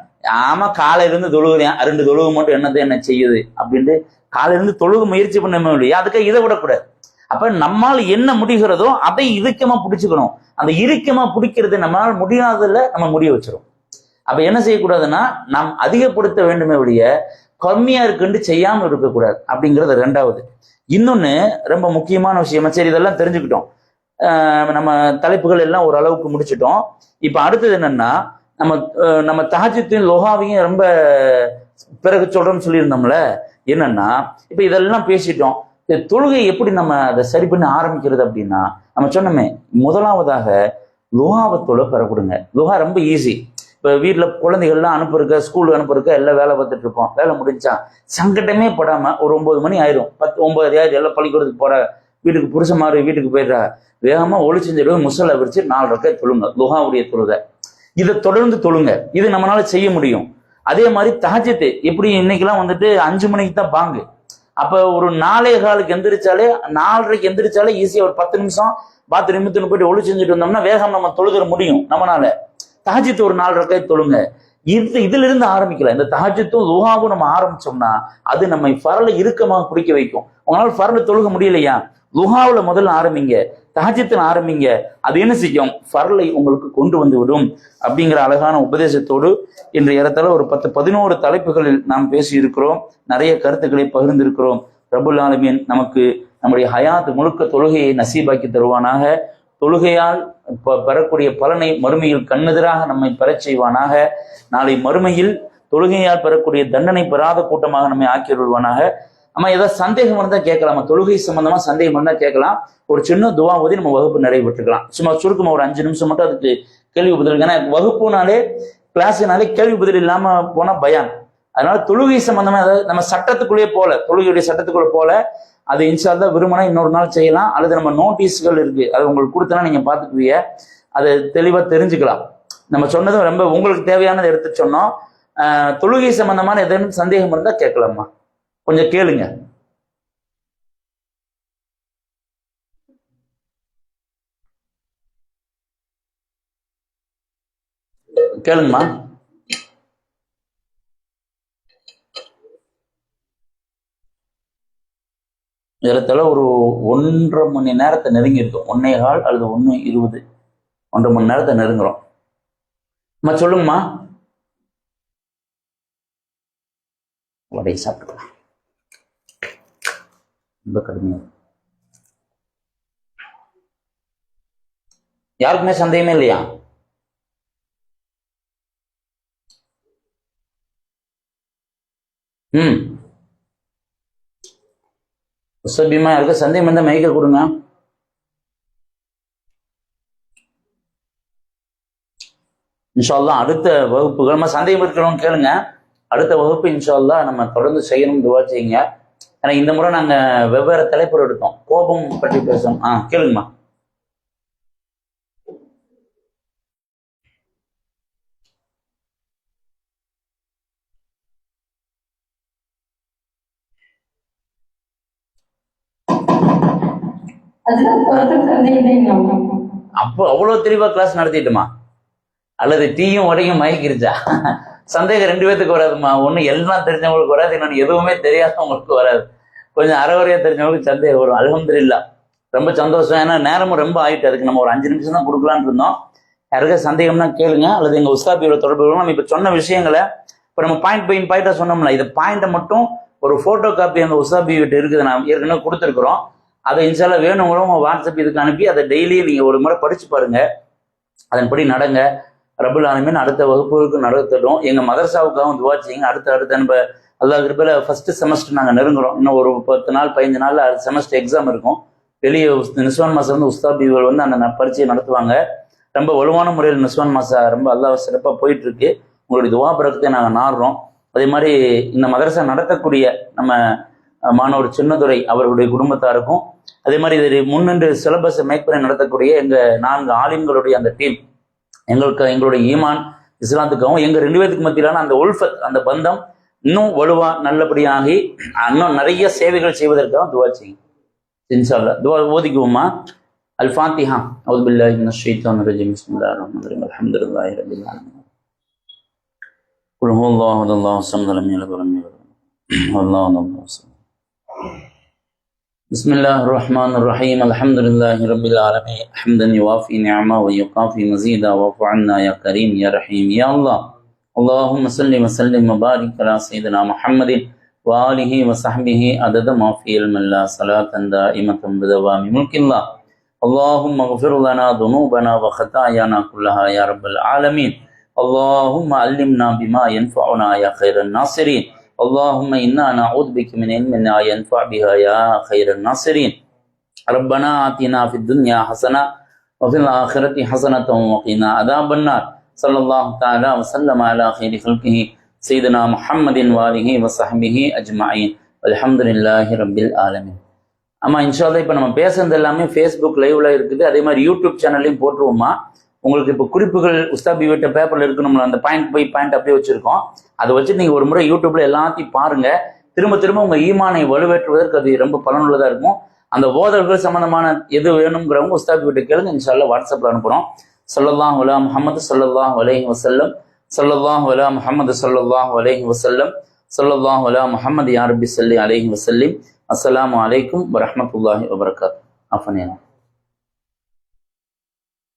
S1: ஆமா காலையில இருந்து தொழுகிறேன், 2 தொழுகை மட்டும் என்ன செய்யுது அப்படின்ட்டு காலையில இருந்து தொழுக முயற்சி பண்ண இல்லையா, அதுக்காக இதை விடக்கூடாது. அப்ப நம்மால் என்ன முடிகிறதோ அதை இறுக்கமா பிடிச்சுக்கணும். அந்த இறுக்கமா பிடிக்கிறது நம்மளால முடியாததுல நம்ம முடிய வச்சிரும். அப்ப என்ன செய்யக்கூடாதுன்னா, நாம் அதிகப்படுத்த வேண்டுமே ஒழிய கம்மியா இருக்குன்னு செய்யாம இருக்கக்கூடாது அப்படிங்கிறது 2வது. இன்னொன்னு ரொம்ப முக்கியமான விஷயம். சரி, இதெல்லாம் தெரிஞ்சுக்கிட்டோம், நம்ம தலைப்புகள் எல்லாம் ஓரளவுக்கு முடிச்சிட்டோம். இப்ப அடுத்தது என்னன்னா, நம்ம நம்ம தஹஜ்ஜுத்தையும் லோஹாவையும் ரொம்ப பிறகு சொல்றோம்னு சொல்லியிருந்தோம்ல. என்னன்னா இப்ப இதெல்லாம் பேசிட்டோம். தொழுகை எப்படி நம்ம அதை சரி பண்ணி ஆரம்பிக்கிறது அப்படின்னா, நம்ம சொன்னோமே முதலாவதாக லுஹாவை தொழ பெறப்படுங்க. லுஹா ரொம்ப ஈஸி. இப்போ வீட்டில் குழந்தைகள்லாம் அனுப்புறக்க, ஸ்கூலுக்கு அனுப்புறக்க எல்லாம் வேலை பார்த்துட்டு இருப்போம். வேலை முடிஞ்சா சங்கடமே படாம ஒரு 9 மணி ஆயிரும், 10 9 எல்லாம் பள்ளிக்கூடத்துக்கு போற, வீட்டுக்கு புருஷமாரு வீட்டுக்கு போயிடுறா, வேகமா ஒளி செஞ்சிடுவோம், முசல்ல விரிச்சு 4 ரக்காத் தொழுங்க, லுஹாவுடைய தொழுகை. இதை தொடர்ந்து தொழுங்க, இது நம்மளால செய்ய முடியும். அதே மாதிரி தஹஜ்ஜுத் எப்படி இன்னைக்கெல்லாம் வந்துட்டு 5 மணிக்கு தான் பாங்கு. அப்ப ஒரு 4:15 எந்திரிச்சாலே, 4:30 எந்திரிச்சாலே ஈஸியா ஒரு 10 நிமிஷம் பாத்து நிமித்துன்னு போயிட்டு ஒளி செஞ்சுட்டு வந்தோம்னா வேகம் நம்ம தொழுகிற முடியும் நம்மளால. தஹஜ்ஜுத் ஒரு 4 ரக்காத் தொழுங்க. இதுல இருந்து ஆரம்பிக்கலாம். இந்த தஹஜ்ஜுத்தும் லுஹாவும் நம்ம ஆரம்பிச்சோம்னா அது நம்மை ஃபர்ல இறுக்கமாக பிடிக்க வைக்கும். உங்களால ஃபர்ல தொழுக முடியலையா, லுஹாவுல முதல்ல ஆரம்பிங்க, தஹஜ்ஜுத்ல ஆரம்பிங்க. அது என்ன செய்யும், ஃபர்லை உங்களுக்கு கொண்டு வந்து விடும். அப்படிங்கிற அழகான உபதேசத்தோடு இன்று ஏறத்தாழ ஒரு 10-11 தலைப்புகளில் நாம் பேசி இருக்கிறோம். நிறைய கருத்துக்களை பகிர்ந்திருக்கிறோம். ரப்புல் ஆலமீன் நமக்கு நம்முடைய ஹயாத் முழுக்க தொழுகையை நசீபாக்கி தருவானாக. தொழுகையால் பெறக்கூடிய பலனை மறுமையில் கண்ணெதிராக நம்மை பெறச் செய்வானாக. நாளை மறுமையில் தொழுகையால் பெறக்கூடிய தண்டனை பெறாத கூட்டமாக நம்மை ஆக்கிவிடுவானாக. நம்ம ஏதாவது சந்தேகம் இருந்தா கேட்கலாமா, தொழுகை சம்பந்தமா சந்தேகம் இருந்தா கேட்கலாம். ஒரு சின்ன துவா ஓதி நம்ம வகுப்பு நிறைவு பெற்றுக்கலாம். சும்மா சுருக்கமா ஒரு 5 நிமிஷம் மட்டும் அதுக்கு கேள்வி பதில். ஏன்னா வகுப்புனாலே கிளாஸ்னாலே கேள்வி பதில் இல்லாம போனா பயான். அதனால தொழுகை சம்பந்தமா அதாவது நம்ம சட்டத்துக்குள்ளேயே போல, தொழுகையுடைய சட்டத்துக்குள்ள போல, அது இன்ஷா அல்லாஹ் விரும்பினா இன்னொரு நாள் செய்யலாம். அல்லது நம்ம நோட்டீஸ்கள் இருக்கு, அது உங்களுக்கு கொடுத்தனா நீங்க பாத்துக்குவீங்க, அதை தெளிவா தெரிஞ்சுக்கலாம். நம்ம சொன்னதும் ரொம்ப உங்களுக்கு தேவையானதை எடுத்து சொன்னோம். தொழுகை சம்பந்தமான எதுவும் சந்தேகம் இருந்தா கேட்கலாமா, கொஞ்சம் கேளுங்க. கேளுங்கம்மா. ஏறத்தாழ ஒரு 1.5 மணி நேரத்தை நெருங்கி இருக்கும். 1:15 அல்லது 1:20, 1.5 மணி நேரத்தை நெருங்குறோம். அம்மா சொல்லுங்கம்மா. வடை சாப்பிட்டுக்கலாம், ரொம்ப கடுமையா. யாருக்குமே சந்தேகமே இல்லையா? உசபிமா இருக்க சந்தேகம் இருந்தா மைக்க கொடுங்க. இன்ஷா அல்லாஹ் அடுத்த வகுப்புகள் நம்ம சந்தேகம் இருக்கிறவங்க கேளுங்க. அடுத்த வகுப்பு இன்ஷா அல்லாஹ் நம்ம தொடர்ந்து செய்யணும், துவா செய்யுங்க. ஏன்னா இந்த முறை நாங்க வெவ்வேறு தலைப்பு எடுத்தோம், கோபம் பற்றி பேசும். கேளுங்கம்மா. அப்போ அவ்வளவு தெளிவா கிளாஸ் நடத்திட்டுமா, அல்லது டீயும் உடையும் மயக்கிருச்சா? சந்தேகம் 2 பேத்துக்கு வராதுமா. ஒண்ணு எல்லாம் தெரிஞ்சவங்களுக்கு வராது, இன்னொன்னு எதுவுமே தெரியாதவங்களுக்கு வராது. கொஞ்சம் அறவரையா தெரிஞ்சவங்களுக்கு சந்தேகம் வரும். அல்ஹம்துலில்லாஹ், ரொம்ப சந்தோஷம். ஏன்னா நேரமும் ரொம்ப ஆயிட்டு, அதுக்கு நம்ம ஒரு 5 நிமிஷம் தான் கொடுக்கலான்னு இருந்தோம். யாருக்கா சந்தேகம்னா கேளுங்க, அல்லது எங்க உஸ்தாபியோட தொடர்பு. நம்ம இப்ப சொன்ன விஷயங்களை இப்ப நம்ம பாயிண்டா சொன்னோம்ல, இது பாயிண்ட்டை மட்டும் ஒரு போட்டோ காப்பி அந்த உஸ்தாபி கிட்ட இருக்குது, நான் ஏற்கனவே கொடுத்துருக்குறோம். அதை இன்ஷால்லா வேணுங்கிறோம் உங்க வாட்ஸ்அப் இதுக்கு அனுப்பி அதை டெய்லியும் நீங்க ஒரு முறை படிச்சு பாருங்க, அதன்படி நடங்க. ரப்புல் ஆலமீன் அடுத்த வகுப்புக்கு நடத்தட்டும். எங்க மதரசாவுக்காகவும் துவா செய்யுங்க. அடுத்த நம்ம அல்லாஹ் கிருபையில ஃபர்ஸ்ட் செமஸ்டர் நாங்க நெருங்குறோம். இன்னும் ஒரு 10 நாள் 15 நாள்ல செமஸ்டர் எக்ஸாம் இருக்கும். வெளியே நிஸ்வான் மாசா வந்து உஸ்தாபிகள் வந்து அந்த பரீட்சையை நடத்துவாங்க. ரொம்ப வலுவான முறையில் நிஸ்வான் மாசா ரொம்ப அல்லாஹ் சிறப்பா போயிட்டு இருக்கு. உங்களுடைய துவா பரக்கத்தை நாங்க நாடுறோம். அதே மாதிரி இந்த மதரசா நடத்தக்கூடிய நம்ம மாணவர் சின்னதுரை அவர்களுடைய குடும்பத்தாருக்கும், அதே மாதிரி இதை முன்னின்று சிலபஸ் மேக் பண்ணி நடத்தக்கூடிய எங்க 4 ஆலிம்களுடைய அந்த டீம், எங்களுடைய ஈமான் இஸ்லாத்துக்காகவும் எங்க 2 பேத்துக்கு மத்தியிலான அந்த உல்ஃபத், அந்த பந்தம் இன்னும் வலுவா நல்லபடியாகி இன்னும் நிறைய சேவைகள் செய்வதற்காக துவா செய்யும். இன்ஷா அல்லாஹ் துவா ஓதிக்குவோமா. அல் ஃபாத்திஹா. அஊது பில்லாஹி மினஷ் ஷைத்தானிர் ரஜீம். பிஸ்மில்லாஹிர் ரஹ்மானிர் ரஹீம். அல்ஹம்துலில்லாஹி ரப்பில் ஆலமீன். குல் ஹுவல்லாஹு அஹத் அல்லாஹுஸ் ஸமத் லம் யலித் வலம் யூலத் வல்லாஹு அல்லாஹ். بسم الله الرحمن الرحيم. الحمد لله رب العالمين حمدا يوافي نعمه ويكافي مزيدا واعف عنا يا كريم يا رحيم يا الله. اللهم صل وسلم وبارك على سيدنا محمد وآله وصحبه عدد ما في علم الله صلاة دائمة بدوام ملك الله. اللهم اغفر لنا ذنوبنا وخطايانا كلها يا رب العالمين. اللهم علمنا بما ينفعنا يا خير الناصرين اللهم إنا نعوذ بك من علم لا ينفع بها يا خير الناصرين ربنا آتنا في الدنيا حسنة وفي الآخرة حسنة وقنا عذاب النار صلى الله تعالى وسلم على خير خلقه سيدنا محمد وآله وصحبه أجمعين والحمد لله رب العالمين. ஆமாம் இன்ஷால்லா இப்போ நம்ம பேசுறது எல்லாமே ஃபேஸ்புக் லைவ்ல இருக்குது, அதே மாதிரி யூடியூப் சேனல்லையும் போட்டுருவோமா. உங்களுக்கு இப்போ குறிப்புகள் உஸ்தாபி வீட்ட பேப்பர்ல இருக்கு, நம்மள அந்த பாயிண்ட் பை பாயிண்ட் அப்படியே வச்சிருக்கோம். அதை வச்சு நீங்க ஒரு முறை யூடியூப்ல எல்லாத்தையும் பாருங்க. திரும்ப திரும்ப உங்க ஈமானை வலுவேற்றுவதற்கு அது ரொம்ப பலனுள்ளதா இருக்கும். அந்த ஓதல்கள் சம்பந்தமான எது வேணுங்கிறவங்க உஸ்தாபி வீட்டை கேளுங்க, இன்ஷால்லா வாட்ஸ்அப்ல அனுப்புறோம். ஸல்லல்லாஹு அலா முஹம்மது ஸல்லல்லாஹு அலைஹி வஸல்லம் ஸல்லல்லாஹு அலா முஹம்மது ஸல்லல்லாஹு அலைஹி வஸல்லம் ஸல்லல்லாஹு அலா முஹம்மது யா ரப்பி ஸல்லி அலைஹி வஸல்லிம். அஸ்ஸலாமு அலைக்கும் வரஹ்மத்துல்லாஹி வபரகாத்துஹு.